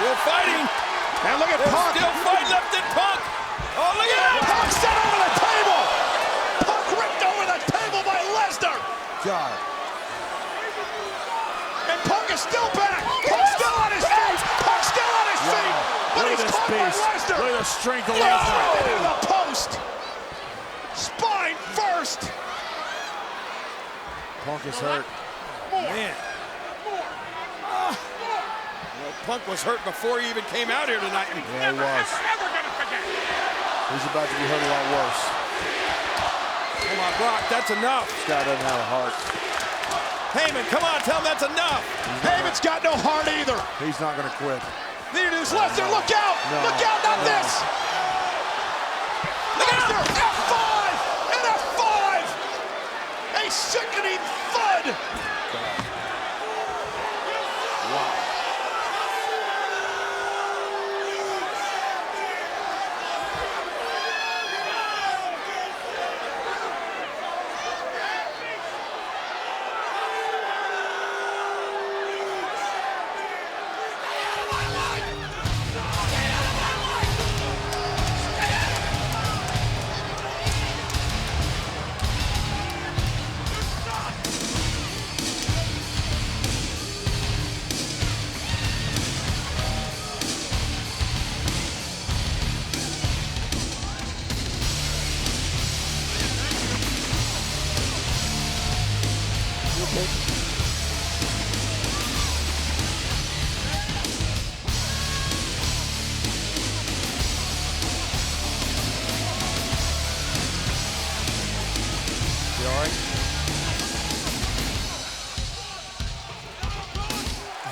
Still fighting. And look at Punk. Still fighting left at Punk. Oh, look at him. Punk set over the table. Punk ripped over the table by Lesnar. God. And Punk is still back. Punk's still on his feet. Punk's still on his feet. But he's caught by Lesnar. Look at the strength of Lesnar. Right into the post. Spine first. Punk is hurt. Man. Punk was hurt before he even came out here tonight. Yeah, he was. He's about to be hurt a lot worse. Come on, Brock, that's enough. This guy doesn't have a heart. Heyman, come on, tell him that's enough. Heyman's got no heart either. He's not going to quit. Neither does Lesnar. Look out! No. Look out, not this! Lesnar, F5! And F5! A sickening thud! Wow.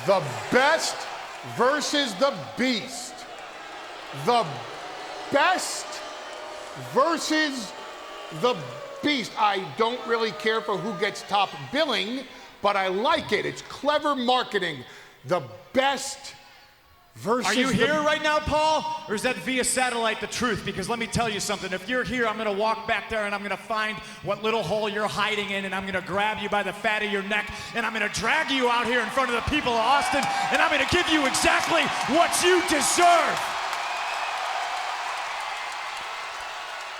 The best versus the beast. The best versus the beast. I don't really care for who gets top billing, but I like it. It's clever marketing. The best versus Are you the here right now, Paul? Or is that via satellite the truth? Because let me tell you something. If you're here, I'm going to walk back there and I'm going to find what little hole you're hiding in and I'm going to grab you by the fat of your neck and I'm going to drag you out here in front of the people of Austin and I'm going to give you exactly what you deserve.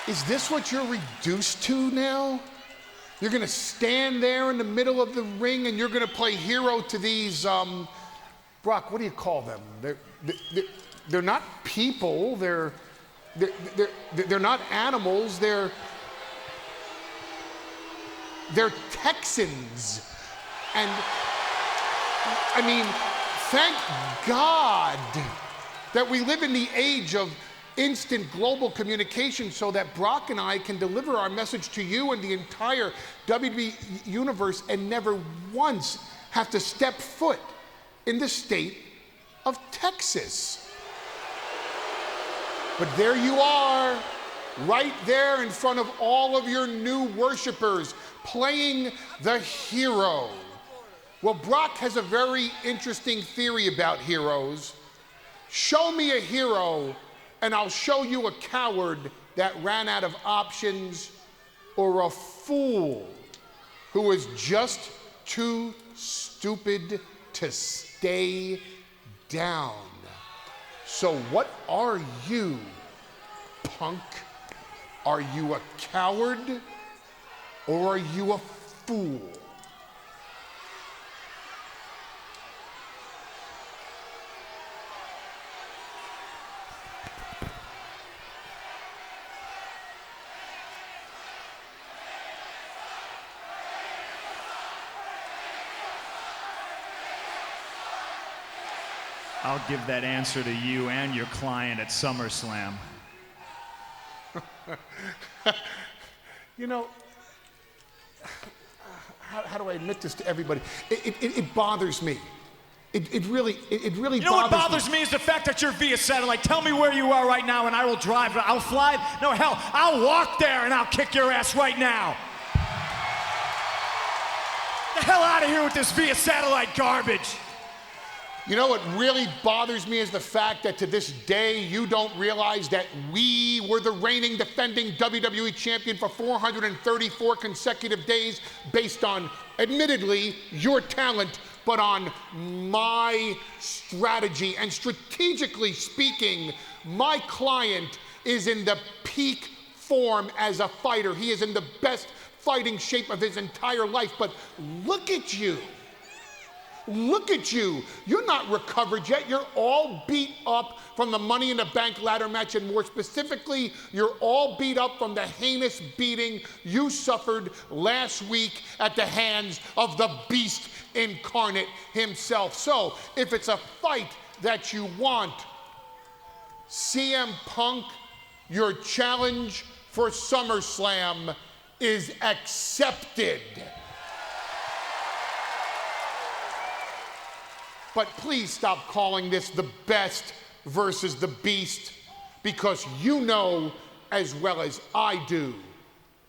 Is this what you're reduced to now? You're going to stand there in the middle of the ring and you're going to play hero to these, Brock, what do you call them? They're not people. They're not animals. They're Texans. And I mean, thank God that we live in the age of instant global communication so that Brock and I can deliver our message to you and the entire WWE universe and never once have to step foot in the state of Texas. But there you are, right there in front of all of your new worshipers, playing the hero. Well, Brock has a very interesting theory about heroes. Show me a hero, and I'll show you a coward that ran out of options, or a fool who is just too stupid to stay down. So what are you, punk? Are you a coward or are you a fool? I'll give that answer to you and your client at SummerSlam. You know, how do I admit this to everybody? It bothers me. It really You know what bothers me is the fact that you're via satellite. Tell me where you are right now and I will drive. I'll fly. No, hell, I'll walk there and I'll kick your ass right now. Get the hell out of here with this via satellite garbage. You know what really bothers me is the fact that to this day you don't realize that we were the reigning defending WWE champion for 434 consecutive days based on, admittedly, your talent, but on my strategy. And strategically speaking, my client is in the peak form as a fighter. He is in the best fighting shape of his entire life. But look at you. Look at you. You're not recovered yet. You're all beat up from the Money in the Bank ladder match, and more specifically, you're all beat up from the heinous beating you suffered last week at the hands of the Beast incarnate himself. So, if it's a fight that you want, CM Punk, your challenge for SummerSlam is accepted. But please stop calling this the best versus the Beast, because you know as well as I do,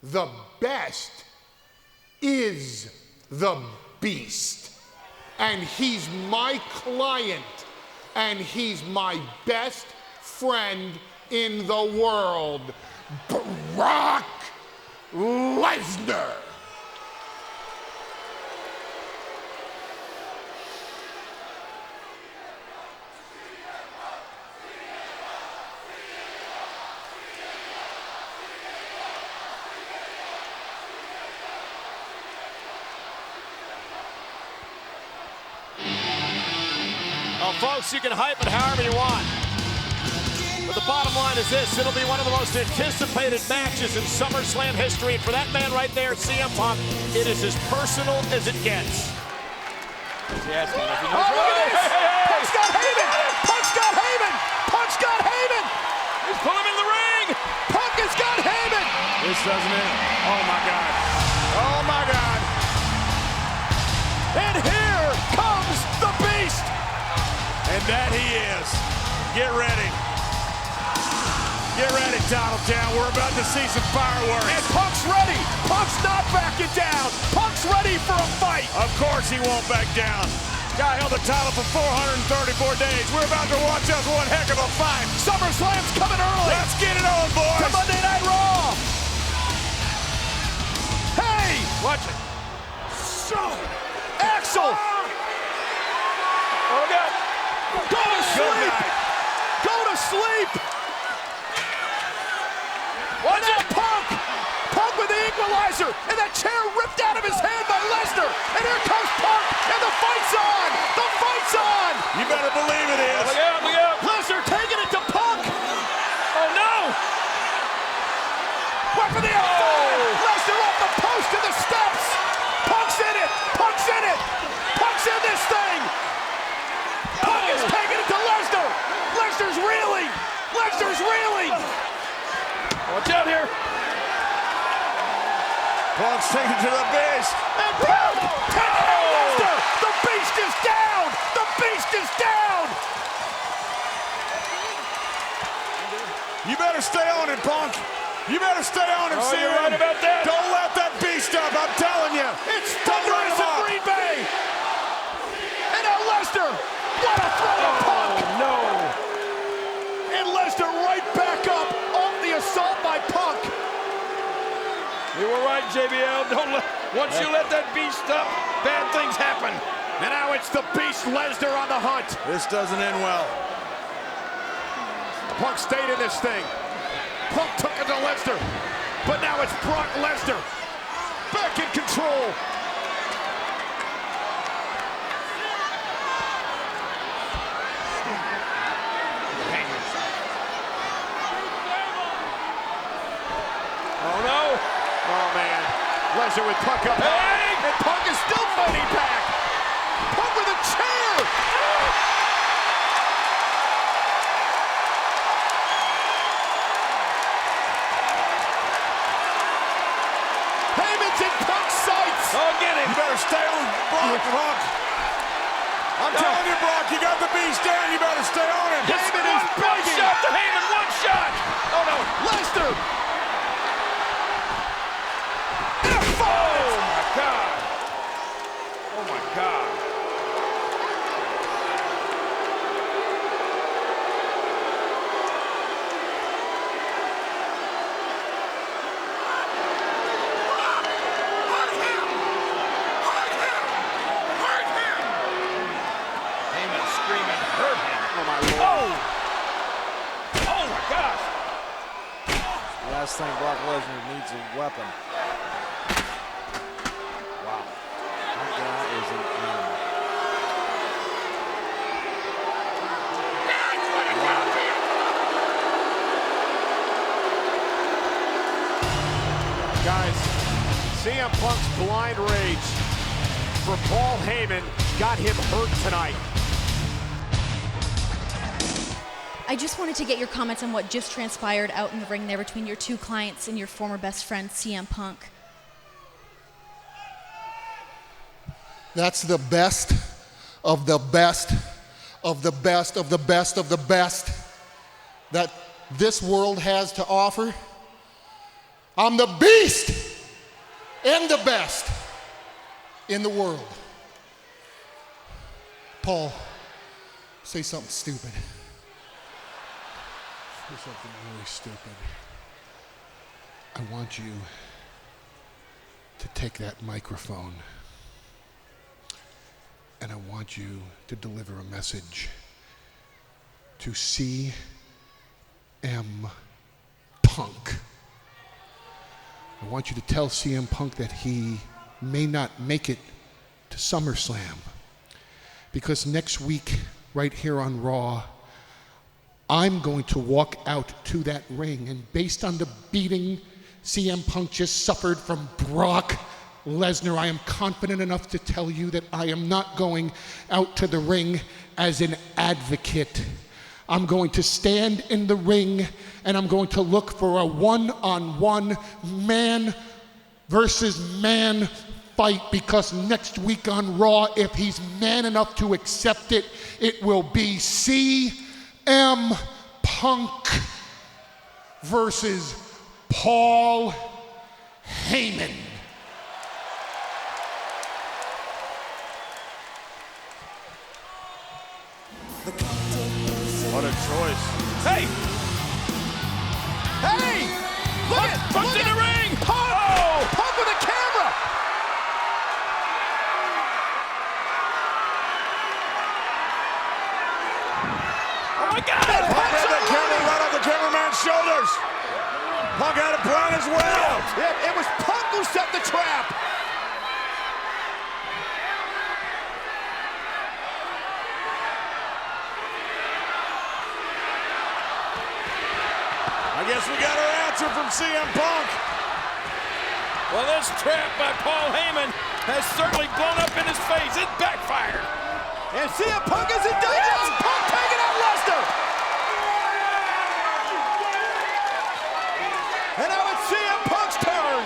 the best is the Beast. And he's my client, and he's my best friend in the world, Brock Lesnar. Folks, you can hype it however you want. But the bottom line is this: it'll be one of the most anticipated matches in SummerSlam history. And for that man right there, CM Punk, it is as personal as it gets. Yes, man. If you know Punk's got Heyman! Punk's got Heyman! Punk's got Heyman! He's pulling him in the ring! Punk has got Heyman! This doesn't it. Oh, my God. Oh, my God. And here comes the Beast! And that he is. Get ready. Get ready, Titletown. We're about to see some fireworks. And Punk's ready. Punk's not backing down. Punk's ready for a fight. Of course he won't back down. Guy held the title for 434 days. We're about to watch us one heck of a fight. SummerSlam's coming early. Let's get it on, boys. To Monday Night Raw. Hey. Watch it. Axel. Oh, God. Go to sleep! Go to sleep! Watch it, Punk! Punk with the equalizer, and that chair ripped out of his hand by Lesnar. And here comes Punk, and the fight's on! The fight's on! You better believe it is. Look out, look out! Lesnar taking it to Punk! Oh, no! Right for the outside! Lesnar off the post to the steps! Punk's in it! Punk's in it! Punk's in this thing! Punk is taking it to Lesnar! Lesnar's reeling! Lesnar's reeling! Watch out here! Punk's taking it to the Beast! And Punk taking out Lesnar! The Beast is down! The Beast is down! You better stay on it, Punk! You better stay on him, CM. You're right about that. Don't let that Beast up, I'm telling you! It's thunderous in Green Bay! And now Lesnar! What a throw to Punk! No! And Lesnar right back up off the assault by Punk. You were right, JBL. Once you let that beast up, bad things happen. And now it's the Beast Lesnar on the hunt. This doesn't end well. Punk stayed in this thing. Punk took it to Lesnar. But now it's Brock Lesnar. Back in control. Oh no. Oh man. Lesnar with Punk up high. And Punk is still fighting back. Punk with a chair. Heyman's in Punk's sights. Oh, get it. You better stay on Brock. I'm telling you, Brock, you got the beast down. You better stay on him. Heyman is One shot to Heyman, one shot. Oh no, Lesnar. Oh my God. Oh my God. Heyman screaming, hurt him. Oh my Lord. Oh my gosh. Last thing Brock Lesnar needs a weapon. Wow. That guy is an animal. Guys, CM Punk's blind rage for Paul Heyman got him hurt tonight. I just wanted to get your comments on what just transpired out in the ring there between your two clients and your former best friend, CM Punk. That's the best of the best of the best of the best of the best that this world has to offer. I'm the beast and the best in the world. Paul, say something stupid. Say something really stupid. I want you to take that microphone and I want you to deliver a message to CM Punk. I want you to tell CM Punk that he may not make it to SummerSlam because next week, right here on Raw, I'm going to walk out to that ring, and based on the beating CM Punk just suffered from Brock Lesnar, I am confident enough to tell you that I am not going out to the ring as an advocate. I'm going to stand in the ring and I'm going to look for a one-on-one man versus man fight because next week on Raw, if he's man enough to accept it, it will be CM Punk versus Paul Heyman. What a choice. Hey! Hey! Look at Punk's in the ring! Punk! Oh! Punk with a camera! Oh my God! Punk had the camera right off the cameraman's shoulders. Punk had a plan as well. It was Punk who set the trap. I guess we got our answer from CM Punk. Well, this trap by Paul Heyman has certainly blown up in his face. It backfired. And CM Punk is in danger. Punk taking out Lesnar. And now it's CM Punk's turn.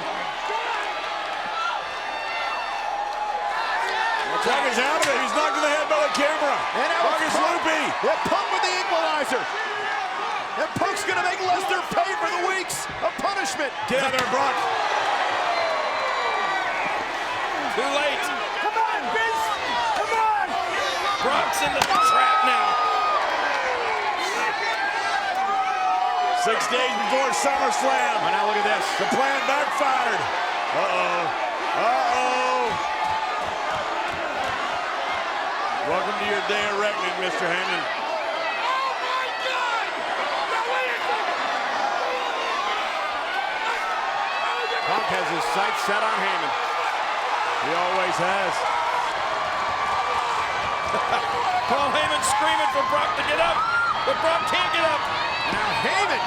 Punk is out of it. He's knocked to the head by the camera. And now Punk is loopy. Yeah, Punk with the equalizer. And Punk's gonna make Lesnar pay for the weeks of punishment. Get out there, Brock. Too late. Come on, Vince. Come on. Brock's in the trap now. 6 days before SummerSlam. Oh, now look at this. The plan backfired. Uh-oh. Uh-oh. Welcome to your day of reckoning, Mr. Heyman. Punk has his sights set on Heyman. He always has. Paul Heyman screaming for Brock to get up, but Brock can't get up. Now Heyman.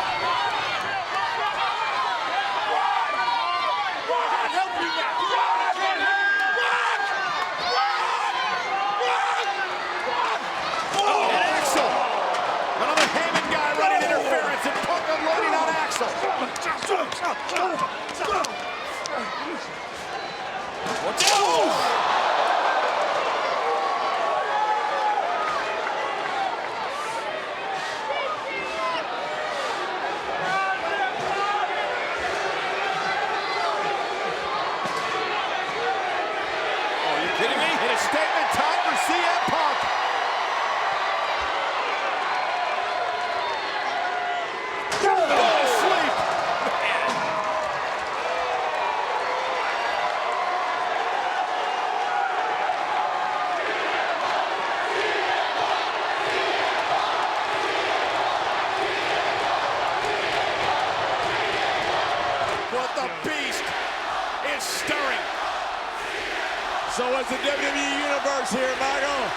Oh, and Axel. Another Heyman guy running interference, and Punk unloading on Axel. Watch out! Kidding me? It is statement time for CM Punk. Go to sleep. What the beast is stirring. So is the WWE Universe here, Michael.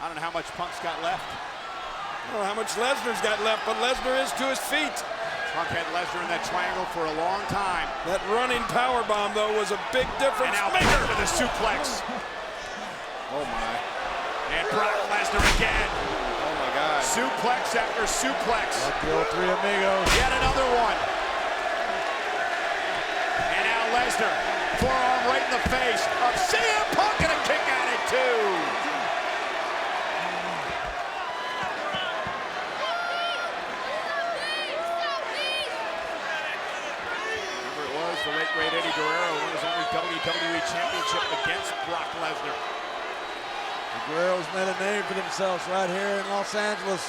I don't know how much Punk's got left. I don't know how much Lesnar's got left, but Lesnar is to his feet. Punk had Lesnar in that triangle for a long time. That running powerbomb, though, was a big difference And now maker. to the suplex. Oh, my. And Brock Lesnar again. Oh, my God. Suplex after suplex. Like the old Three Amigos. Yet another one. And now Lesnar, forearm right in the face of CM Punk, and a kick at it, too. Remember it was the late great Eddie Guerrero won his only WWE Championship against Brock Lesnar. The Guerreros made a name for themselves right here in Los Angeles.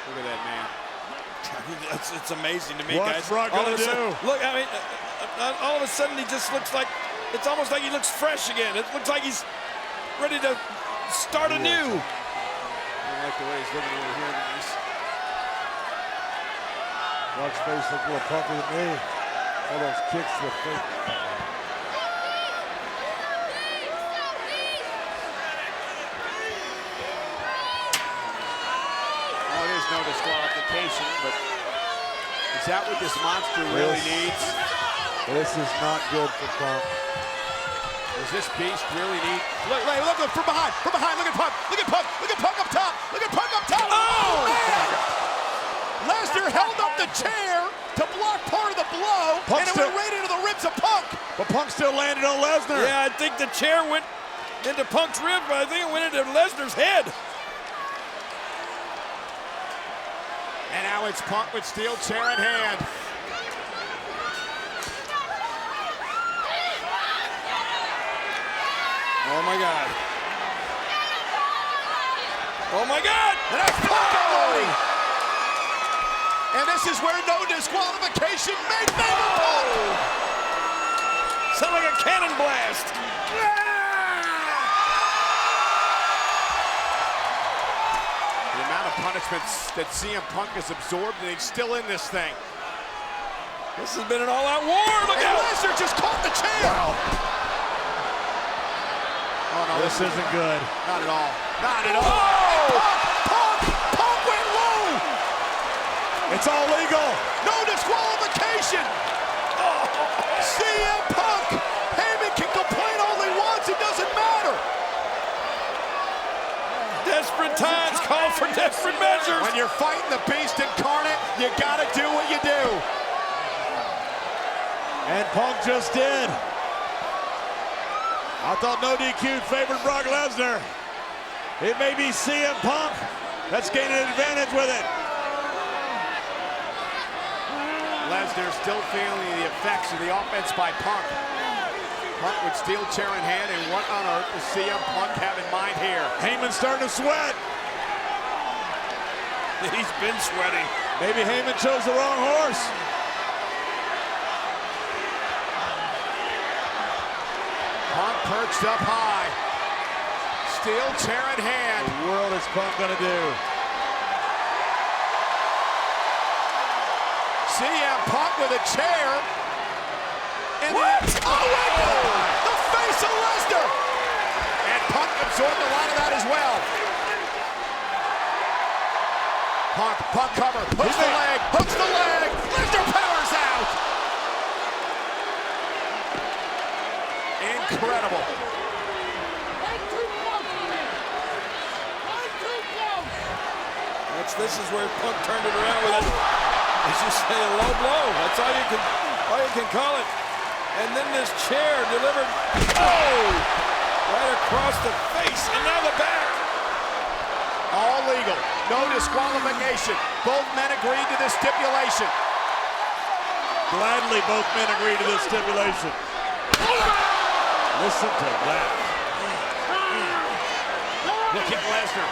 Look at that man. It's amazing to me, What's guys. Brock All gonna of a sudden- do? Look, I mean, all of a sudden he just looks like, it's almost like he looks fresh again. It looks like he's ready to start anew. I like the way he's looking over here. Brock's face looks more puffy than me. All those kicks to the face. Oh, there's no disqualification, but is that what this monster really needs? This is not good for Punk. Does this beast really need? Look from behind, look at Punk, look at Punk, look at Punk up top, look at Punk up top. Oh! Lesnar held up the chair to block part of the blow, and it went right into the ribs of Punk. But Punk still landed on Lesnar. Yeah, I think the chair went into Punk's rib, but I think it went into Lesnar's head. And now it's Punk with steel chair in hand. Oh my God. Oh my God! And that's Punk! And this is where no disqualification made favorable. Sound like a cannon blast. The amount of punishments that CM Punk has absorbed, and he's still in this thing. This has been an all-out war. Look and out! Lesnar just caught the chair. Wow. Oh no, This isn't good. Not at all. Not at all. Punk went low. It's all legal. No disqualification. CM Punk. Heyman can complain all he wants. It doesn't matter. Desperate times call for desperate measures. When you're fighting the beast incarnate, you gotta do what you do. And Punk just did. I thought no DQ favored Brock Lesnar. It may be CM Punk that's gaining an advantage with it. Lesnar still feeling the effects of the offense by Punk. Punk with steel chair in hand, and what on earth does CM Punk have in mind here? Heyman's starting to sweat. He's been sweating. Maybe Heyman chose the wrong horse. Punk perched up high. Steel chair in hand. What in the world is Punk gonna do? CM Punk with a chair. And what? Oh my God! The face of Lesnar! And Punk absorbed a lot of that as well. Punk cover, hooks the leg, Lesnar powers out! Incredible. This is where Punk turned it around with it. As you say, a low blow. That's all you can call it. And then this chair delivered, right across the face, and now the back. All legal, no disqualification. Both men agreed to this stipulation. Gladly, both men agreed to this stipulation. Listen to that. Look at Lesnar.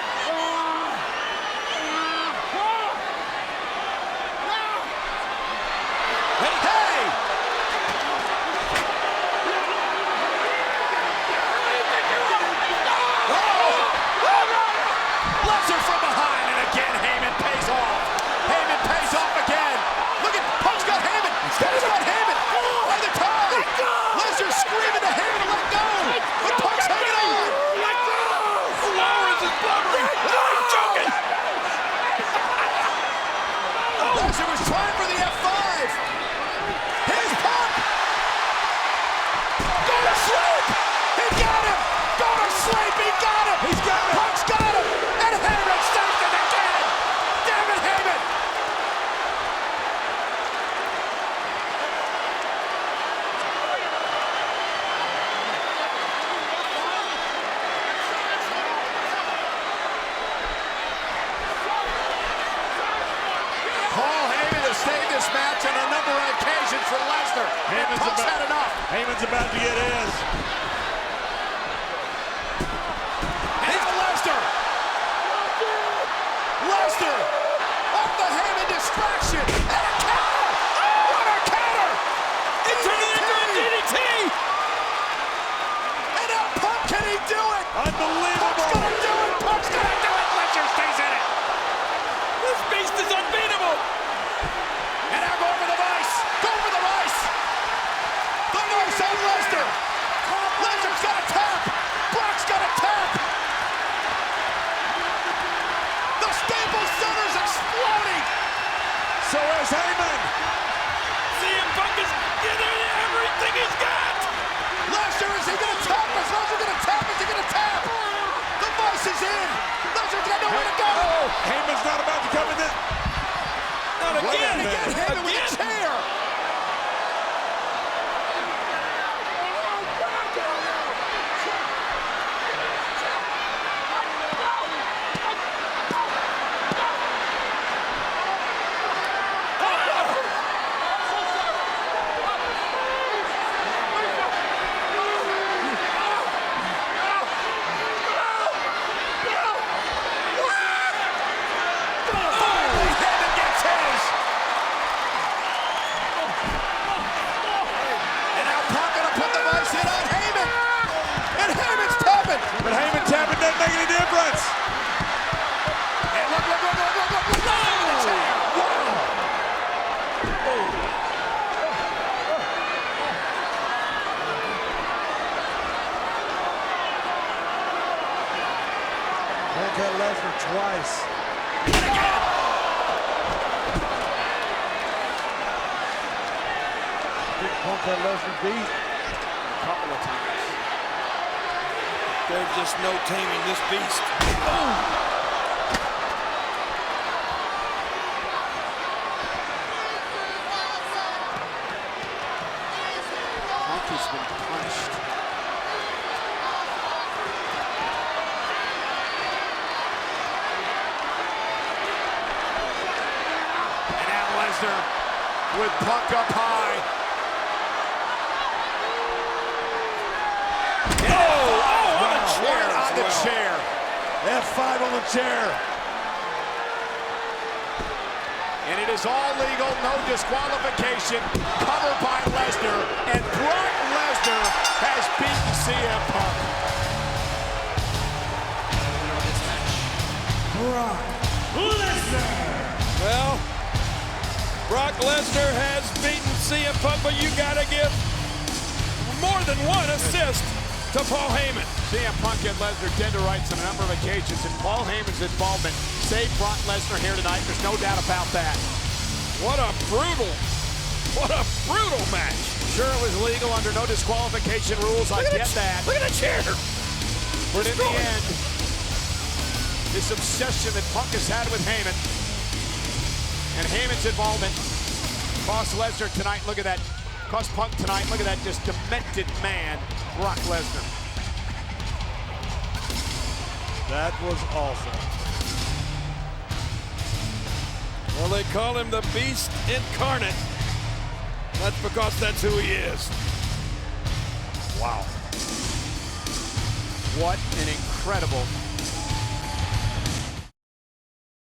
Heyman's about to get his. Here's Lesnar. Lesnar off the Heyman distraction. And a counter. What a counter. He turned it into a DDT. And now Punk, can he do it? Unbelievable. Punk's gonna do it. Punk's gonna do it. Lesnar stays in it. This beast is unbeatable. And now go for the vice. Go for the vice. The vice on Lesnar. Lesnar's got a tap. Brock's got a tap. The Staples Center's exploding. So is Heyman. CM Punk is getting everything he's got. Lesnar, is he going to tap? Is Lesnar going to tap? Is he going to tap? The vice is in. Lesnar's got nowhere to go. Heyman's not about to come in this. Not again. Heyman with a chair. But Heyman tapping doesn't make any difference. And look. Punk had Lesnar twice. I think Punk had Lesnar beat A couple of times. There's just no taming this beast. Punk has been punished. And now Lesnar with Punk up high. on the chair. F5 on the chair. And it is all legal, no disqualification, covered by Lesnar, and Brock Lesnar has beaten CM Punk. Brock Lesnar. Well, Brock Lesnar has beaten CM Punk, but you gotta give more than one assist to Paul Heyman. CM Punk and Lesnar dead to rights on a number of occasions, and Paul Heyman's involvement saved Brock Lesnar here tonight. There's no doubt about that. What a brutal match. Sure, it was legal under no disqualification rules. I get that. Look at the chair. But in the end, this obsession that Punk has had with Heyman and Heyman's involvement cost Lesnar tonight. Look at that. Cost Punk tonight. Look at that just demented man, Brock Lesnar. That was awesome. Well, they call him the Beast Incarnate. That's because that's who he is. Wow. What an incredible